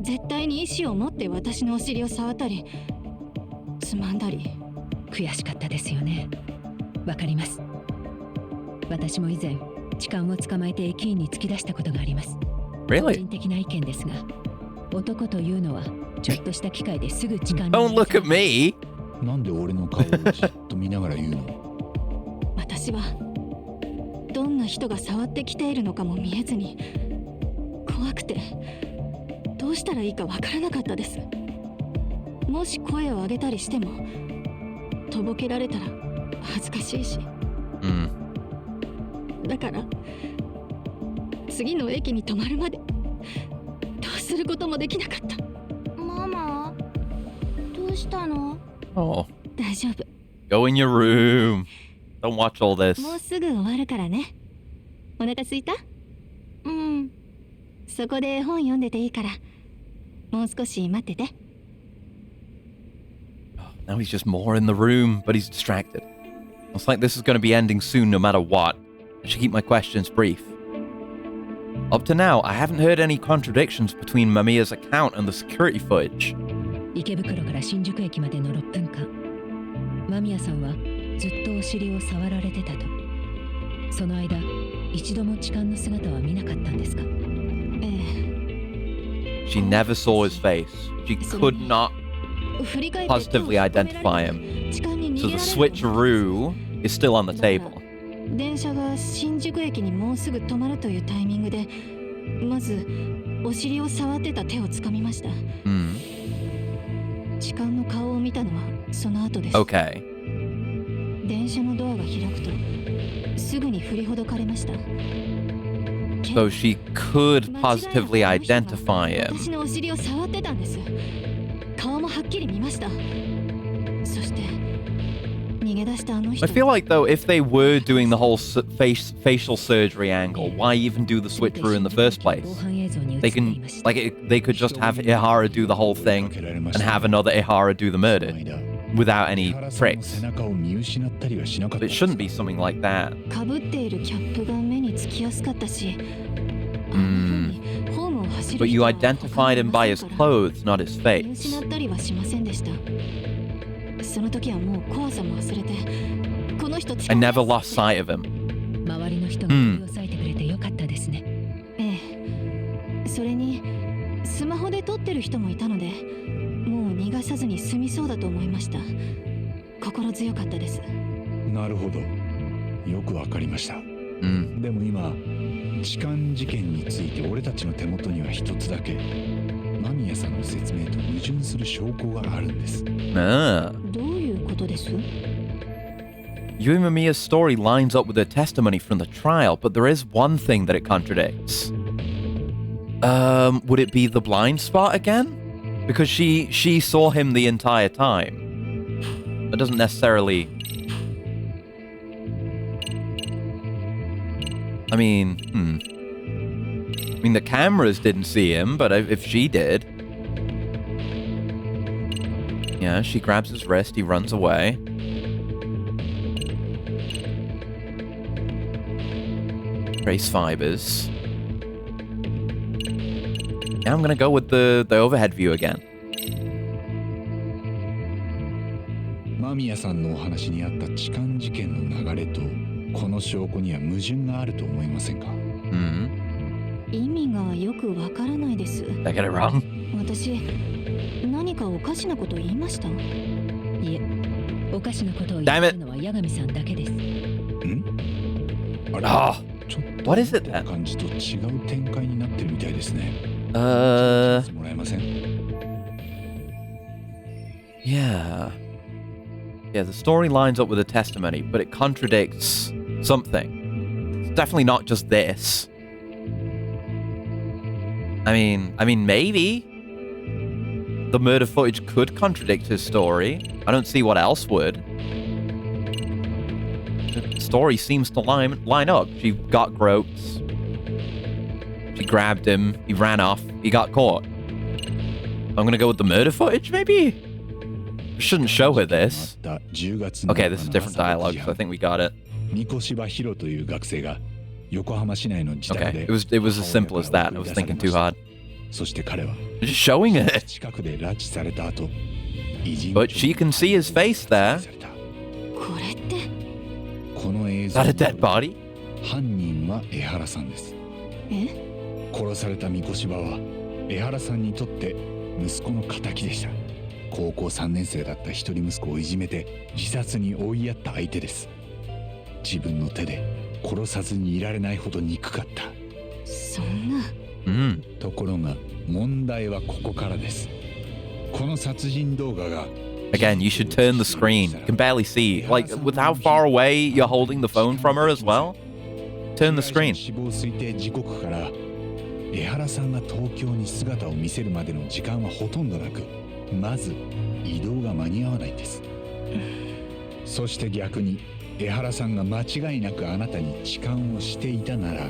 絶対に意志を持って私のお尻を触ったりつまんだり。悔しかったですよね。わかります。私も以前痴漢を捕まえて駅員に突き出したことがあります。個 Really? 人的な意見ですが、男というのはちょっとした機会ですぐ痴漢に Don't look at me! なんで俺の顔をじっと見ながら言うの？私はどんな人が触ってきているのかも見えずに怖くてどうしたらいいかわからなかったです。もし声を上げたりしてもとぼけられたら恥ずかしいし、だから次の駅に止まるまでどうすることもできなかった。ママ、どうしたの？ Oh, 大丈夫。 go in your room. Don't watch all this. もうすぐ終わるからね。お腹すいた？そこで本読んでていいからもう少し待ってて。 Now he's just more in the room, but he's distracted. Looks like this is going to be ending soon no matter what. I should keep my questions brief. Up to now, I haven't heard any contradictions between Mamiya's account and the security footage. 池袋から新宿駅までの6分間、間宮さんはずっとお尻を触られてたと。その間、一度も痴漢の姿は見なかったんですか？She never saw his face. She could not positively identify him. So the switcheroo is still on the table. 電車が新宿駅にもうすぐ止まるというタイミングでまずお尻を触ってた手を掴みました。痴漢の顔を見たのはその後です。 Okay. 電車のドアが開くとすぐに振りほどかれました。 So she could positively identify him. 私のお尻を触ってたんです。顔もはっきり見ました。そして逃げ出したあの人。 I feel like though, if they were doing the whole facial surgery angle, why even do the switcheroo in the first place? They can, they could just have Ihara do the whole thing and have another Ihara do the murder without any tricks. But it shouldn't be something like that. かぶっているキャップが目につきやすかったし。But you identified him by his clothes, not his face. 失ったりはしませんでした。その時はもう怖さも忘れて、この人 I never lost sight of him. 周りの人が取り押さえてくれてよかったですね。ええ。それにスマホで撮ってる人もいたので、もう逃がさずに済みそうだと思いました。心強かったです。なるほど。よくわかりました。でも今、痴漢事件について俺たちの手元には一つだけ間宮さんの説明と矛盾する証拠があるんです。どういうことです？ Yui Mamiya's story lines up with her testimony from the trial, but there is one thing that it contradicts. Would it be the blind spot again? Because she saw him the entire time. That doesn't necessarily... I mean, the cameras didn't see him, but if she did... Yeah, she grabs his wrist, he runs away. Trace fibers. Yeah, I'm gonna go with the overhead view again. 間宮さんのお話にあった痴漢事件の流れとこの証拠には矛盾があると思いませんか？意味がよくわからないです。 Did I get it wrong? 私、何かおかしなこと言いました？いえ、おかしなことを言ってるのは八神さんだけです。あれ、ちょっと What is it then? 感じと違う展開になってるみたいですね。もらえません？ Yeah. Yeah, the story lines up with the testimony, but it contradicts something. It's definitely not just this. I mean, maybe the murder footage could contradict his story. I don't see what else would. The story seems to line up. She got groped. She grabbed him. He ran off. He got caught. I'm gonna go with the murder footage, maybe? Shouldn't show her this. Okay, this is different dialogue, so I think we got it. Okay, it was as simple as that. I was thinking too hard. Just showing it. But she can see his face there. Is that a dead body? 犯人は江原さんです。殺された三越柴は江原さんにとって息子の敵でした。高校3年生だった一人息子をいじめて自殺に追いやった相手です。自分の手で殺さずにいられないほど憎かった。そんな。ところが問題はここからです。この殺人動画が Again, you should turn the screen. You can barely see. Like, with how far away you're holding the phone from her as well. Turn the screen. 死亡推定時刻から江原さんが東京に姿を見せるまでの時間はほとんどなく、まず移動が間に合わないんです。そして逆に江原さんが間違いなくあなたに痴漢をしていたなら、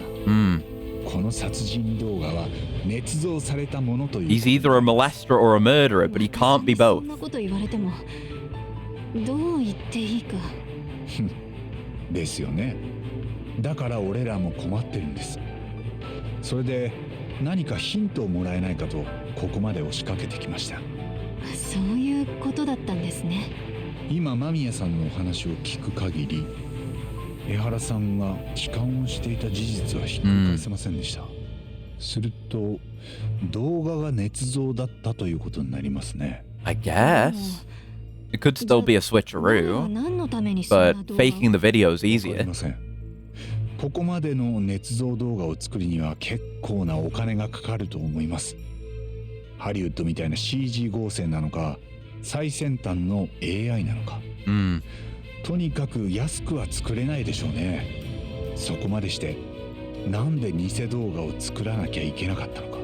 この殺人動画は捏造されたものという。He's either a molester or a murderer, but he can't be both. そんなこと言われてもどう言っていいか。ですよね。だから俺らも困ってるんです。それで何かヒントをもらえないかとここまで押しかけてきました。そういうことだったんですね。今間宮さんのお話を聞く限り、江原さんが痴漢をしていた事実はひっくり返せませんでした。すると動画が捏造だったということになりますね。I guess. It could still be a switcheroo, but faking the video is easier. ここまでの捏造動画を作るには結構なお金がかかると思います。ハリウッドみたいな CG 合成なのか、最先端の AI なのか、とにかく安くは作れないでしょうね。そこまでしてなんで偽動画を作らなきゃいけなかったのか、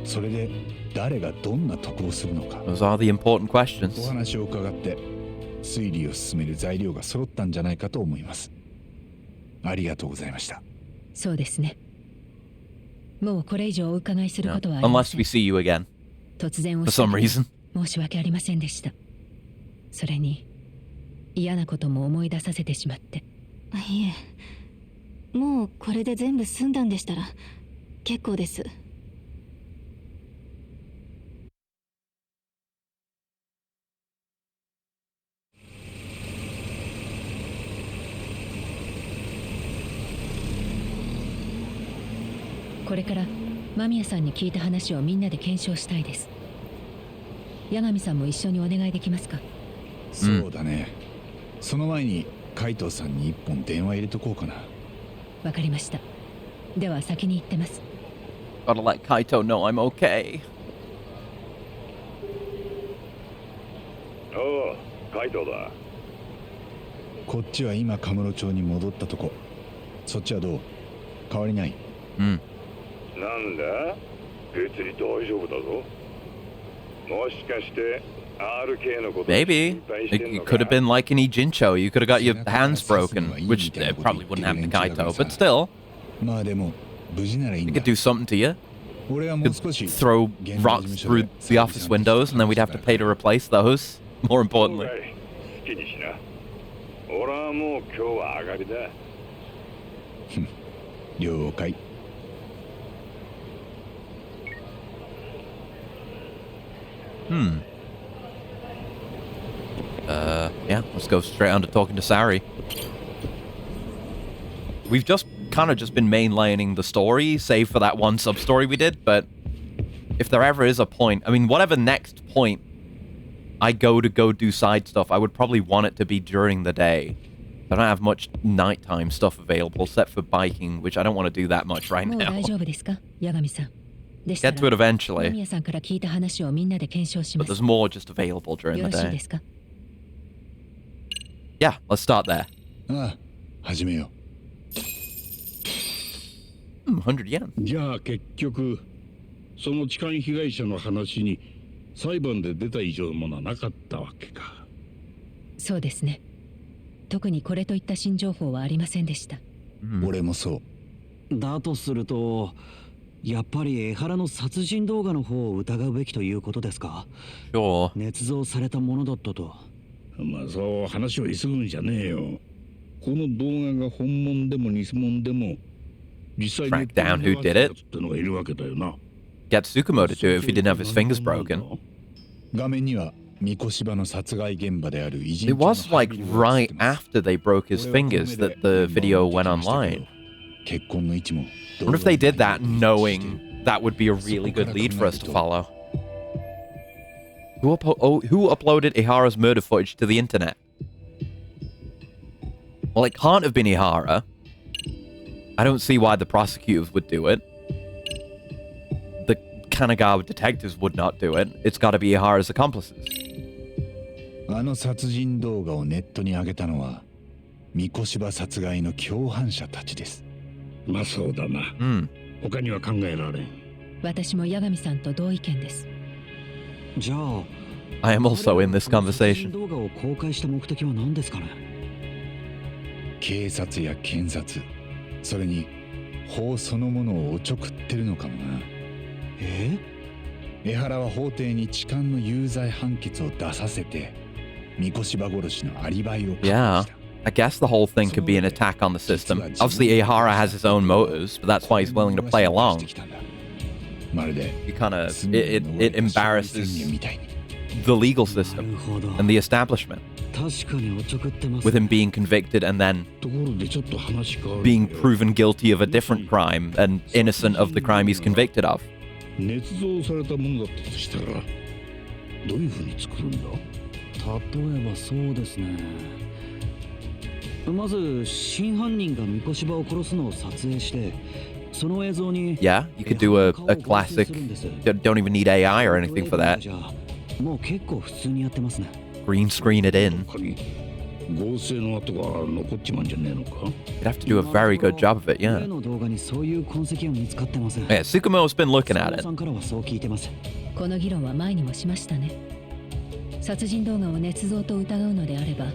それで誰がどんな得をするのか。 Those are the important お questions. 話を伺って推理を進める材料が揃ったんじゃないかと思います。ありがとうございました。そうですね。もうこれ以上お伺いすることはありま Unless せん。 we see you again 突然お for っしゃ some り reason. 申し訳ありませんでした。それに嫌なことも思い出させてしまって。いえ、もうこれで全部済んだんでしたら結構です。これから間宮さんに聞いた話をみんなで検証したいです。八神さんも一緒にお願いできますか？そうだね。その前に海藤さんに一本電話入れとこうかな。わかりました。では先に行ってます。 Gotta let Kaito know I'm okay. おう、カイトだ。こっちは今カムロ町に戻ったとこ。そっちはどう？変わりない？Hmm. なんだ？別に大丈夫だぞ。もしかして RK のこと Maybe. 心配してん It の could か？ have been like an Ijincho. You could have got your hands broken, which probably wouldn't happen to Kaito, but still, まあでも無事ならいいん it だ。 could do something to you. 俺はもう Could 少し throw rocks through the office windows, and then we'd have to pay to replace those. More 了 importantly. 解。好きにしな。俺はもう今日は上がりだ。了解。Yeah, let's go straight on to talking to Sari. We've just kind of just been mainlining the story, save for that one sub-story we did, but if there ever is a point, I mean, whatever next point I go do side stuff, I would probably want it to be during the day. I don't have much nighttime stuff available, except for biking, which I don't want to do that much right もう now. 大丈夫ですか、八神さん。でした Get to ら it 間 eventually, 宮さんから聞いた話をみんなで検証しま but す。 there's more just available during よ the ろしい day. ですか？ Yeah, let's start there. ああ、始めよ 100 yen. じゃあ結局その痴漢被害者の話に裁判で出た以上のものはなかったわけか。そうですね。特にこれといった新情報はありませんでした。う。俺もそう。だとするとやっぱり江原の殺人動画の方を疑うべきということですか？ Sure. 捏造されたものだったと。まあそう話を急ぐんじゃねえよ。この動画が本物でも偽物でも実際に Track down who did it. ってのがいるわけだよな。 Get Tsukumo to do it if he didn't have his fingers broken. 画面には三越芝の殺害現場である偉人 It was like right after they broke his fingers that the video went online. 結婚の位置も I wonder if they did that knowing that would be a really good lead for us to follow. Who uploaded Ihara's murder footage to the internet? Well, it can't have been Ihara. I don't see why the prosecutors would do it. The Kanagawa detectives would not do it. It's got to be Ihara's accomplices. あの殺人動画をネットに上げたのは三越芝殺害の共犯者たちです。まあそうだな。他には考えられん。私も八神さんと同意見です。じゃあ I am also in this 殺人 conversation. 動画を公開した目的は何ですかね？警察や検察、それに法そのものをおちょくってるのかもな。江原は法廷に痴漢の有罪判決を出させて三越芝殺しのアリバイを確保 Yeah. した。 I guess the whole thing could be an attack on the system. Obviously, Ihara has his own motives, but that's why he's willing to play along. まるで He kind of it embarrasses みたいに。 the legal な system るほど。 and the establishment 確かにおちょくってます。 with him being convicted and then ところでちょっと話変わる。 being proven guilty of a different crime and innocent of the crime he's convicted of. 捏造されたものだったとしたらどういう風に作るんだ？例えばそうですね。まず真犯人が三越場を殺すのを撮影して、その映像に Yeah, you could do a classic. Don't even need AI or anything for that. もう結構普通にやってますね。 Green screen it in. 合成の跡が残っちまうんじゃねえのか You'd have to do a very good job of it, yeah. 例の動画にそういう痕跡は見つかってません。 Yeah, Tsukumo's been looking at さ it. んからはそう聞いてます。この議論は前にもしましたね。殺人動画を捏造と疑うのであれば、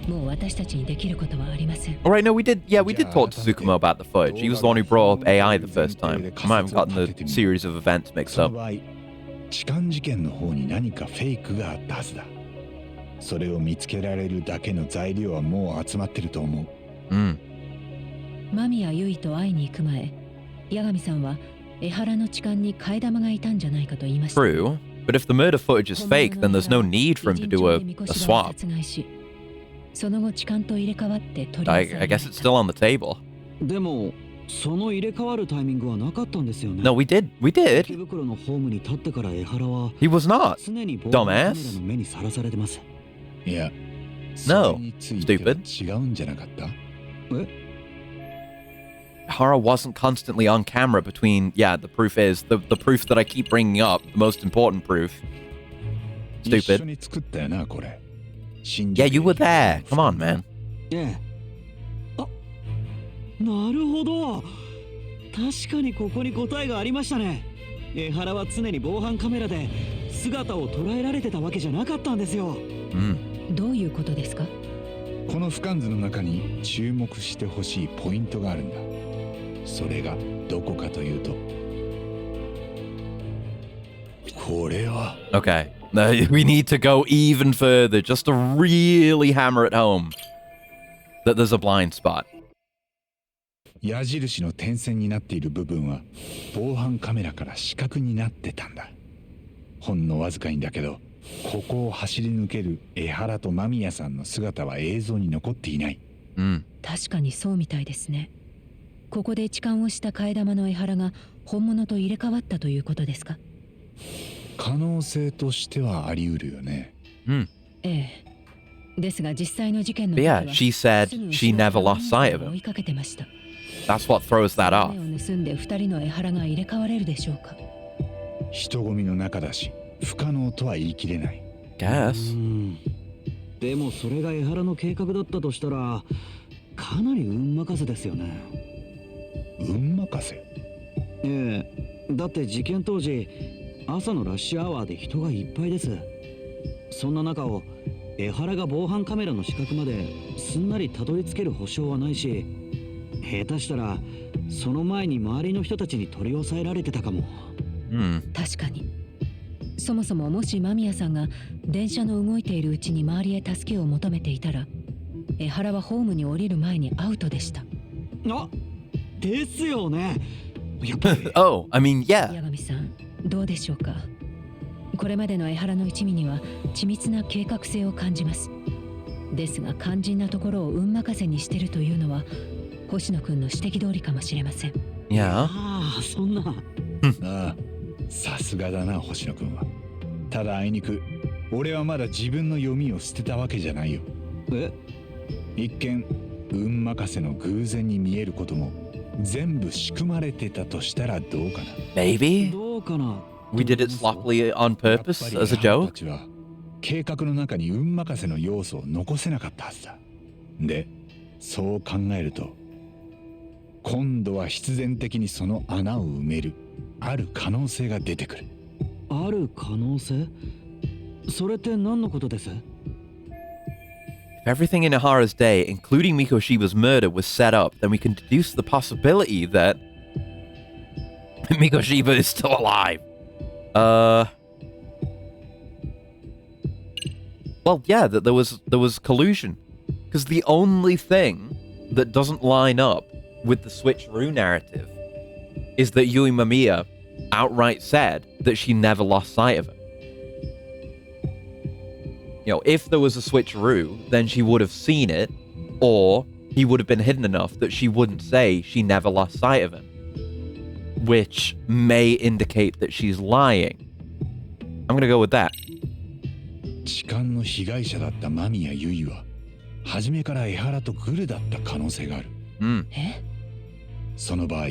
もう私たちにできることはありません。 All right, no, we did. Yeah, we did talk to Tsukumo about the footage. He was the one who brought up AI the first time. I might have gotten the series of events mixed その up. 場合痴漢事件の方に何かフェイクがあったはずだ。それを見つけられるだけの材料はもう集まってると思う。Mm. 間宮優衣と会いに行く前、八神さんは江原の痴漢に替え玉がいたんじゃないかと言いました。 True, but if the murder footage is fake, then there's no need for him to do a swap. 殺害し、その後痴漢と入れ替わって取り I guess it's still on the table. でもその入れ替わるタイミングはなかったんですよね。 No, we did. We 池 did. 袋のホームに立ってから江原は He was not. 常に防犯カメラ Dumbass. の目にさらされてます。いや、 No, それについては違うんじゃなかった？ Hara wasn't constantly on camera between. Yeah, the proof is the proof that I keep bringing up, the most important proof. 一緒 Stupid. に作ったよなこれ。新 Yeah, 宿 you were there. Come on, man. ええ。あ、なるほど。確かにここに答えがありましたね。江原は常に防犯カメラで姿を捉えられてたわけじゃなかったんですよ。Mm. どういうことですか？この俯瞰図の中に注目してほしいポイントがあるんだ。それがどこかというと、これは Okay. We need to go even further just to really hammer it home that there's a blind spot. 矢印の点線になっている部分は防犯カメラから死角になってたんだ。ほんのわずかにだけど、ここを走り抜ける江原と間宮さんの姿は映像に残っていない。Mm. 確かにそうみたいですね。ここで痴漢をした替え玉の江原が本物と入れ替わったということですか？可能性としてはあり得るよね。Mm. ええ。ですが実際の事件の But 時は yeah, she said すぐ後ろ she から never lost sight of 追 him. いかけてました。 That's what throws that 目 off. を盗んで二人の江原が入れ替われるでしょうか？人混みの中だし、不可能とは言い切れない。Guess. でもそれが江原の計画だったとしたらかなり運任せですよね。運任せ？ええ、だって事件当時朝のラッシュアワーで人がいっぱいです。そんな中を江原が防犯カメラの死角まですんなりたどり着ける保証はないし、下手したらその前に周りの人たちに取り押さえられてたかも。Mm. 確かに。そもそももし間宮さんが電車の動いているうちに周りへ助けを求めていたら、江原はホームに降りる前にアウトでした。あ、ですよね。やっぱり Oh, I mean, yeah. 八神さん、どうでしょうか？これまでの江原の一味には緻密な計画性を感じます。ですが肝心なところを運任せにしてるというのは星野くんの指摘通りかもしれません。Yeah. ああ、そんな。ああ、さすがだな星野君は。ただあいにく俺はまだ自分の読みを捨てたわけじゃないよ。え？一見運任せの偶然に見えることも全部仕組まれてたとしたらどうかな。 Maybe どうかな。 we did it sloppily on やっ purpose ぱり as a あなた joke. たちは計画の中に運任せの要素を残せなかったはずだ。で、そう考えると今度は必然的にその穴を埋めるある可能性が出てくる。ある可能性？それって何のことです？ If everything in Ihara's day, including Mikoshiba's murder, was set up, then we can deduce the possibility that Mikoshiba is still alive. Well, yeah, that there was collusion, because the only thing that doesn't line up with the switcheroo narrative is that Yui Mamiya outright said that she never lost sight of him. You know, if there was a switcheroo, then she would have seen it, or he would have been hidden enough that she wouldn't say she never lost sight of him, which may indicate that she's lying. I'm gonna go with that. 痴漢の被害者だった間宮優衣は初めから江原とグルだった可能性がある。え？その場合、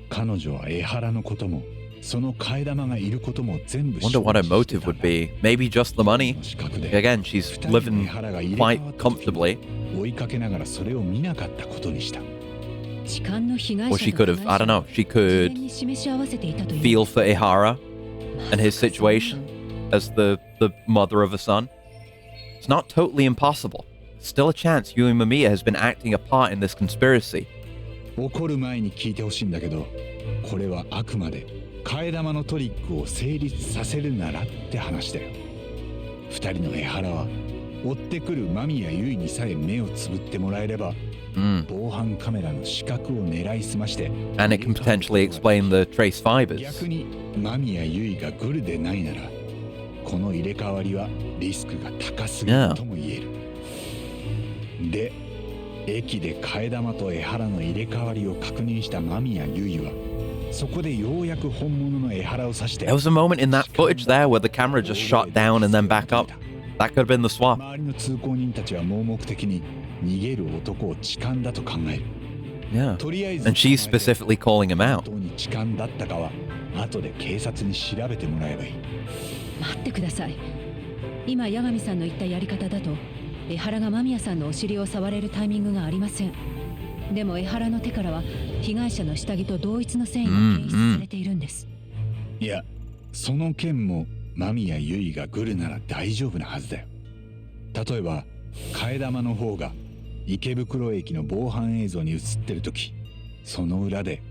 彼女は江原のこともその替え玉がいることも全部 Wonder what her motive would be. Maybe just the money. Again, she's living quite comfortably. 追いかけながらそれを見なかったことにした。痴漢の被害 Or 者 she と could 被 have, 害 I 者 don't know, she 事前 could に示し合わせていたという feel for Ihara and his situation as the mother of a son. It's not totally impossible. Still a chance Yui Mamiya has been acting a part in this conspiracy. 怒る前に聞いてほしいんだけど、これはあくまで替え玉のトリックを成立させるならって話だよ。二人の江原は追ってくる間宮結衣にさえ目をつぶってもらえれば、防犯カメラの死角を狙いすまして、And it can potentially explain the trace fibers. 逆に間宮結衣がグルでないなら、この入れ替わりはリスクが高すぎるとも言える。で、駅で替え玉と江原の入れ替わりを確認した間宮結衣は、そこでようやく本物の江原を指して。There was a moment in that footage there where the camera just shot down and then back up. That could have been the swap. 周りの通行人たちは盲目的に逃げる男を痴漢だと考える。Yeah. とりあえず And she's specifically calling him 本 out. 当に痴漢だったかは後で警察に調べてもらえばいい。待ってください。今八神さんの言ったやり方だと江原が間宮さんのお尻を触れるタイミングがありません。でも江原の手からは被害者の下着と同一の繊維が検出されているんです。いや、その件も間宮結衣がグルなら大丈夫なはずだよ。例えば替え玉の方が池袋駅の防犯映像に映ってるとき、その裏で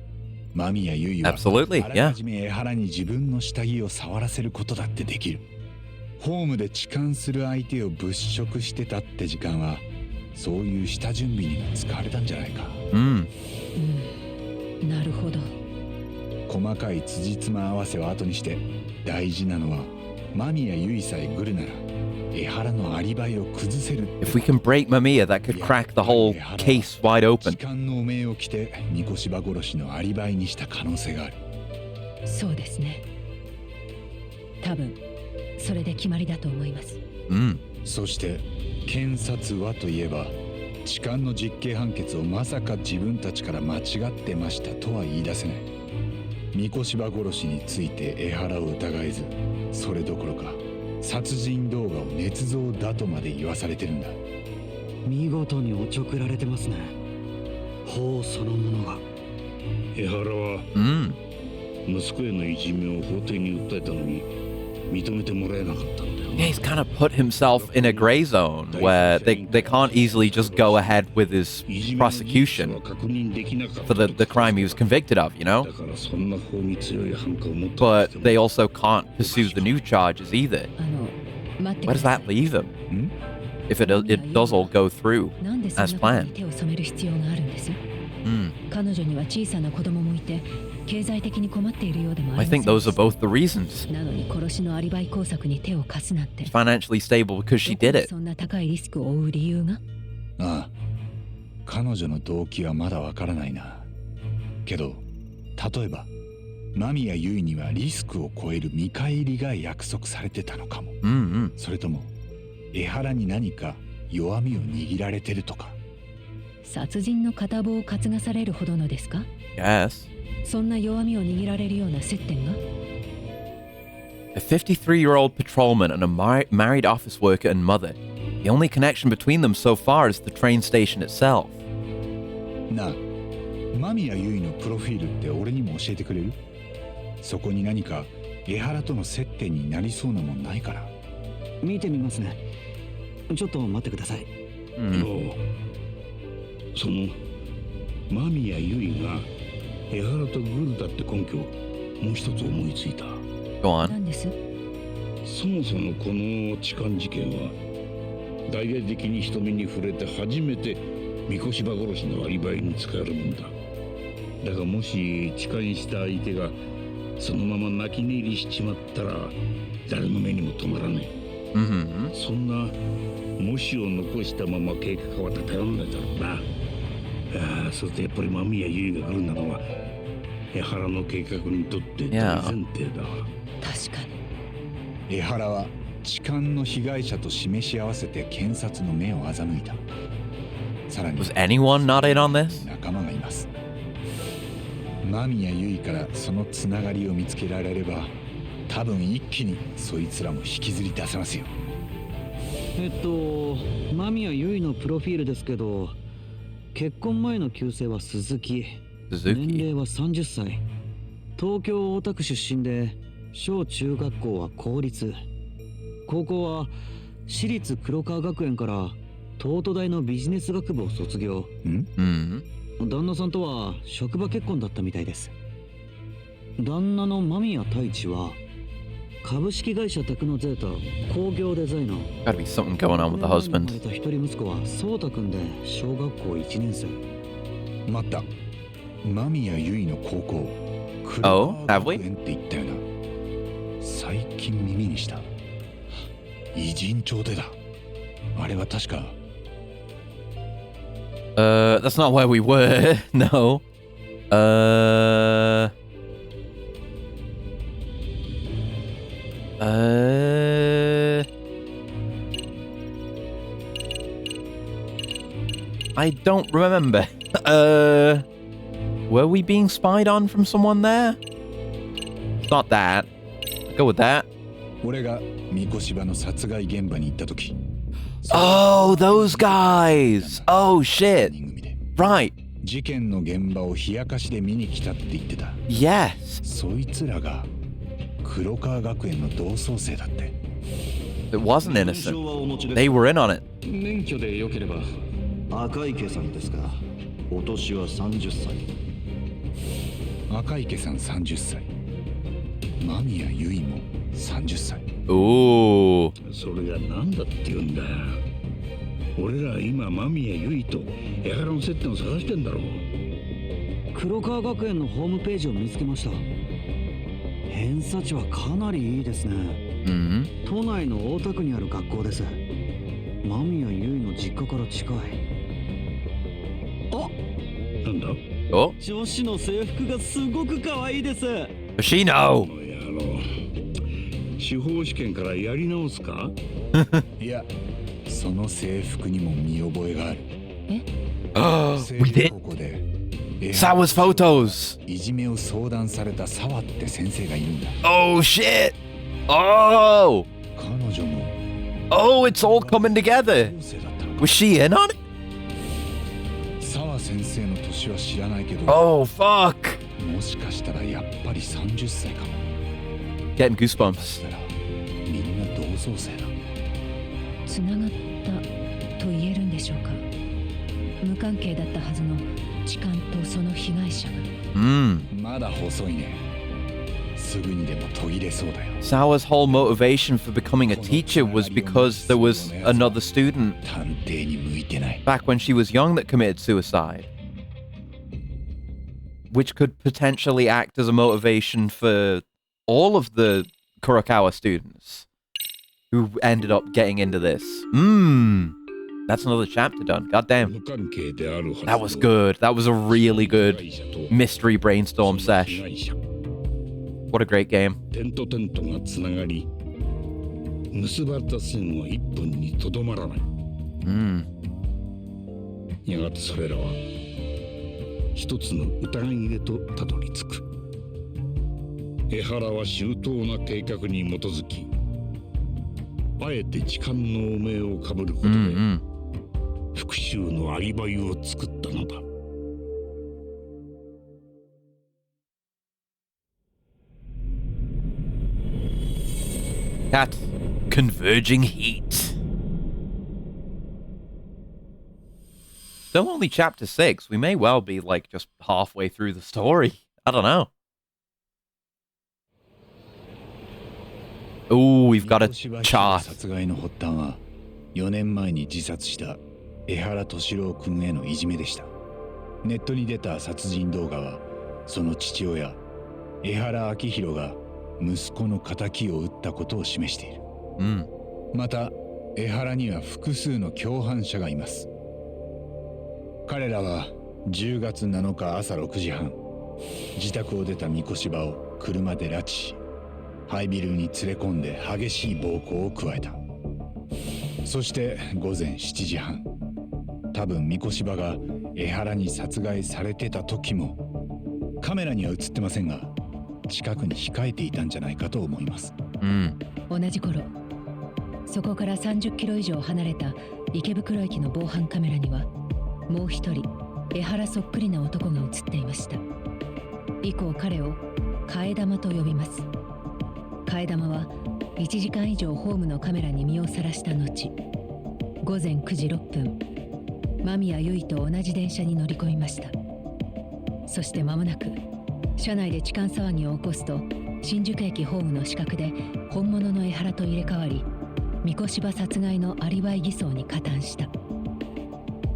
間宮結衣は Absolutely, あ yeah. らかじめ江原に自分の下着を触らせることだってできる。ホームで痴漢する相手を物色してたって時間はそういう下準備にも使われたんじゃないか。なるほど。細かい辻褄合わせは後にして、大事なのは間宮結衣さえグルなら江原のアリバイを崩せる。 If we can break Mamiya, that could crack the whole case wide open. 痴漢の汚名を着て三越柴殺しのアリバイにした可能性がある。そうですね。多分それで決まりだと思います。そして検察はといえば、痴漢の実刑判決をまさか自分たちから間違ってましたとは言い出せない。三越柴殺しについて江原を疑えず、それどころか殺人動画を捏造だとまで言わされてるんだ。見事におちょくられてますね。法そのものが。江原は息子へのいじめを法廷に訴えたのに認めてもらえなかったんだよ。Yeah, he's kind of put himself in a gray zone where they can't easily just go ahead with his prosecution for the crime he was convicted of, you know? But they also can't pursue the new charges either. 待ってく Where だ does さい。 that leave him? If it does all go through なんでそん as なことに planned? 手を染める必要があるんです。彼女には小さな子供もいて、経済的に困っているようでもあ I りません think those are both the reasons. なのに殺しのアリバイ工作に手を貸すなんて。 She's financially stable because she did it. そんな高いリスクを負う理由が？ああ、彼女の動機はまだわからないな。けど、例えば間宮結衣にはリスクを超える見返りが約束されてたのかも。それとも江原に何か弱みを握られてるとか。殺人の片棒を担がされるほどのですか？ Yes. そんな弱みを握られるような接点が？ A 53-year-old patrolman and a married office worker and mother. The only connection between them so far is the train station itself. なあ、間宮結衣のプロフィールって俺にも教えてくれる？そこに何か江原との接点になりそうなもんないかな？見てみますね。ちょっと待ってください。その間宮結衣が江原とグルだって根拠をもう一つ思いついた。 Go on. 何です？そもそもこの痴漢事件は大々的に人目に触れて初めて三越柴殺しのアリバイに使えるもんだ。だがもし痴漢した相手がそのまま泣き寝入りしちまったら誰の目にも止まらない。そんな模試を残したまま計画は立てられないだろうな。そしてやっぱり間宮結衣が来るなのは江原の計画にとって大前提だ。確かに。江原は痴漢の被害者と示し合わせて検察の目を欺いた。さらに Was anyone not in on this? 仲間がいます。間宮優衣からそのつながりを見つけられれば、多分一気にそいつらも引きずり出せますよ。間宮優衣のプロフィールですけど、結婚前の旧姓は鈴木。年齢は30歳。東京大田区出身で、小中学校は公立。高校は私立黒川学園から東都大のビジネス学部を卒業。旦那さんとは職場結婚だったみたいです。旦那の間宮太一は株式会社テクノゼータ工業デザイナー。Gotta be something going on with the husband. 一人息子は颯太くんで小学校1年生。待った。間宮優衣の高校。Oh, have we? って言ったよな。最近耳にした。偉人町でだ。あれは確か。That's not where we were. No. I don't remember. Were we being spied on from someone there? It's not that. Go with that. 俺が三越芝の殺害現場に行った時。Oh, those guys! Oh shit! Right. 事件の現場を冷やかしで見に来たって言ってた。Yes. そいつらが黒川学園の同窓生だって。It wasn't innocent. They were in on it. 免許でよければ。赤池さんですか。お年は30歳。赤池さん30歳。間宮優衣も30歳。おお。それが何だって言うんだ。俺ら今間宮優衣と江原の接点を探してんだろう。黒川学園のホームページを見つけました。偏差値はかなりいいですね。都内の大田区にある学校です。間宮優衣の実家から近い。あ、なんだ。お、女子の制服がすごく可愛いです。She know. 司法試験からやり直すか。いや、その制服にも見覚えがある。We did. Sawa's photos. いじめを相談された沢って先生がいるんだ。Oh shit. Oh. 彼女も。Oh, it's all coming together. Was she in on it? 沢先生の年は知らないけど。Oh fuck. もしかしたらやっぱり30歳かも。Getting goosebumps. みんな同窓生だ。つながったと言えるんでしょうか。無関係だったはずの痴漢とその被害者が。まだ細いね。すぐにでも途切れそうだよ。Sawa's whole motivation for becoming a teacher was because there was another student 探偵に向いてない。 back when she was young that committed suicide, which could potentially act as a motivation for all of the Kurokawa students who ended up getting into this. That's another chapter done. God damn. That was good. That was a really good mystery brainstorm sesh. What a great game. 点と点とがつながり、結ばれた線は一本にとどまらない。やがてそれらは一つの疑いへとたどり着く。江原は周到な計画に基づき、あえて痴漢の汚名をかぶることで、復讐のアリバイを作ったのだ。Cat. Converging heat. Still only chapter 6. We may well be like just halfway through the story. I don't know. Oh, we've got a chart. 殺害の発端は4年前に自殺した江原敏郎君へのいじめでした。ネットに出た殺人動画はその父親江原明宏が息子の仇を撃ったことを示している。また江原には複数の共犯者がいます。彼らは10月7日朝6時半、自宅を出た三越場を車で拉致し、ハイビルに連れ込んで激しい暴行を加えた。そして午前7時半、多分三越場が江原に殺害されてた時もカメラには映ってませんが、近くに控えていたんじゃないかと思います。同じ頃、そこから30キロ以上離れた池袋駅の防犯カメラにはもう一人江原そっくりな男が映っていました。以降彼を替え玉と呼びます。替え玉は1時間以上ホームのカメラに身をさらした後、午前9時6分間宮結衣と同じ電車に乗り込みました。そして間もなく車内で痴漢騒ぎを起こすと、新宿駅ホームの死角で本物の江原と入れ替わり、三越場殺害のアリバイ偽装に加担した。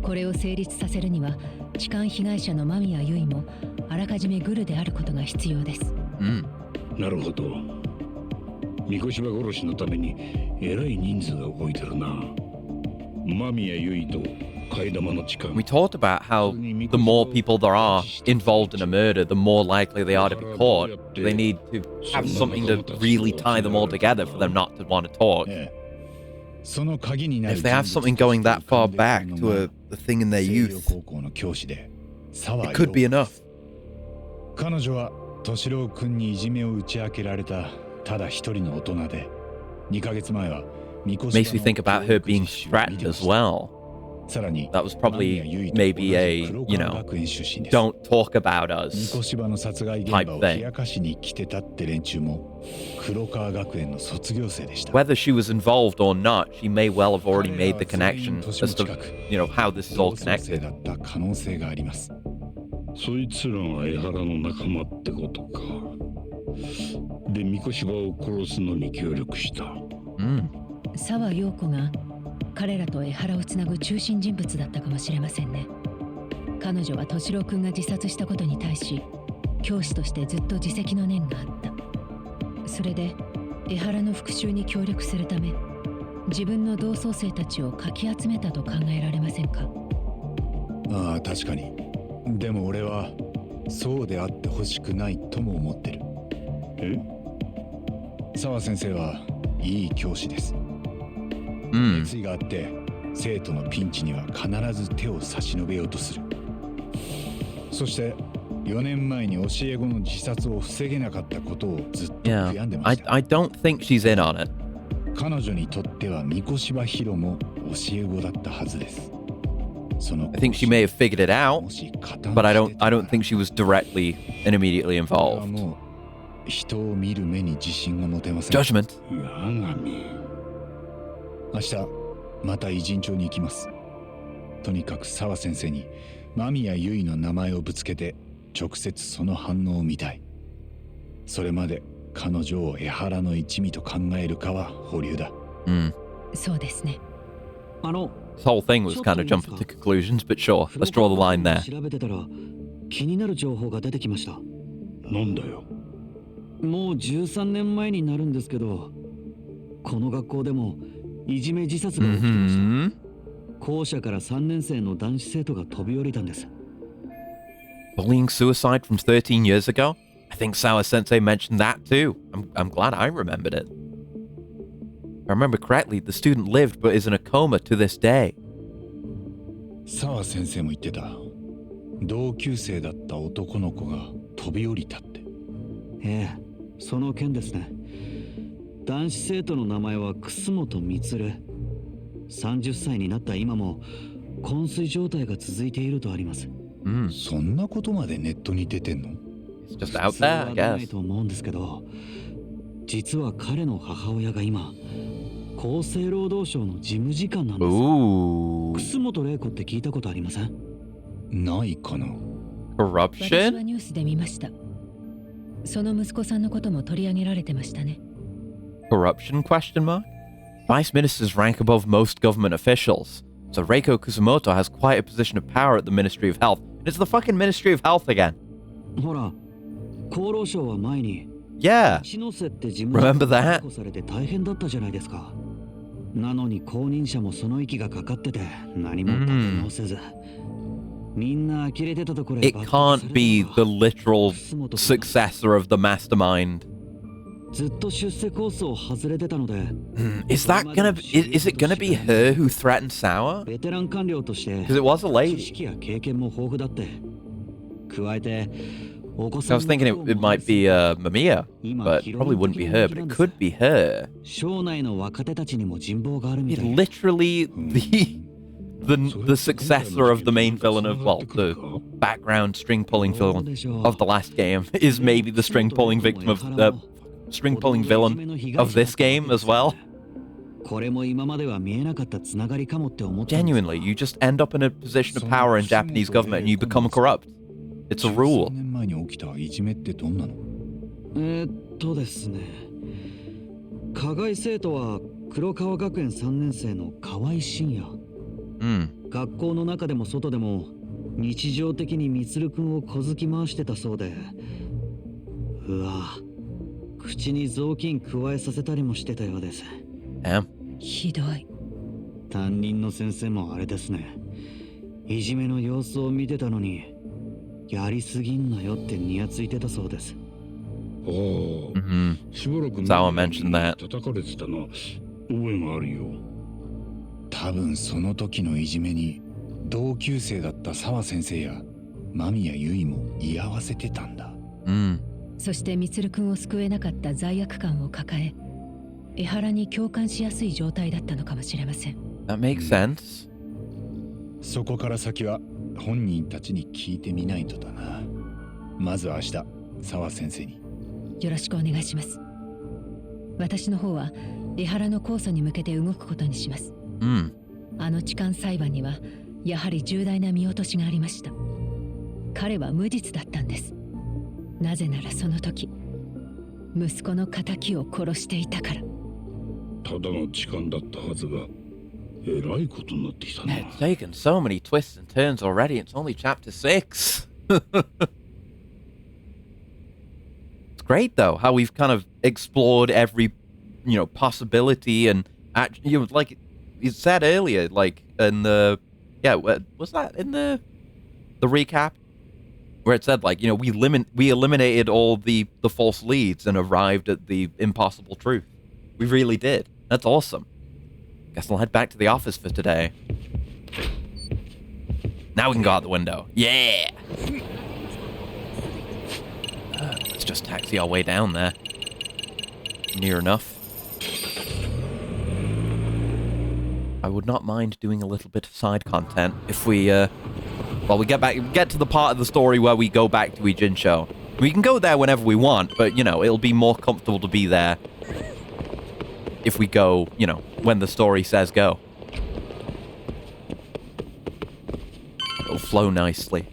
これを成立させるには、痴漢被害者の間宮結衣もあらかじめグルであることが必要です。なるほど。三越場殺しのためにえらい人数が動いてるな。間宮結衣と替え玉の痴漢。We talked about how the more people there are involved in a murder, the more likely they are to be caught. They need to have something to really tie them all together for them not to want to talk. If they have something going that far back to a thing in their youth, it could be enough. 彼女は敏郎君にいじめを打ち明けられたただ一人の大人で、2ヶ月前は三越 Makes me think about her being threatened as well. That was probably maybe a, you know, don't talk about us type thing. Whether she was involved or not, she may well have already made the connection as to, you know, how this is all connected. そいつらが江原の仲間ってことか。で、三越場を殺すのに協力した。沢陽子が彼らと江原をつなぐ中心人物だったかもしれませんね。彼女は敏郎君が自殺したことに対し、教師としてずっと自責の念があった。それで江原の復讐に協力するため、自分の同窓生たちをかき集めたと考えられませんか？ああ、確かに。でも俺はそうであってほしくないとも思ってる。沢先生はいい教師です。熱意があって生徒のピンチには必ず手を差し伸べようとする。そして4年前に教え子の自殺を防げなかったことをずっと悔やんでました。I don't think she's in on it. 彼女にとっては三越場ヒロも教え子だったはずです。I think she may have figured it out, but I don't think she was directly and immediately involved. Judgment. 明日また偉人帳に行きます。とにかく沢先生に間宮結衣の名前をぶつけて直接その反応を見たい。それまで彼女を江原の一味と考えるかは保留だ。そうですね。This whole thing was kind of jumping to conclusions, but sure, let's draw the line there. 調べてたら気になる情報が出てきました。なんだよ。もう13年前になるんですけど、この学校でもいじめ自殺が起きてました。校舎から3年生の男子生徒が飛び降りたんです。Bullying suicide from 13 years ago? I think Sawa Sensei mentioned that too. I'm glad I remembered it. If I remember correctly, the student lived but is in a coma to this day. 沢先生も言ってた。同級生だった男の子が飛び降りたって。ええ、その件ですね。男子生徒の名前は楠本充。30歳になった今も昏睡状態が続いているとあります。そんなことまでネットに出てんの？ It's just out there, I guess. ないと思うんですけど、実は彼の母親が今厚生労働省の事務次官なんです。楠本玲子って聞いたことありません？ないかな。私 Corruption? はニュースで見ました。その息子さんのことも取り上げられてましたね。Corruption? Question mark? Vice ministers rank above most government officials, so Reiko Kusumoto has quite a position of power at the Ministry of Health. It's the fucking Ministry of Health again. ほら、厚労省は前に Yeah. 一ノ瀬って事務 Remember 次官 that? が逮捕されて大変だったじゃないですか。なのに後任者もその息がかかってて何も立て直せず。みんな呆れてたところへ It can't be the literal successor of the mastermind. ずっと出世コースを外れてたので、Is it gonna be her who threatened Sour? ベテラン官僚として Because it was a 知 lady. 識や経験も豊富だって。加えて、お子 I さん was thinking it might be Mamiya, but probably wouldn't be her, but it could be her. 省内の若手たちにも人望があるみ It's たい。 literally the successor of the main villain of, well, the background string pulling villain of the last game is maybe the string pulling victim of string pulling villain of this game as well. これも今までは見えなかったつながりかもって思った。 Genuinely, you just end up in a position of power in Japanese government and you become corrupt. It's a rule. 13年前に起きたいじめってどんなの？ですね。加害生徒は黒川学園3年生の河合真也。学校の中でも外でも日常的にみつるくんを小突き回してたそうで、うわ、口に雑巾加えさせたりもしてたようです。ひどい。担任の先生もあれですね。いじめの様子を見てたのに、やりすぎんなよってニヤついてたそうです。ああ、しばらく Zawa mentioned that. 叩かれてたな。覚えがあるよ。多分その時のいじめに同級生だった澤先生や間宮優衣も居合わせてたんだ。そしてみつるくんを救えなかった罪悪感を抱え、江原に共感しやすい状態だったのかもしれません。That makes sense. そこから先は本人たちに聞いてみないとだな。まず明日澤先生によろしくお願いします。私の方は江原の控訴に向けて動くことにします。あの痴漢裁判にはやはり重大な見落としがありました。彼は無実だったんです。なぜならその時息子の仇を殺していたから。ただの痴漢だったはずがえらいことになってきたな。 It's taken so many twists and turns already. It's only chapter 6. It's great though how we've kind of explored every, possibility and like you said earlier, like in the was that in the recap where it said like we eliminated all the false leads and arrived at the impossible truth. We really did. That's awesome. Guess I'll head back to the office for today. Now we can go out the window. Yeah! Let's just taxi our way down there. Near enough. I would not mind doing a little bit of side content if we, we get to the part of the story where we go back to Ijincho. We can go there whenever we want, but, it'll be more comfortable to be there if we go, when the story says go. It'll flow nicely.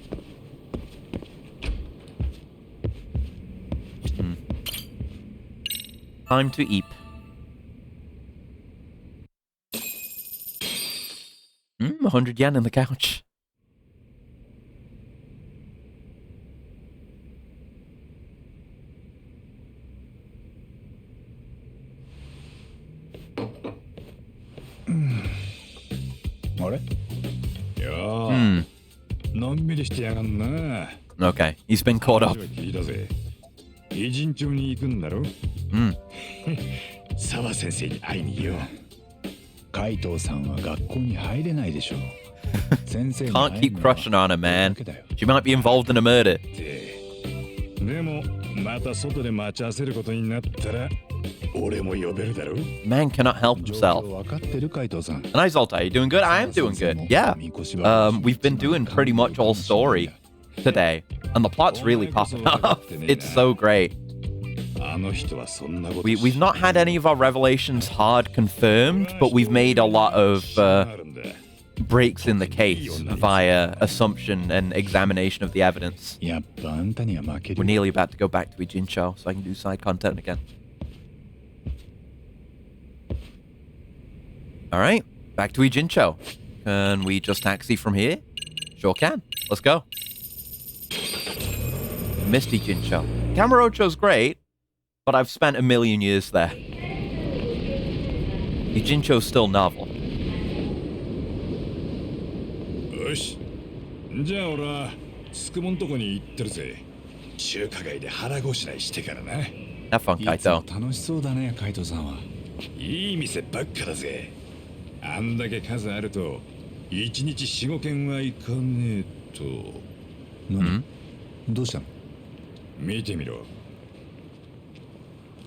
Time to eat. 100 yen in the couch. Okay, he's been caught up. 偉人町に行くんだろ？澤先生に会いによ。海藤さんは学校に入れないでしょ。先生 Can't keep crushing on her, man. She might be involved in a murder. でもまた外で待ち合わせることになったら俺も呼べるだろ。 Man cannot help himself. 分かってる海藤さん。And hi Zolta, you doing good? I am doing good. Yeah. We've been doing pretty much all story today, and the plot's really popping off. It's so great. We've not had any of our revelations hard confirmed, but we've made a lot of breaks in the case via assumption and examination of the evidence. We're nearly about to go back to Ijincho, so I can do side content again. Alright, back to Ijincho. Can we just taxi from here? Sure can. Let's go. Missed Ijincho. Kamurocho's great, but I've spent a million years there. Ijincho's still novel. よし。じゃあ俺はつくもんとこに行ってるぜ。中華街で腹ごしらえしてからな。Have fun, いつも Kaito. 楽しそうだね、カイトさんは。いい店ばっかだぜ。あんだけ数あると1日 4,5 軒はいかねえと。何？どうしたの？見てみろ。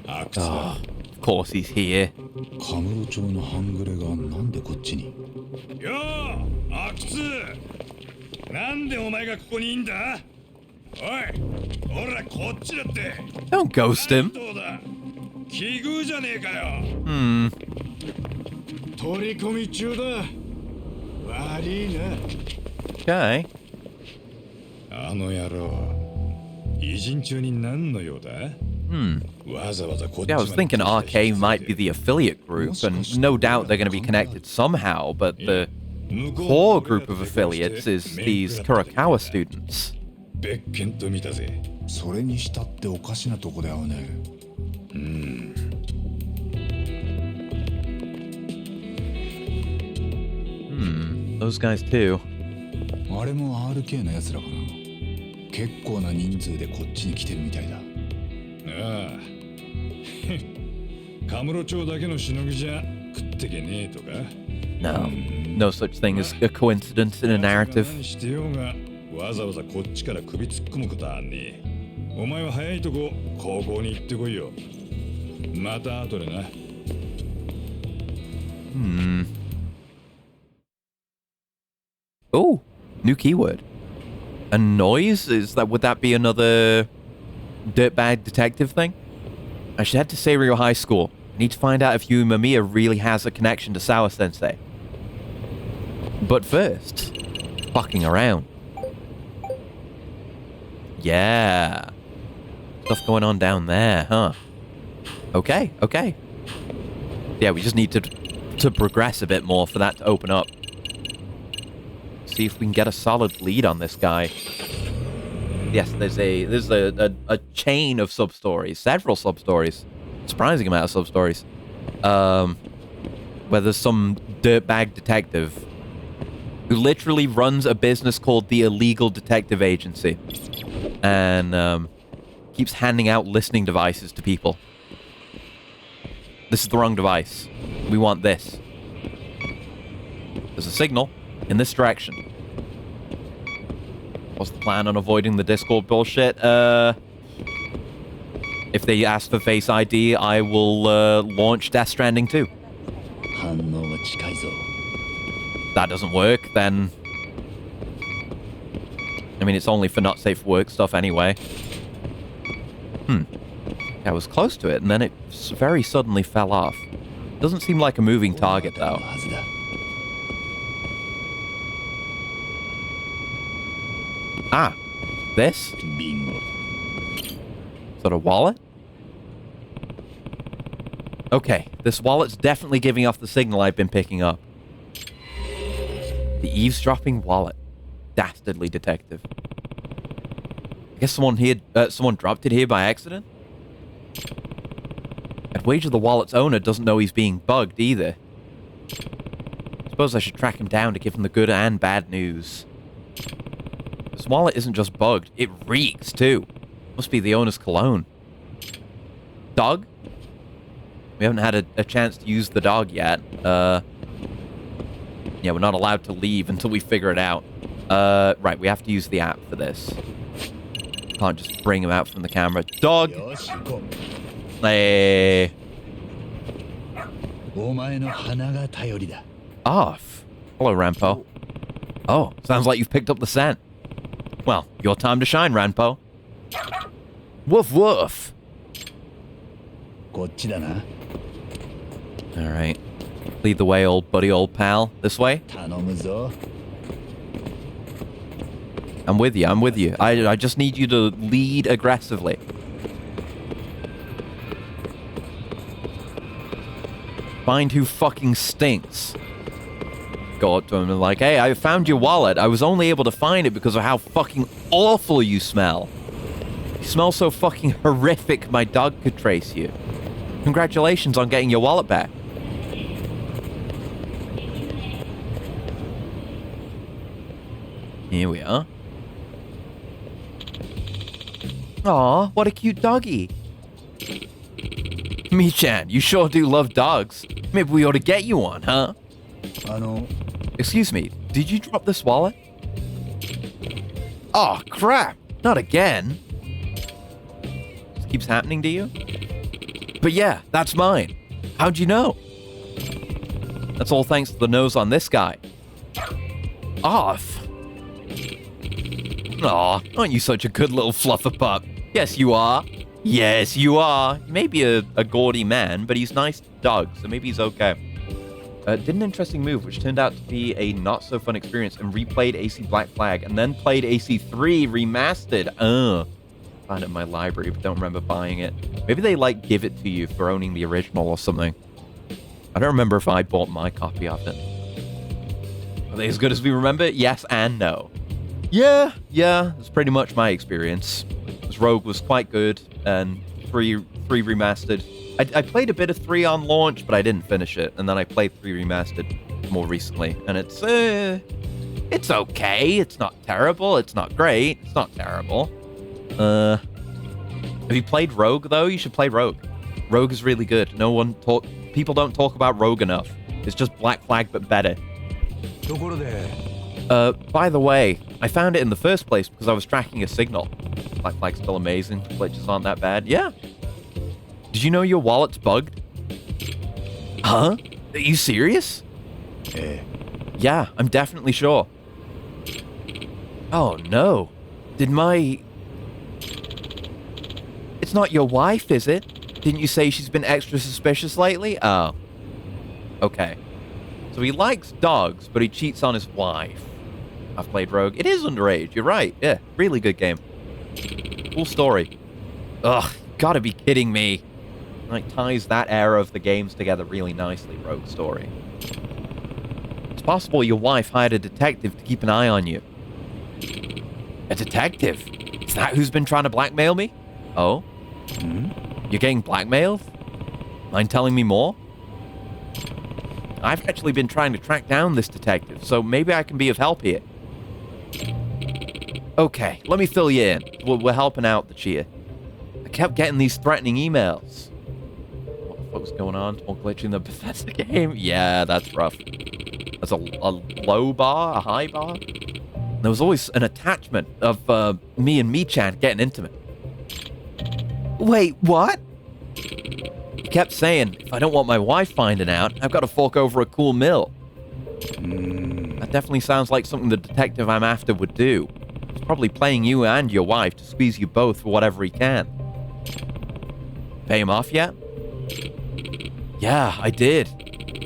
阿久津 Oh, だ。 of course he's here. カムロ町の半グレがなんでこっちに？よー、阿久津、なんでお前がここにいんだ？おい、ほらこっちだって。 Don't ghost him. どうだ？奇遇じゃねえかよ。Hmm. 取り込み中だ。悪いな。 Okay. あの野郎、偉人中に何の用だ？ Hmm. わざわざこっち Yeah, I ま was で thinking 来た RK might be the affiliate group, and no doubt they're going to be connected somehow, but the core group of affiliates is these Kurakawa students. 別件と見たぜ。それにしたっておかしなとこだよね。Those guys too. あれも RK のやつらかな。結構な人数でこっちに来てるみたいだ。ああ。カムロ町だけのしのぎじゃ食ってけねえとか。 No. No such thing as a coincidence in a narrative. 何してようがわざわざこっちから首突っ込むことはあんねえ。お前は早いとこ高校に行ってこいよ。また後でな。Oh, new keyword. A noise? Would that be another dirtbag detective thing? I should head to Seiryou High School. I need to find out if Yu Mamiya really has a connection to Sawa Sensei. But first, fucking around. Yeah. Stuff going on down there, huh? Okay. Yeah, we just need to progress a bit more for that to open up. See if we can get a solid lead on this guy. Yes, there's a chain of sub-stories, several sub-stories, surprising amount of sub-stories, where there's some dirtbag detective who literally runs a business called the Illegal Detective Agency, and keeps handing out listening devices to people. This is the wrong device. We want this. There's a signal in this direction. What's the plan on avoiding the Discord bullshit? If they ask for Face ID, I will launch Death Stranding 2. That doesn't work, then... I mean, it's only for not safe for work stuff anyway. I was close to it, and then it very suddenly fell off. Doesn't seem like a moving target, though. Ah, this? Is that a wallet? Okay, this wallet's definitely giving off the signal I've been picking up. The eavesdropping wallet. Dastardly detective. I guess someone dropped it here by accident? I'd wager the wallet's owner doesn't know he's being bugged either. Suppose I should track him down to give him the good and bad news. This wallet isn't just bugged, it reeks too. Must be the owner's cologne. Dog? We haven't had a chance to use the dog yet. Yeah, we're not allowed to leave until we figure it out. Right, we have to use the app for this. Can't just bring him out from the camera. Dog! Hey. Off. Hello, Rampo. Oh, sounds like you've picked up the scent. Well, your time to shine, Rampo. Woof woof. Alright. Lead the way, old buddy, old pal. This way? I'm with you. I just need you to lead aggressively. Find who fucking stinks. Go up to him and like, hey, I found your wallet. I was only able to find it because of how fucking awful you smell. You smell so fucking horrific my dog could trace you. Congratulations on getting your wallet back. Here we are. Aw, what a cute doggy. Michan, you sure do love dogs. Maybe we ought to get you one, huh? Excuse me, did you drop this wallet? Oh, crap. Not again. This keeps happening to you? But yeah, that's mine. How'd you know? That's all thanks to the nose on this guy. Off. Aw, aren't you such a good little fluffer-pup? Yes, you are. Yes, you are. Maybe a gaudy man, but he's nice to dogs, so maybe he's okay. Did an interesting move, which turned out to be a not-so-fun experience, and replayed AC Black Flag, and then played AC3 Remastered. Found it in my library, but don't remember buying it. Maybe they, like, give it to you for owning the original or something. I don't remember if I bought my copy of it. Are they as good as we remember? Yes and no. Yeah, that's pretty much my experience. This Rogue was quite good, and 3 Remastered. I played a bit of 3 on launch, but I didn't finish it, and then I played 3 Remastered more recently, and it's okay. It's not terrible. It's not great. It's not terrible. Have you played Rogue, though? You should play Rogue. Rogue is really good. People don't talk about Rogue enough. It's just Black Flag, but better. By the way, I found it in the first place because I was tracking a signal. Black Flag's still amazing. Glitches aren't that bad. Yeah. Did you know your wallet's bugged? Huh? Are you serious? Yeah, I'm definitely sure. Oh, no. It's not your wife, is it? Didn't you say she's been extra suspicious lately? Oh. Okay. So he likes dogs, but he cheats on his wife. I've played Rogue. It is underage, you're right. Yeah, really good game. Cool story. Ugh, gotta be kidding me. Like, ties that era of the games together really nicely, Rogue story. It's possible your wife hired a detective to keep an eye on you. A detective? Is that who's been trying to blackmail me? Oh? You're getting blackmailed? Mind telling me more? I've actually been trying to track down this detective, so maybe I can be of help here. Okay, let me fill you in. We're helping out the Chia. I kept getting these threatening emails. What the fuck's going on? More glitch in the Bethesda game? Yeah, that's rough. There's a low bar, a high bar. There was always an attachment of me and Michan getting intimate. Wait, what? He kept saying, if I don't want my wife finding out, I've got to fork over a cool mill. That definitely sounds like something the detective I'm after would do. He's probably playing you and your wife to squeeze you both for whatever he can. Pay him off yet? Yeah, I did.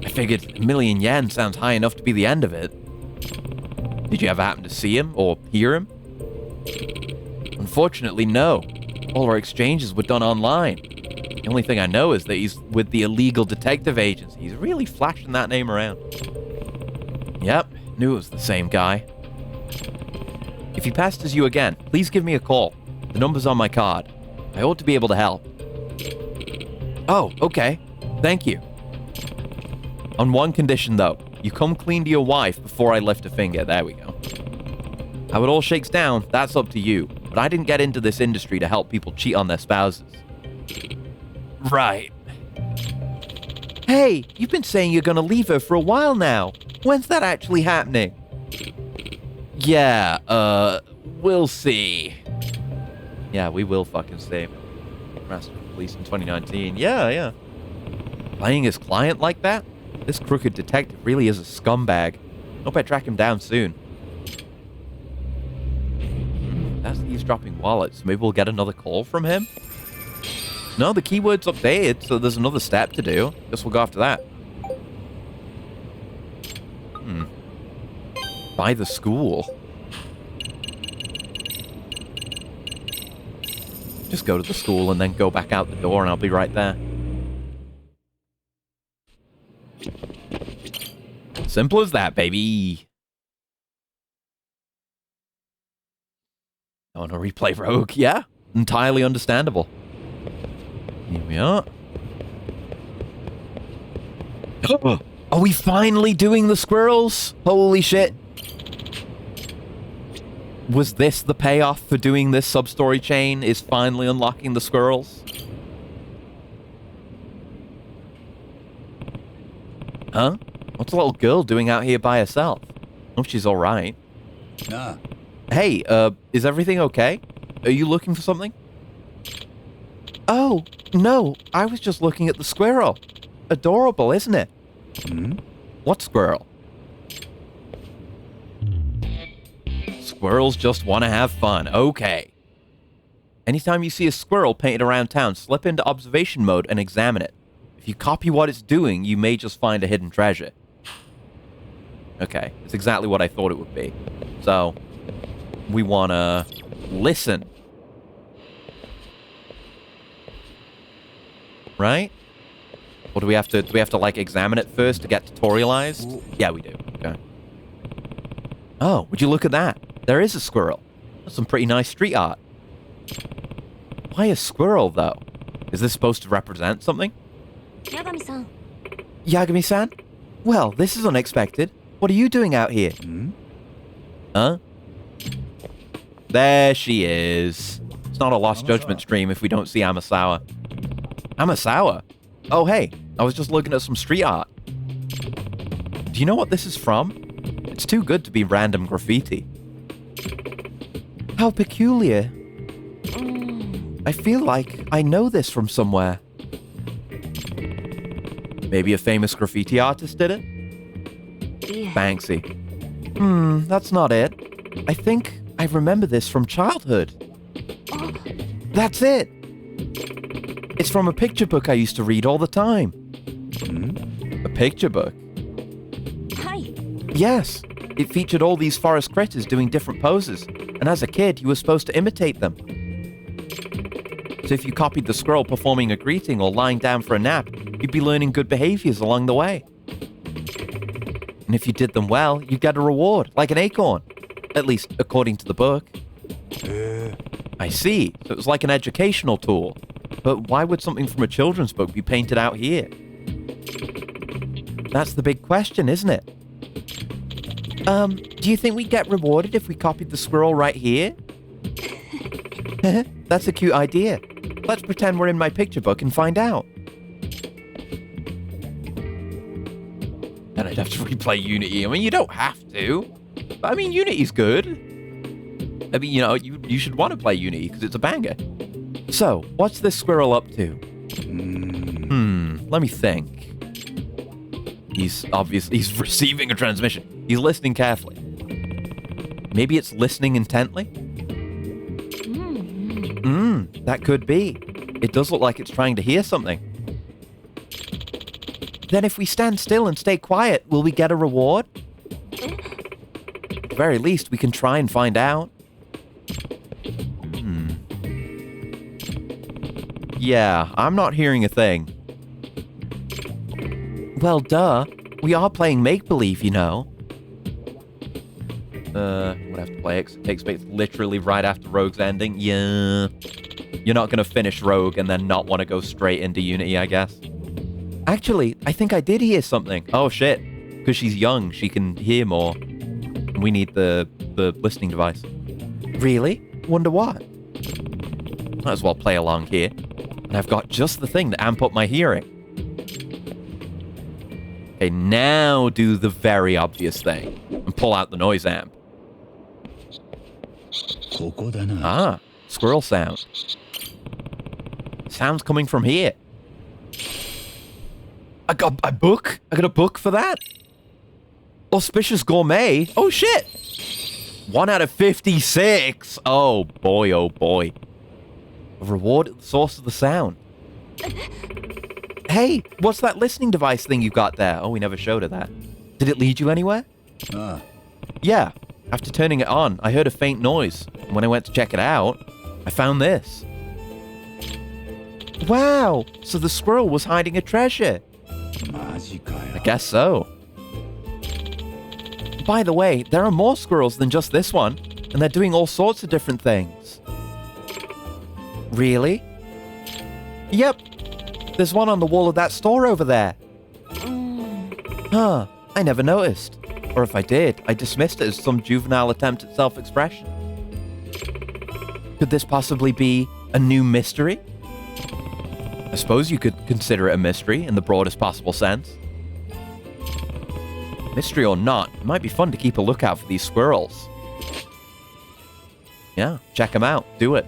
I figured 1 million yen sounds high enough to be the end of it. Did you ever happen to see him or hear him? Unfortunately, no. All our exchanges were done online. The only thing I know is that he's with the illegal detective agency. He's really flashing that name around. Yep, knew it was the same guy. If he pesters you again, please give me a call. The number's on my card. I ought to be able to help. Oh, okay. Thank you. On one condition, though. You come clean to your wife before I lift a finger. There we go. How it all shakes down, that's up to you. But I didn't get into this industry to help people cheat on their spouses. Right. Hey, you've been saying you're gonna leave her for a while now. When's that actually happening? Yeah, we'll see. Yeah, we will fucking see. Master Police in 2019. Yeah. Playing his client like that? This crooked detective really is a scumbag. Hope I track him down soon. That's the eavesdropping wallet, so maybe we'll get another call from him? No, the keyword's updated, so there's another step to do. Guess we'll go after that. By the school. Just go to the school and then go back out the door and I'll be right there. Simple as that, baby. I want to replay Rogue. Yeah, entirely understandable. Here we are. Are we finally doing the squirrels? Holy shit. Was this the payoff for doing this sub-story chain? Is finally unlocking the squirrels? Huh? What's a little girl doing out here by herself? Hope she's alright. Nah. Hey, is everything okay? Are you looking for something? Oh, no, I was just looking at the squirrel. Adorable, isn't it? Hmm? What squirrel? Squirrels just want to have fun. Okay. Anytime you see a squirrel painted around town, slip into observation mode and examine it. If you copy what it's doing, you may just find a hidden treasure. Okay, it's exactly what I thought it would be. So, we want to listen. Right? Or do we have to like examine it first to get tutorialized? Yeah, we do. Okay. Oh, would you look at that? There is a squirrel. That's some pretty nice street art. Why a squirrel, though? Is this supposed to represent something? Yagami-san. Yagami-san? Well, this is unexpected. What are you doing out here? Hmm? Huh? There she is. It's not a Lost Judgment stream if we don't see Amasawa. Amasawa? Oh, hey. I was just looking at some street art. Do you know what this is from? It's too good to be random graffiti. How peculiar. I feel like I know this from somewhere. Maybe a famous graffiti artist did it? Banksy. That's not it. I think I remember this from childhood. That's it. It's from a picture book I used to read all the time. A picture book? Yes. It featured all these forest critters doing different poses, and as a kid, you were supposed to imitate them. So if you copied the squirrel performing a greeting or lying down for a nap, you'd be learning good behaviors along the way. And if you did them well, you'd get a reward, like an acorn. At least, according to the book. I see. So it was like an educational tool. But why would something from a children's book be painted out here? That's the big question, isn't it? Do you think we'd get rewarded if we copied the squirrel right here? That's a cute idea. Let's pretend we're in my picture book and find out. Then I'd have to replay Unity. I mean, you don't have to. But I mean, Unity's good. I mean, you know, you should want to play Unity because it's a banger. So, what's this squirrel up to? Let me think. He's receiving a transmission. He's listening carefully. Maybe it's listening intently? That could be. It does look like it's trying to hear something. Then if we stand still and stay quiet, will we get a reward? At the very least, we can try and find out. Yeah, I'm not hearing a thing. Well, duh. We are playing make-believe, you know. Would have to play it. It takes place literally right after Rogue's ending. Yeah. You're not going to finish Rogue and then not want to go straight into Unity, I guess. Actually, I think I did hear something. Oh, shit. Because she's young, she can hear more. We need the listening device. Really? Wonder what? Might as well play along here. And I've got just the thing to amp up my hearing. Okay, now do the very obvious thing. And pull out the noise amp. Ah, squirrel sound. Sound's coming from here. I got a book? I got a book for that? Auspicious Gourmet? Oh, shit! 1 out of 56! Oh, boy, oh, boy. A reward at the source of the sound. Hey, what's that listening device thing you got there? Oh, we never showed her that. Did it lead you anywhere? Yeah. After turning it on, I heard a faint noise. And when I went to check it out, I found this. Wow! So the squirrel was hiding a treasure. I guess so. By the way, there are more squirrels than just this one, and they're doing all sorts of different things. Really? Yep. There's one on the wall of that store over there. Huh, I never noticed. Or if I did, I dismissed it as some juvenile attempt at self-expression. Could this possibly be a new mystery? I suppose you could consider it a mystery in the broadest possible sense. Mystery or not, it might be fun to keep a lookout for these squirrels. Yeah, check them out. Do it.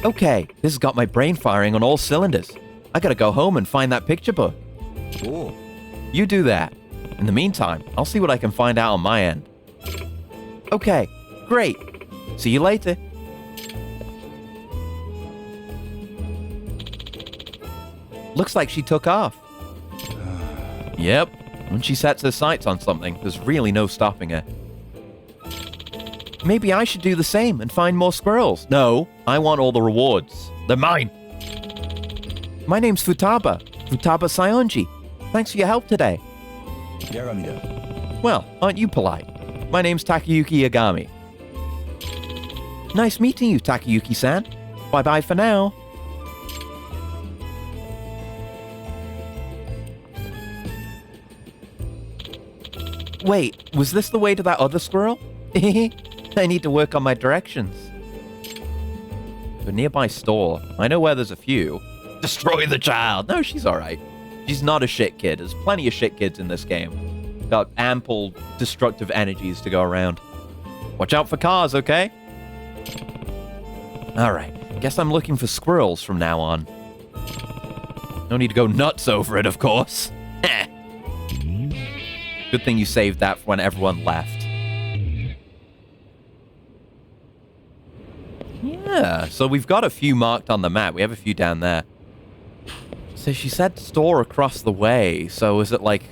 Okay, this has got my brain firing on all cylinders. I gotta go home and find that picture book.おう。You do that. In the meantime, I'll see what I can find out on my end. Okay, great. See you later. Looks like she took off. Yep. When she sets her sights on something, there's really no stopping her. Maybe I should do the same and find more squirrels. No, I want all the rewards. They're mine. My name's Futaba. Futaba Sayonji. Thanks for your help today. Well, aren't you polite? My name's Takayuki Yagami. Nice meeting you, Takayuki-san. Bye-bye for now. Wait, was this the way to that other squirrel? I need to work on my directions. A nearby store. I know where there's a few. Destroy the child. No, she's alright. She's not a shit kid. There's plenty of shit kids in this game. Got ample destructive energies to go around. Watch out for cars, okay? Alright. Guess I'm looking for squirrels from now on. No need to go nuts over it, of course. Good thing you saved that for when everyone left. Yeah, so we've got a few marked on the map. We have a few down there. So she said store across the way. So is it like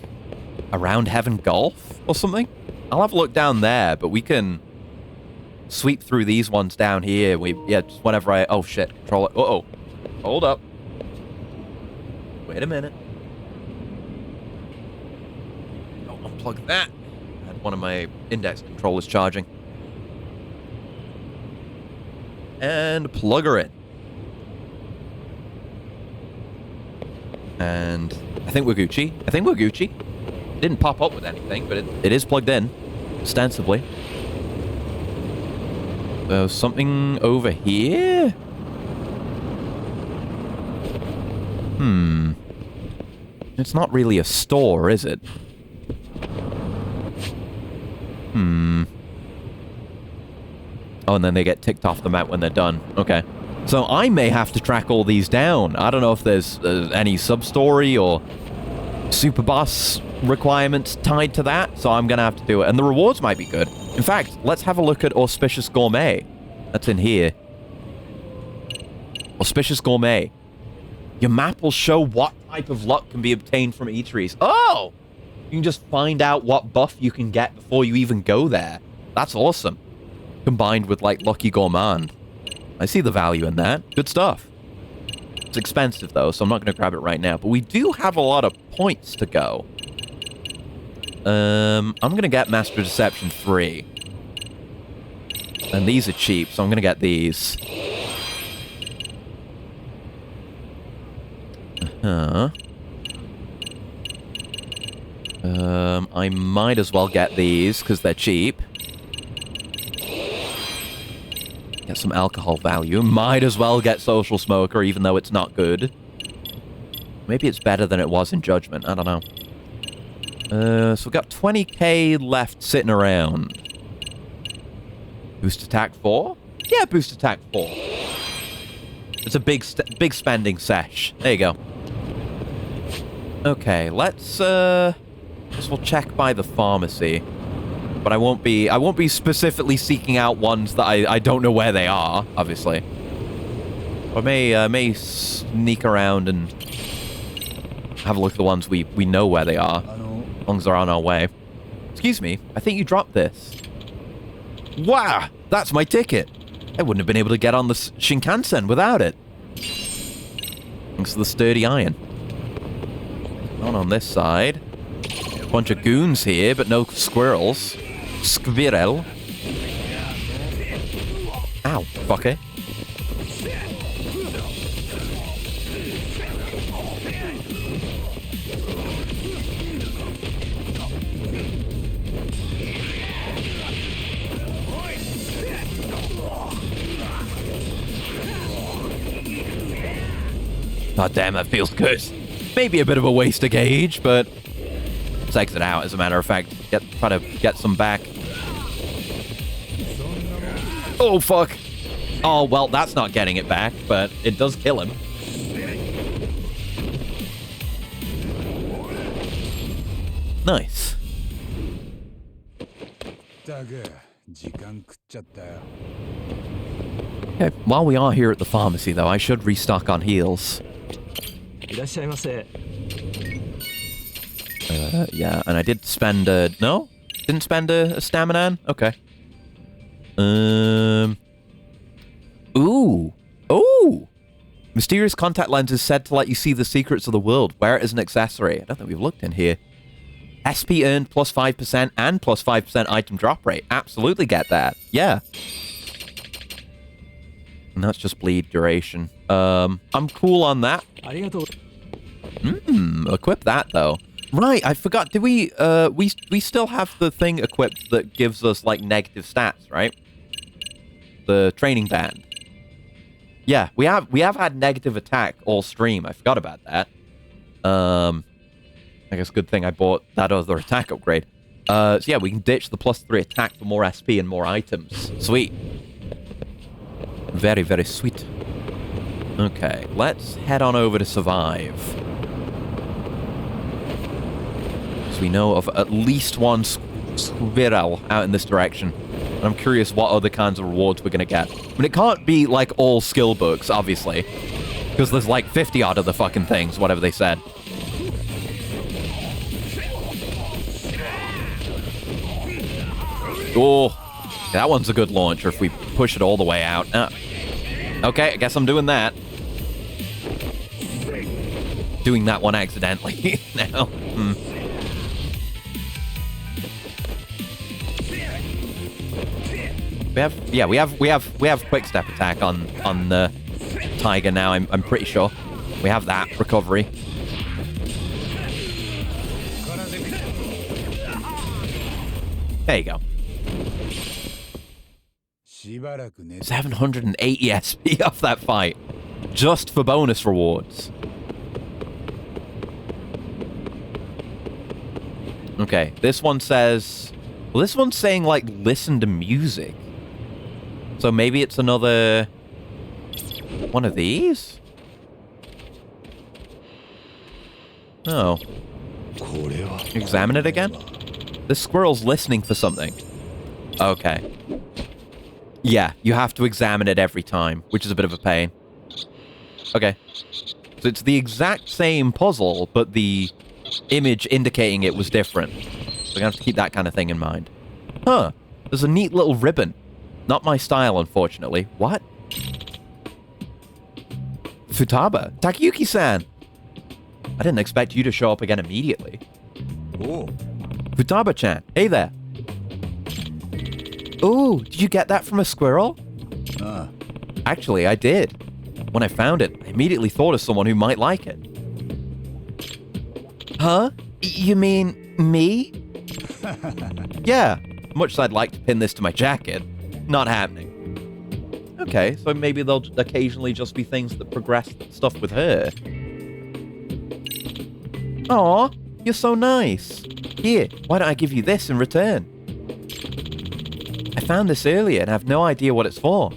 around Heaven Golf or something? I'll have a look down there, but we can sweep through these ones down here. Just whenever I... Oh, shit. Control it. Uh-oh. Hold up. Wait a minute. Oh, unplug that. I had one of my index controllers charging. And plug her in. And I think we're Gucci. Didn't pop up with anything, but it is plugged in, ostensibly. There's something over here? It's not really a store, is it? Oh, and then they get ticked off the map when they're done. Okay. So I may have to track all these down. I don't know if there's any sub-story or super boss requirements tied to that, so I'm going to have to do it. And the rewards might be good. In fact, let's have a look at Auspicious Gourmet. That's in here. Auspicious Gourmet. Your map will show what type of luck can be obtained from eateries. Oh! You can just find out what buff you can get before you even go there. That's awesome. Combined with, like, Lucky Gourmand. I see the value in that. Good stuff. It's expensive, though, so I'm not going to grab it right now. But we do have a lot of points to go. I'm going to get Master Deception 3. And these are cheap, so I'm going to get these. I might as well get these, because they're cheap. Get some alcohol value. Might as well get Social Smoker, even though it's not good. Maybe it's better than it was in Judgment. I don't know. So we've got 20k left sitting around. Boost attack 4? Yeah, boost attack 4. It's a big spending sesh. There you go. Okay, let's we'll check by the pharmacy. But I won't be specifically seeking out ones that I don't know where they are, obviously. I may sneak around and have a look at the ones we know where they are, as long as they're on our way. Excuse me, I think you dropped this. Wow, that's my ticket. I wouldn't have been able to get on the Shinkansen without it. Thanks to the sturdy iron. Not on this side. A bunch of goons here, but no squirrels. Squirrel. Ow, fucker. God damn, that feels good. Maybe a bit of a waste of gauge, but Let's exit out, as a matter of fact. Try to get some back. Oh, fuck. Oh, well, that's not getting it back, but it does kill him. Nice. Okay, while we are here at the pharmacy, though, I should restock on heals. いらっしゃいませ。 Yeah, and I did spend a... No? Didn't spend a stamina? Okay. Ooh. Ooh! Mysterious contact lens is said to let you see the secrets of the world. Wear it as an accessory. I don't think we've looked in here. SP earned plus 5% and plus 5% item drop rate. Absolutely get that. Yeah. And that's just bleed duration. I'm cool on that. ありがとう。 Equip that, though. Right, I forgot. Did we still have the thing equipped that gives us, like, negative stats, right? The training band. Yeah, we have had negative attack all stream. I forgot about that. I guess good thing I bought that other attack upgrade. So yeah, we can ditch the plus 3 attack for more SP and more items. Sweet. Very, very sweet. Okay, let's head on over to survive. So we know of at least one squirrel out in this direction. And I'm curious what other kinds of rewards we're going to get. I mean, it can't be like all skill books, obviously. Because there's like 50 odd of the fucking things, whatever they said. Oh, that one's a good launcher if we push it all the way out. Okay, I guess I'm doing that. Doing that one accidentally now. We have quick step attack on the Tiger now. I'm pretty sure we have that recovery. There you go. 780 SP off that fight, just for bonus rewards. Okay, this one says... Well, this one's saying, like, listen to music. So maybe it's another... one of these? Oh. Examine it again? This squirrel's listening for something. Okay. Yeah, you have to examine it every time, which is a bit of a pain. Okay. So it's the exact same puzzle, but the image indicating it was different. So I'm gonna have to keep that kind of thing in mind. Huh. There's a neat little ribbon. Not my style, unfortunately. What? Futaba. Takayuki-san! I didn't expect you to show up again immediately. Oh. Futaba-chan, hey there. Ooh, did you get that from a squirrel? Actually, I did. When I found it, I immediately thought of someone who might like it. Huh? You mean me? Yeah, much as I'd like to pin this to my jacket, not happening. Okay, so maybe there'll occasionally just be things that progress stuff with her. Aw, you're so nice. Here, why don't I give you this in return? I found this earlier and have no idea what it's for.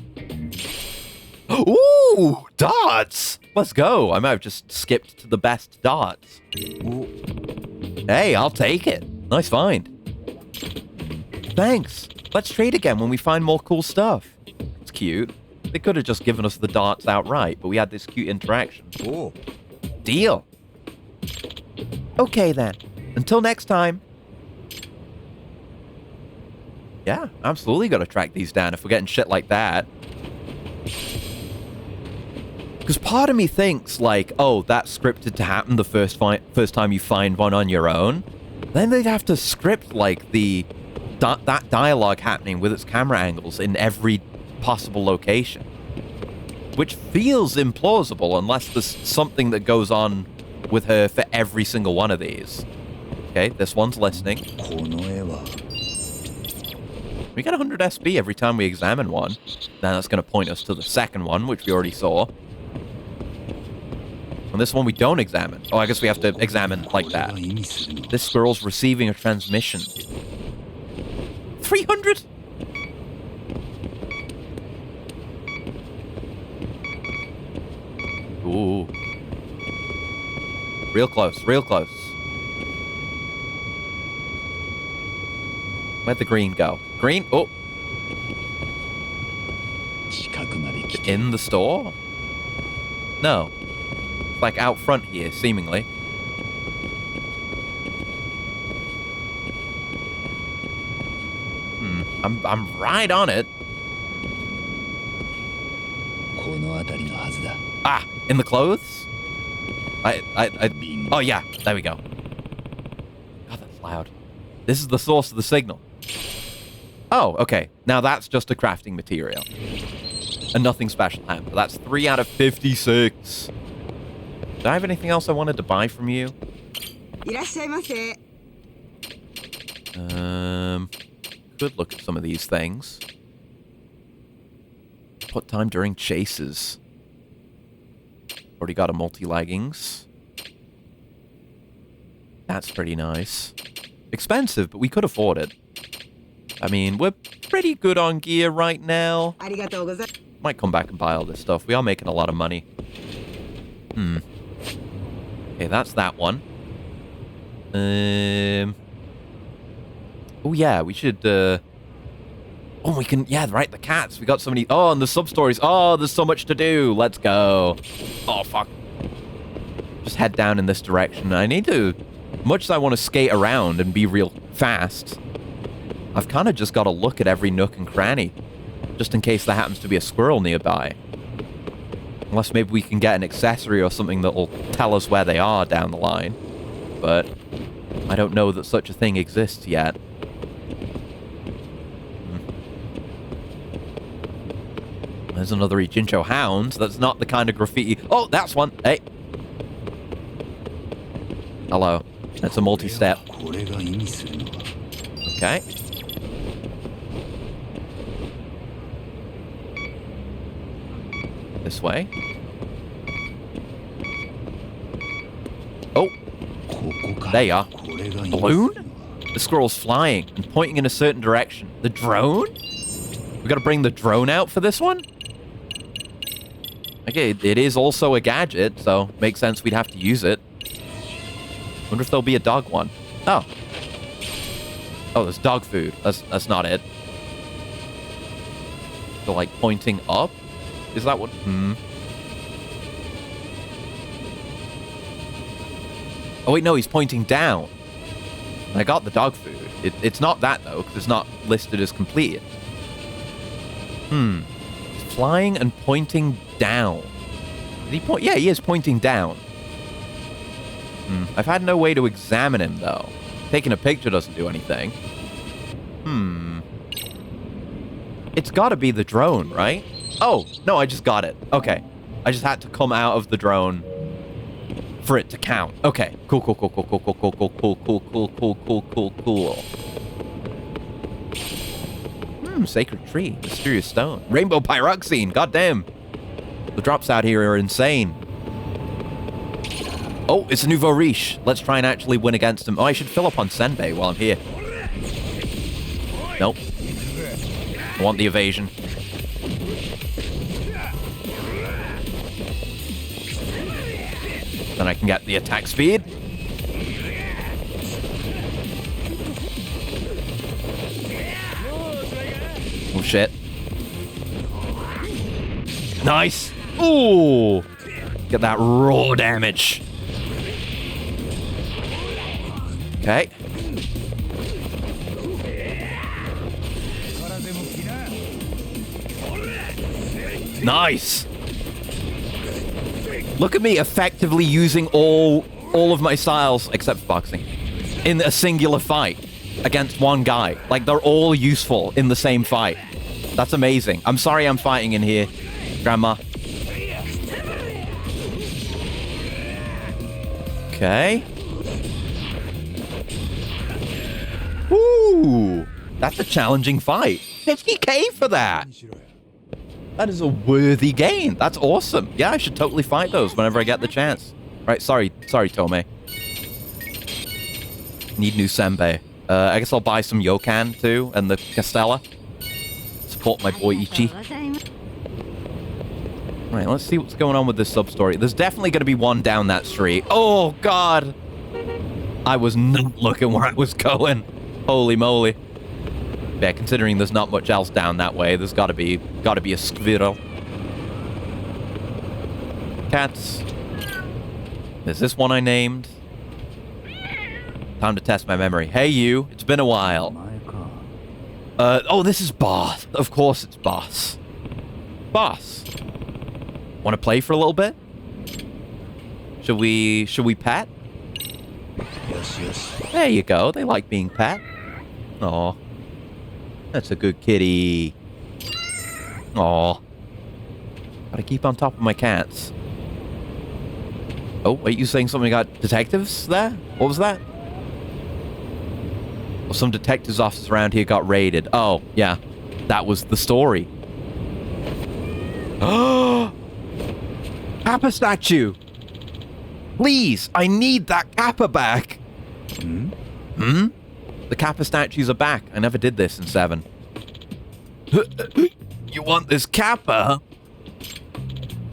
Ooh, darts! Let's go. I might have just skipped to the best darts. Hey, I'll take it. Nice find. Thanks. Let's trade again when we find more cool stuff. It's cute. They could have just given us the darts outright, but we had this cute interaction. Oh. Deal. Okay then. Until next time. Yeah, absolutely got to track these down if we're getting shit like that. Because part of me thinks, like, oh, that's scripted to happen the first time you find one on your own. Then they'd have to script, like, that dialogue happening with its camera angles in every possible location. Which feels implausible unless there's something that goes on with her for every single one of these. Okay, this one's listening. We get 100 SP every time we examine one. Now that's going to point us to the second one, which we already saw. And And this one we don't examine. Oh, I guess we have to examine like that. This squirrel's receiving a transmission. 300? Ooh. Real close, real close. Where'd the green go? Green? Oh. In the store? No. It's like out front here, seemingly. I'm right on it. Ah, in the clothes? Oh yeah, there we go. God, that's loud. This is the source of the signal. Oh, okay. Now that's just a crafting material. And nothing special happened. That's 3 out of 56. Do I have anything else I wanted to buy from you? Could look at some of these things. Put time during chases. Already got a multi-leggings. That's pretty nice. Expensive, but we could afford it. I mean, we're pretty good on gear right now. Might come back and buy all this stuff. We are making a lot of money. Okay, that's that one. Oh, yeah, we should, Oh, we can... Yeah, right, the cats. We got so many... Oh, and the sub-stories. Oh, there's so much to do. Let's go. Oh, fuck. Just head down in this direction. I need to... Much as I want to skate around and be real fast, I've kind of just got to look at every nook and cranny, just in case there happens to be a squirrel nearby. Unless maybe we can get an accessory or something that will tell us where they are down the line. But I don't know that such a thing exists yet. There's another Ichincho hound. That's not the kind of graffiti... Oh, that's one. Hey. Hello. That's a multi-step. Okay. This way. Oh. There you are. Balloon? The squirrel's flying and pointing in a certain direction. The drone? We gotta bring the drone out for this one? Okay, it is also a gadget, so makes sense we'd have to use it. Wonder if there'll be a dog one. Oh. Oh, there's dog food. That's not it. So, like, pointing up? Is that what... Oh, wait, no, he's pointing down. I got the dog food. It's not that, though, because it's not listed as completed. He's flying and pointing down. Did he point? Yeah, he is pointing down. I've had no way to examine him, though. Taking a picture doesn't do anything. It's gotta be the drone, right? Oh, no, I just got it. Okay. I just had to come out of the drone for it to count. Okay. Cool. Sacred tree. Mysterious stone. Rainbow pyroxene. Goddamn. The drops out here are insane. Oh, it's a nouveau riche. Let's try and actually win against him. Oh, I should fill up on Senbei while I'm here. Nope. I want the evasion. Then I can get the attack speed. Oh, shit. Nice. Ooh. Get that raw damage. Okay. Nice. Look at me effectively using all of my styles, except for boxing, in a singular fight against one guy. Like, they're all useful in the same fight. That's amazing. I'm sorry I'm fighting in here, Grandma. Okay. Ooh, that's a challenging fight. 50k for that. That is a worthy gain. That's awesome. Yeah, I should totally fight those whenever I get the chance. Right, sorry, Tomei. Need new senbei. I guess I'll buy some Yokan, too, and the Castella. Support my boy Ichi. Right, let's see what's going on with this sub-story. There's definitely going to be one down that street. Oh, God! I was not looking where I was going. Holy moly. Yeah, considering there's not much else down that way, there's gotta be a squirrel. Cats. Is this one I named? Time to test my memory. Hey you, it's been a while. Oh, this is Boss. Of course it's Boss. Boss. Want to play for a little bit? Should we pet? Yes. There you go. They like being pet. Aw. That's a good kitty. Aw. Gotta keep on top of my cats. Oh, wait, you saying something about detectives there? What was that? Well, some detectives officers around here got raided. Oh, yeah. That was the story. Oh! Kappa statue! Please, I need that Kappa back! The Kappa statues are back. I never did this in 7. You want this Kappa?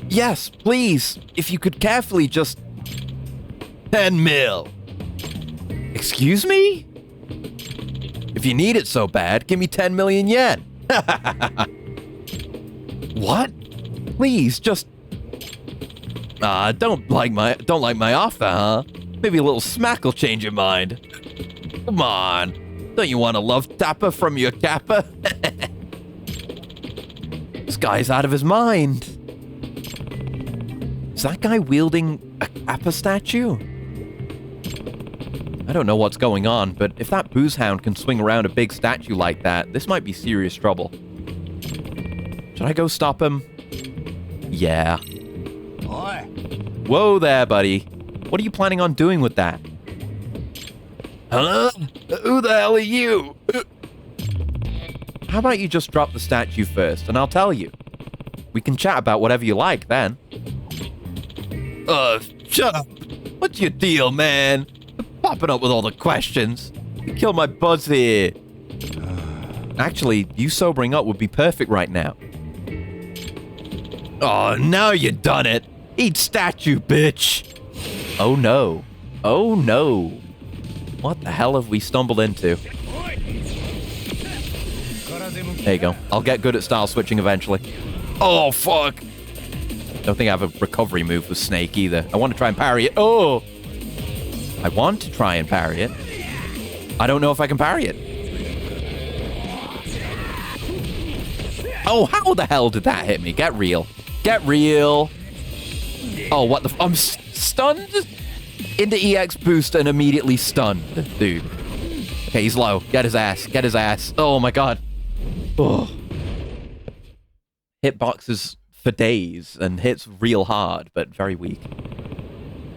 Yes, please. If you could carefully just... 10 mil. Excuse me? If you need it so bad, give me 10 million yen. What? Please, just... don't like my offer, huh? Maybe a little smack will change your mind. Come on. Don't you want a love tapper from your Kappa? This guy's out of his mind. Is that guy wielding a Kappa statue? I don't know what's going on, but if that booze hound can swing around a big statue like that, this might be serious trouble. Should I go stop him? Yeah. Whoa there, buddy. What are you planning on doing with that? Huh? Who the hell are you? How about you just drop the statue first, and I'll tell you. We can chat about whatever you like then. Shut up. What's your deal, man? Popping up with all the questions. You killed my buzz here. Actually, you sobering up would be perfect right now. Oh, now you done it. Eat statue, bitch. Oh no. Oh no. What the hell have we stumbled into? There you go. I'll get good at style switching eventually. Oh, fuck. Don't think I have a recovery move with Snake either. I want to try and parry it. Oh! I want to try and parry it. I don't know if I can parry it. Oh, how the hell did that hit me? Get real. Get real. Oh, what the I'm stunned? Into EX boost and immediately stunned, dude. Okay, he's low. Get his ass. Get his ass. Oh my god. Oh. Hitboxes for days and hits real hard, but very weak.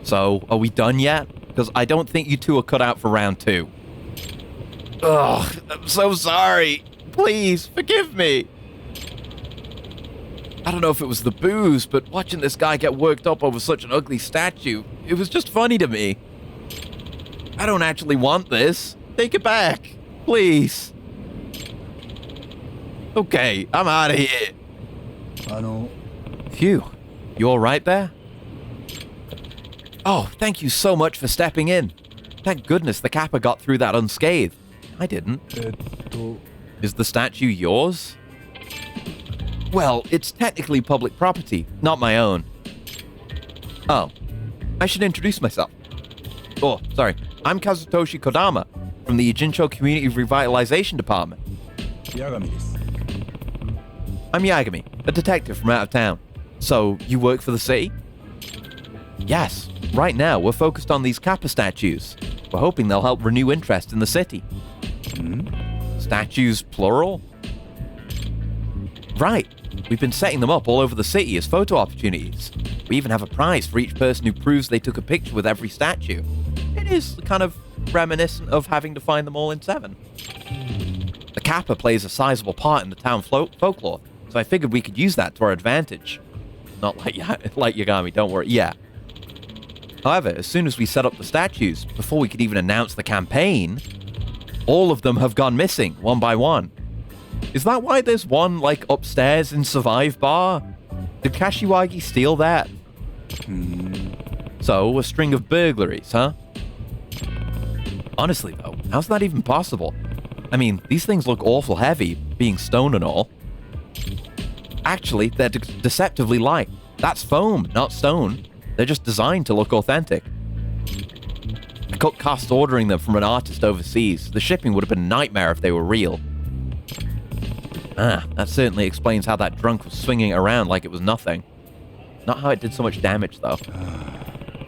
So, are we done yet? Because I don't think you two are cut out for round 2. Ugh, I'm so sorry. Please, forgive me. I don't know if it was the booze, but watching this guy get worked up over such an ugly statue, it was just funny to me. I don't actually want this. Take it back, please. Okay, I'm out of here. Phew. You all right there? Oh, thank you so much for stepping in. Thank goodness the Kappa got through that unscathed. I didn't. Is the statue yours? Well, it's technically public property, not my own. Oh, I should introduce myself. Oh, sorry. I'm Kazutoshi Kodama from the Ijincho Community Revitalization Department. I'm Yagami, a detective from out of town. So, you work for the city? Yes. Right now, we're focused on these Kappa statues. We're hoping they'll help renew interest in the city. Statues, plural? Right. We've been setting them up all over the city as photo opportunities. We even have a prize for each person who proves they took a picture with every statue. It is kind of reminiscent of having to find them all in 7. The Kappa plays a sizable part in the town folklore, so I figured we could use that to our advantage. Not like Yagami, don't worry. Yeah. However, as soon as we set up the statues, before we could even announce the campaign, all of them have gone missing, one by one. Is that why there's one, like, upstairs in Survive Bar? Did Kashiwagi steal that? So, a string of burglaries, huh? Honestly, though, how's that even possible? I mean, these things look awful heavy, being stone and all. Actually, they're deceptively light. That's foam, not stone. They're just designed to look authentic. I cut costs ordering them from an artist overseas. The shipping would have been a nightmare if they were real. That certainly explains how that drunk was swinging it around like it was nothing. Not how it did so much damage, though.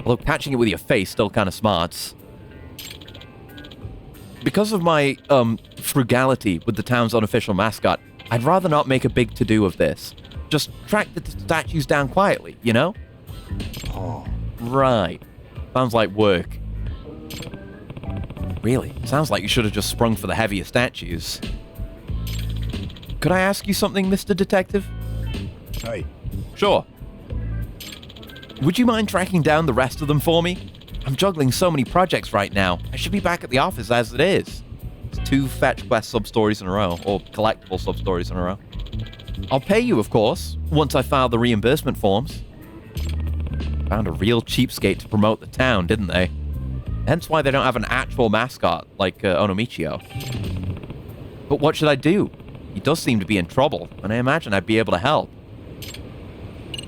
Although catching it with your face still kind of smarts. Because of my, frugality with the town's unofficial mascot, I'd rather not make a big to-do of this. Just track the statues down quietly, you know? Oh. Right. Sounds like work. Really? Sounds like you should have just sprung for the heavier statues. Could I ask you something, Mr. Detective? Hey. Sure. Would you mind tracking down the rest of them for me? I'm juggling so many projects right now. I should be back at the office as it is. It's 2 fetch quest sub-stories in a row, or collectible sub-stories in a row. I'll pay you, of course, once I file the reimbursement forms. Found a real cheapskate to promote the town, didn't they? Hence why they don't have an actual mascot like Onomichio. But what should I do? He does seem to be in trouble, and I imagine I'd be able to help.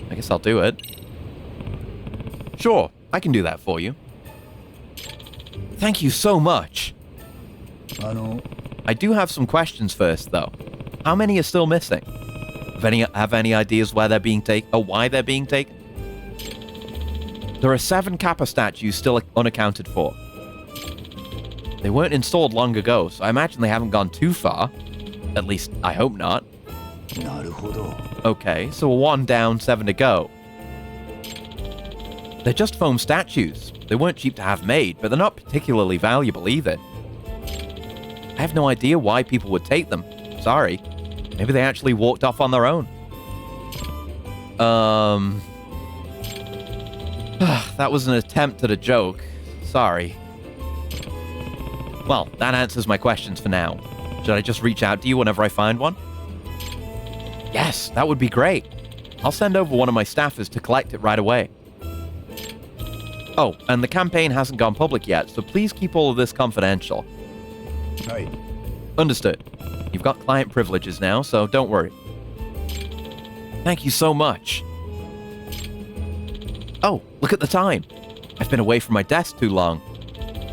I guess I'll do it. Sure, I can do that for you. Thank you so much. I do have some questions first, though. How many are still missing? Have any ideas where they're being taken, or why they're being taken? There are 7 Kappa statues still unaccounted for. They weren't installed long ago, so I imagine they haven't gone too far. At least, I hope not. Okay, so 1 down, 7 to go. They're just foam statues. They weren't cheap to have made, but they're not particularly valuable either. I have no idea why people would take them. Sorry. Maybe they actually walked off on their own. That was an attempt at a joke. Sorry. Well, that answers my questions for now. Should I just reach out to you whenever I find one? Yes, that would be great. I'll send over one of my staffers to collect it right away. Oh, and the campaign hasn't gone public yet, so please keep all of this confidential. Right. Understood. You've got client privileges now, so don't worry. Thank you so much. Oh, look at the time. I've been away from my desk too long.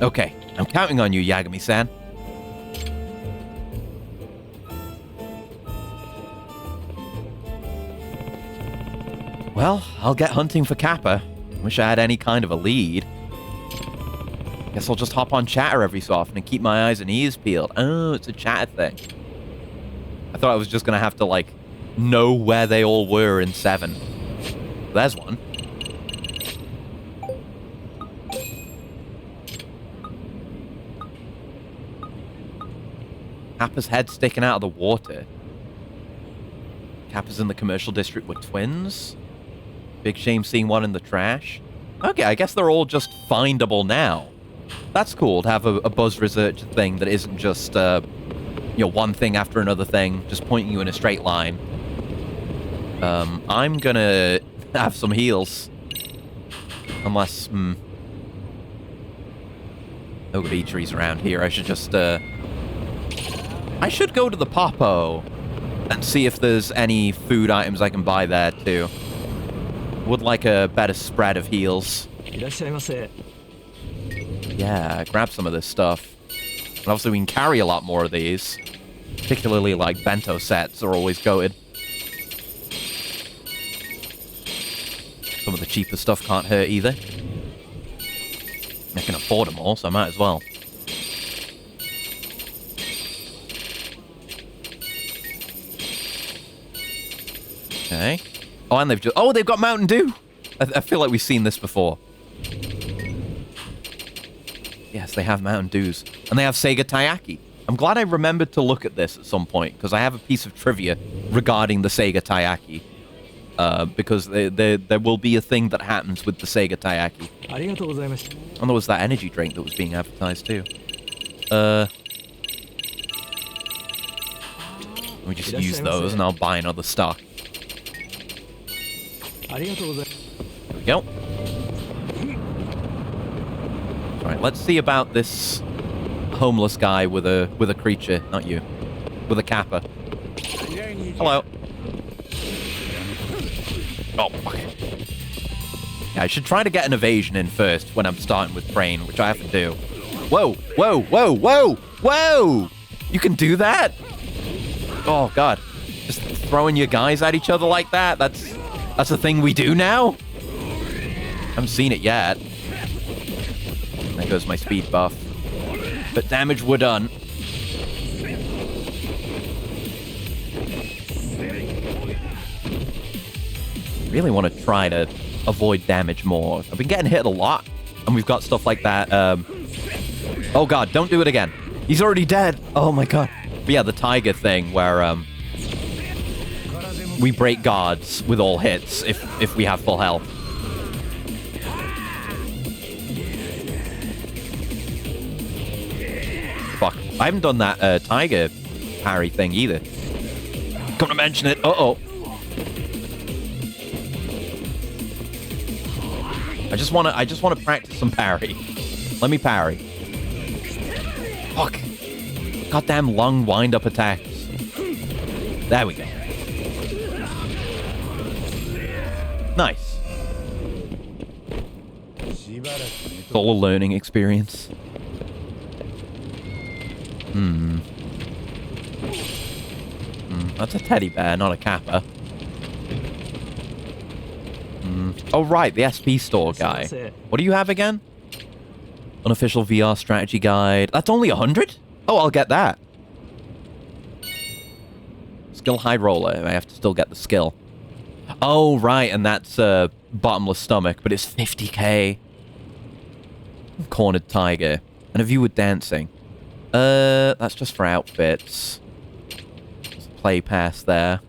Okay, I'm counting on you, Yagami-san. Well, I'll get hunting for Kappa. Wish I had any kind of a lead. Guess I'll just hop on Chatter every so often and keep my eyes and ears peeled. Oh, it's a Chatter thing. I thought I was just going to have to, like, know where they all were in 7. There's one. Kappa's head sticking out of the water. Kappa's in the commercial district with twins. Big shame seeing one in the trash. Okay, I guess they're all just findable now. That's cool to have a Buzz research thing that isn't just, one thing after another thing, just pointing you in a straight line. I'm gonna have some heals. Unless, no good eateries around here. I should just, I should go to the Popo and see if there's any food items I can buy there, too. Would like a better spread of heals. Yeah, grab some of this stuff. And obviously we can carry a lot more of these. Particularly like bento sets are always goated. Some of the cheaper stuff can't hurt either. I can afford them all, so I might as well. Okay. Oh, and they've just... Oh, they've got Mountain Dew! I feel like we've seen this before. Yes, they have Mountain Dews. And they have Sega Taiyaki. I'm glad I remembered to look at this at some point, because I have a piece of trivia regarding the Sega Taiyaki. because there will be a thing that happens with the Sega Taiyaki. ありがとうございました。 And there was that energy drink that was being advertised too. Let me just use those and I'll buy another stock. ありがとうございます。 There we go. Alright, let's see about this homeless guy with a creature, not you. With a kappa. Hello. Oh, fuck. Yeah, I should try to get an evasion in first when I'm starting with Brain, which I have to do. Whoa, whoa, whoa, whoa, whoa! You can do that? Oh, God. Just throwing your guys at each other like that? That's a thing we do now? I haven't seen it yet. There goes my speed buff. But damage we're done. Really want to try to avoid damage more. I've been getting hit a lot, and we've got stuff like that. Oh god, don't do it again. He's already dead. Oh my god. But yeah, the tiger thing where we break guards with all hits if we have full health. Fuck. I haven't done that tiger parry thing either. Come to mention it. Uh-oh. I just wanna practice some parry. Let me parry. Fuck. Goddamn long wind-up attacks. There we go. Nice. It's all a learning experience. That's a teddy bear, not a kappa. Oh, right, the SP store guy. What do you have again? Unofficial VR strategy guide. That's only 100? Oh, I'll get that. Skill high roller. I have to still get the skill. Oh, right, and that's bottomless stomach, but it's 50k. Cornered tiger. And a view with dancing. That's just for outfits. There's a play pass there.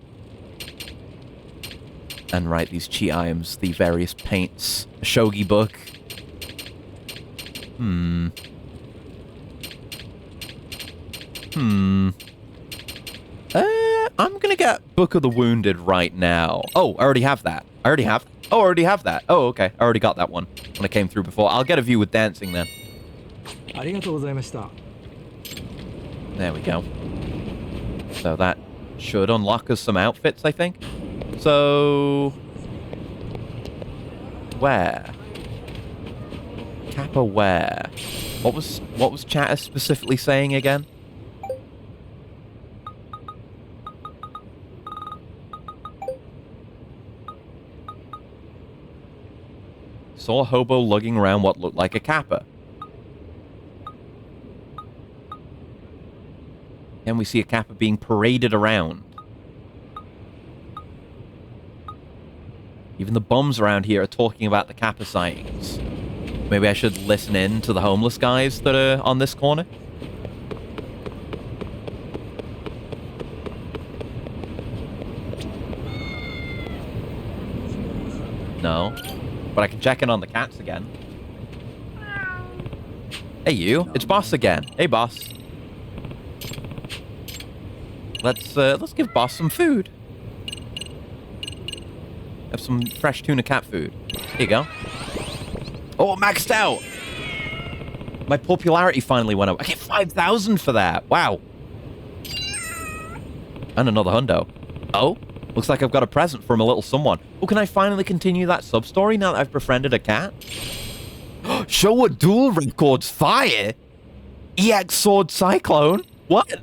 And right, these cheat items, the various paints, a shogi book. I'm gonna get Book of the Wounded right now. Oh, I already have that. I already have that. Oh, okay. I already got that one when I came through before. I'll get a view with dancing then. ありがとうございました。 There we go. So that should unlock us some outfits, I think. So... where? Kappa where? What was Chatter specifically saying again? Saw a hobo lugging around what looked like a kappa. And we see a kappa being paraded around. Even the bums around here are talking about the kappa sightings. Maybe I should listen in to the homeless guys that are on this corner? No. But I can check in on the cats again. Hey you, it's Boss again. Hey Boss. Let's give Boss some food. Have some fresh tuna cat food. Here you go. Oh, maxed out! My popularity finally went up. I get 5,000 for that. Wow. And another hundo. Oh, looks like I've got a present from a little someone. Oh, can I finally continue that sub-story now that I've befriended a cat? Showa duel records fire? EX Sword Cyclone? What?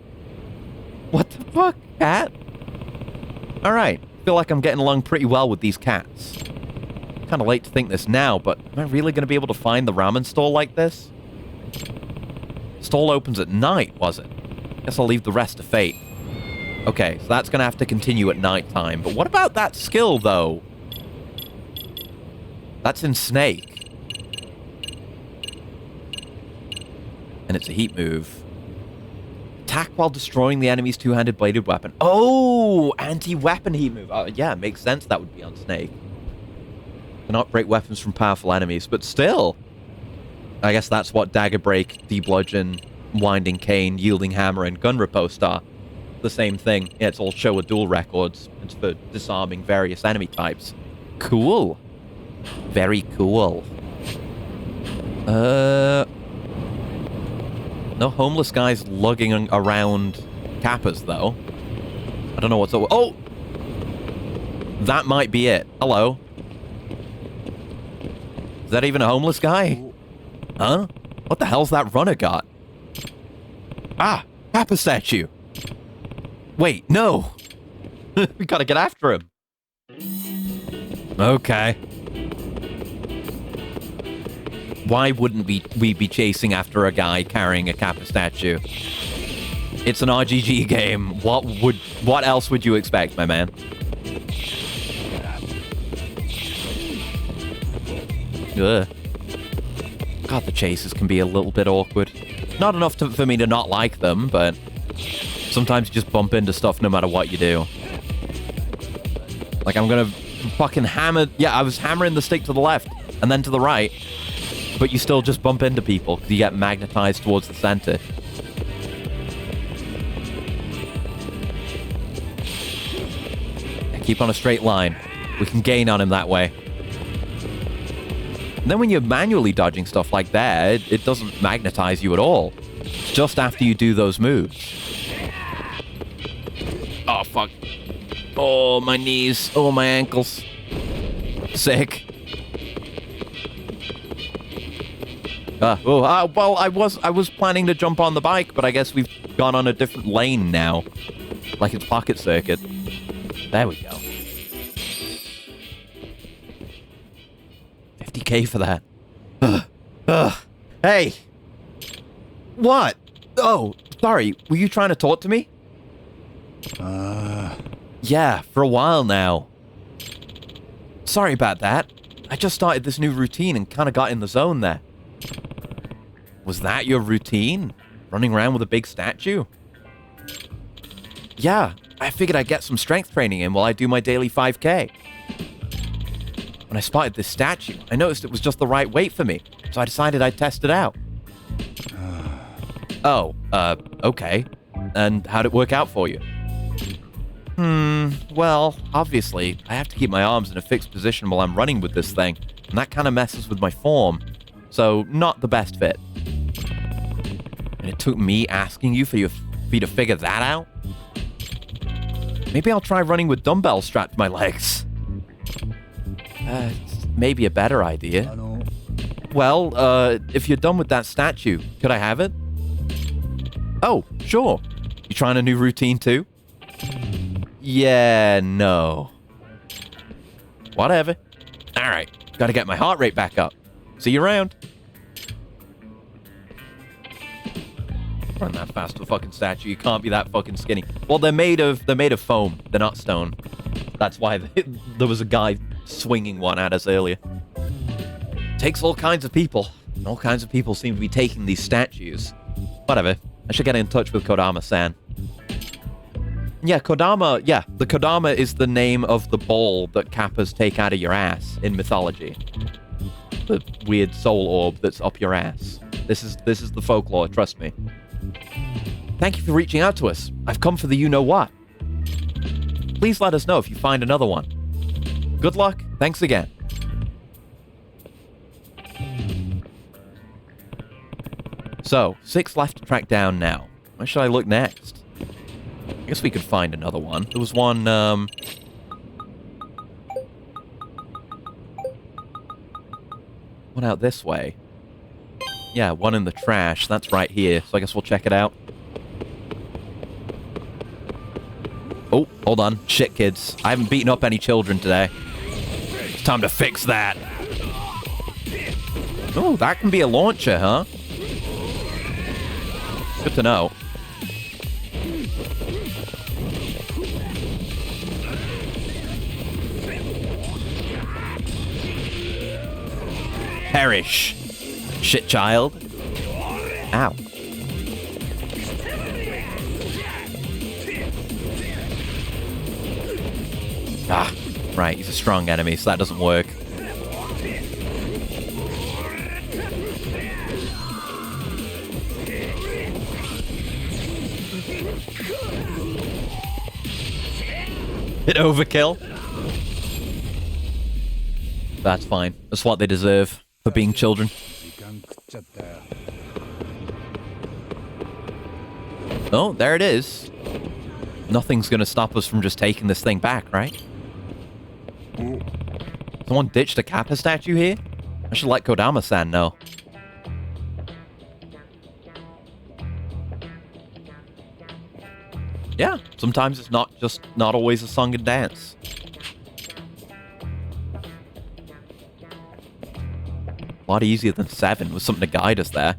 What the fuck, cat? Alright. Feel like I'm getting along pretty well with these cats. Kind of late to think this now, but am I really going to be able to find the ramen stall like this? Stall opens at night, was it? Guess I'll leave the rest to fate. Okay, so that's going to have to continue at night time. But what about that skill, though? That's in Snake. And it's a heat move. Attack while destroying the enemy's two-handed bladed weapon. Oh, anti-weapon heat move. Yeah, it makes sense that would be on Snake. Cannot break weapons from powerful enemies, but still. I guess that's what Dagger Break, Debludgeon, Winding Cane, Yielding Hammer, and Gun Riposte are. The same thing. Yeah, it's all Showa dual records. It's for disarming various enemy types. Cool. Very cool. No homeless guys lugging around Kappas, though. I don't know what's... Oh! That might be it. Hello. Is that even a homeless guy? Huh? What the hell's that runner got? Ah! Kappa statue! Wait, no! We gotta get after him. Okay. Why wouldn't we be chasing after a guy carrying a Kappa statue? It's an RGG game. What else would you expect, my man? Ugh. God, the chases can be a little bit awkward. Not enough for me to not like them, but sometimes you just bump into stuff no matter what you do. Like, I'm gonna fucking hammer... Yeah, I was hammering the stick to the left and then to the right. But you still just bump into people because you get magnetized towards the center. Keep on a straight line. We can gain on him that way. And then when you're manually dodging stuff like that, it doesn't magnetize you at all. It's just after you do those moves. Oh, fuck. Oh, my knees. Oh, my ankles. Sick. Well, I was planning to jump on the bike, but I guess we've gone on a different lane now. Like it's Pocket Circuit. There we go. 50k for that. Hey! What? Oh, sorry. Were you trying to talk to me? Yeah, for a while now. Sorry about that. I just started this new routine and kind of got in the zone there. Was that your routine? Running around with a big statue? Yeah, I figured I'd get some strength training in while I do my daily 5k. When I spotted this statue, I noticed it was just the right weight for me, so I decided I'd test it out. Okay. And how'd it work out for you? Well, obviously, I have to keep my arms in a fixed position while I'm running with this thing, and that kind of messes with my form. So, not the best fit. And it took me asking you for you to figure that out? Maybe I'll try running with dumbbells strapped to my legs. It's maybe a better idea. Well, if you're done with that statue, could I have it? Oh, sure. You trying a new routine too? Yeah, no. Whatever. Alright, gotta get my heart rate back up. See you around. Run that fast to the fucking statue. You can't be that fucking skinny. Well, they're made of foam. They're not stone. That's why there was a guy swinging one at us earlier. Takes all kinds of people. And all kinds of people seem to be taking these statues. Whatever. I should get in touch with Kodama-san. Yeah, Kodama. Yeah, the Kodama is the name of the ball that Kappas take out of your ass in mythology. The weird soul orb that's up your ass. This is the folklore, trust me. Thank you for reaching out to us. I've come for the you-know-what. Please let us know if you find another one. Good luck. Thanks again. So, 6 left to track down now. Where should I look next? I guess we could find another one. There was one, one out this way. Yeah, one in the trash. That's right here. So I guess we'll check it out. Oh, hold on. Shit, kids. I haven't beaten up any children today. It's time to fix that. Oh, that can be a launcher, huh? Good to know. Perish. Shit child. Ow. Ah, right, he's a strong enemy, so that doesn't work. Hit overkill. That's fine. That's what they deserve for being children. Oh, there it is. Nothing's gonna stop us from just taking this thing back, right? Someone ditched a Kappa statue here? I should let Kodama-san know. Yeah, sometimes it's not always a song and dance. A lot easier than 7 with something to guide us there.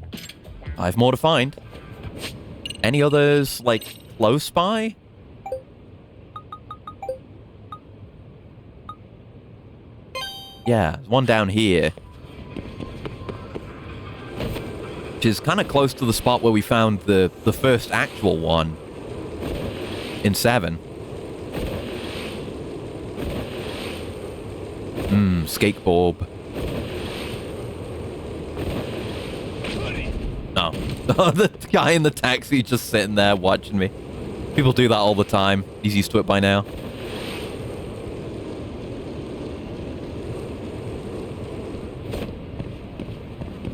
I have more to find. Any others, like, close by? Yeah, there's one down here. Which is kind of close to the spot where we found the first actual one. In 7. Skateboard. Oh. The guy in the taxi just sitting there watching me. People do that all the time. He's used to it by now.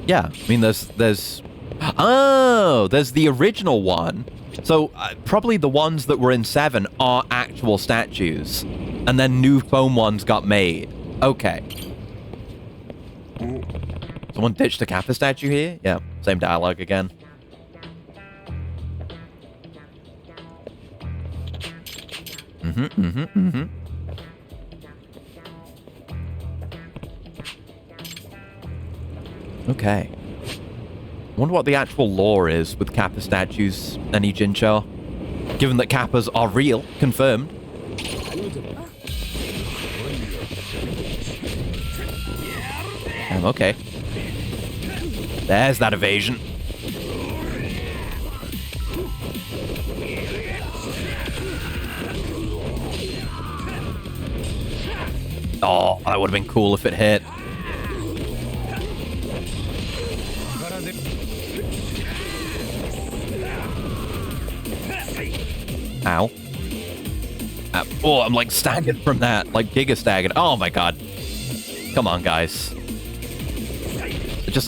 Yeah, I mean, there's the original one. So, probably the ones that were in 7 are actual statues. And then new foam ones got made. Okay. Someone ditched a Kappa statue here? Yeah, same dialogue again. Okay. Wonder what the actual lore is with Kappa statues and Ijincho. Given that Kappas are real, confirmed. Okay. There's that evasion. Oh, that would have been cool if it hit. Ow. Oh, I'm like staggered from that. Like giga staggered. Oh my god. Come on, guys.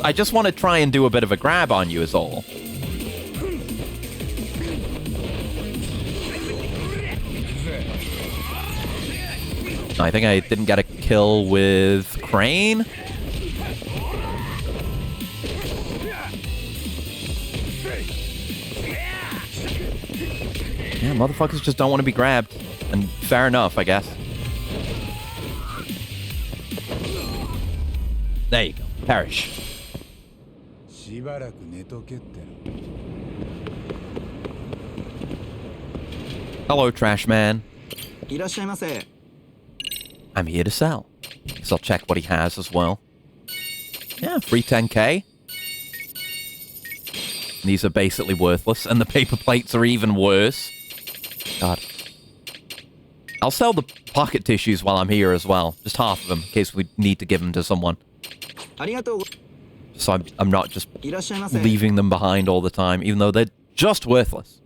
I just want to try and do a bit of a grab on you is all. I think I didn't get a kill with Crane. Yeah, motherfuckers just don't want to be grabbed. And fair enough, I guess. There you go. Perish. Hello, trash man. I'm here to sell. Guess I'll check what he has as well. Yeah, free 10k. These are basically worthless, and the paper plates are even worse. God. I'll sell the pocket tissues while I'm here as well. Just half of them, in case we need to give them to someone. So I'm not just leaving them behind all the time, even though they're just worthless.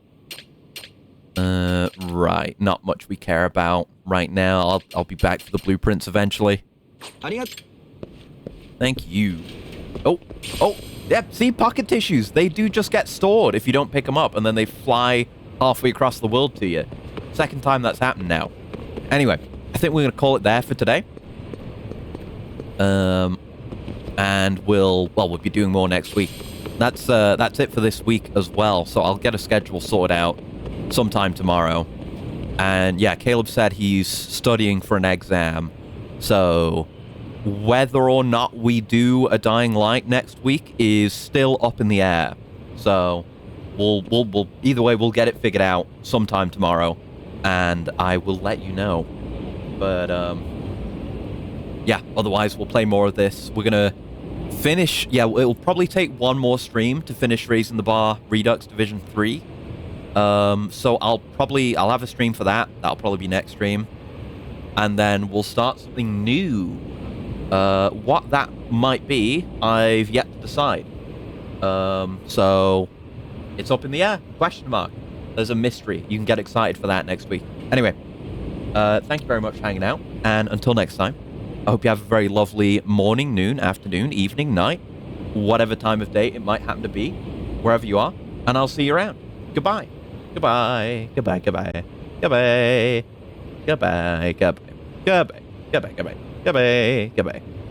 Right. Not much we care about right now. I'll be back for the blueprints eventually. Thank you. Oh, yep, see, pocket tissues. They do just get stored if you don't pick them up, and then they fly halfway across the world to you. Second time that's happened now. Anyway, I think we're going to call it there for today. And we'll be doing more next week. That's it for this week as well, so I'll get a schedule sorted out sometime tomorrow. And yeah, Caleb said he's studying for an exam, so whether or not we do a Dying Light next week is still up in the air. So we'll either way, we'll get it figured out sometime tomorrow, and I will let you know. But yeah, otherwise we'll play more of this. We're gonna finish. Yeah, it'll probably take one more stream to finish Raising the Bar Redux Division 3. So I'll have a stream for that. That'll probably be next stream. and then we'll start something new. What that might be, I've yet to decide. So it's up in the air. Question mark. There's a mystery. You can get excited for that next week. Anyway, thank you very much for hanging out, and until next time, I hope you have a very lovely morning, noon, afternoon, evening, night, whatever time of day it might happen to be, wherever you are, and I'll see you around. Goodbye. Goodbye. Goodbye. Goodbye. Goodbye. Goodbye. Goodbye. Goodbye. Goodbye. Goodbye. Goodbye. Goodbye.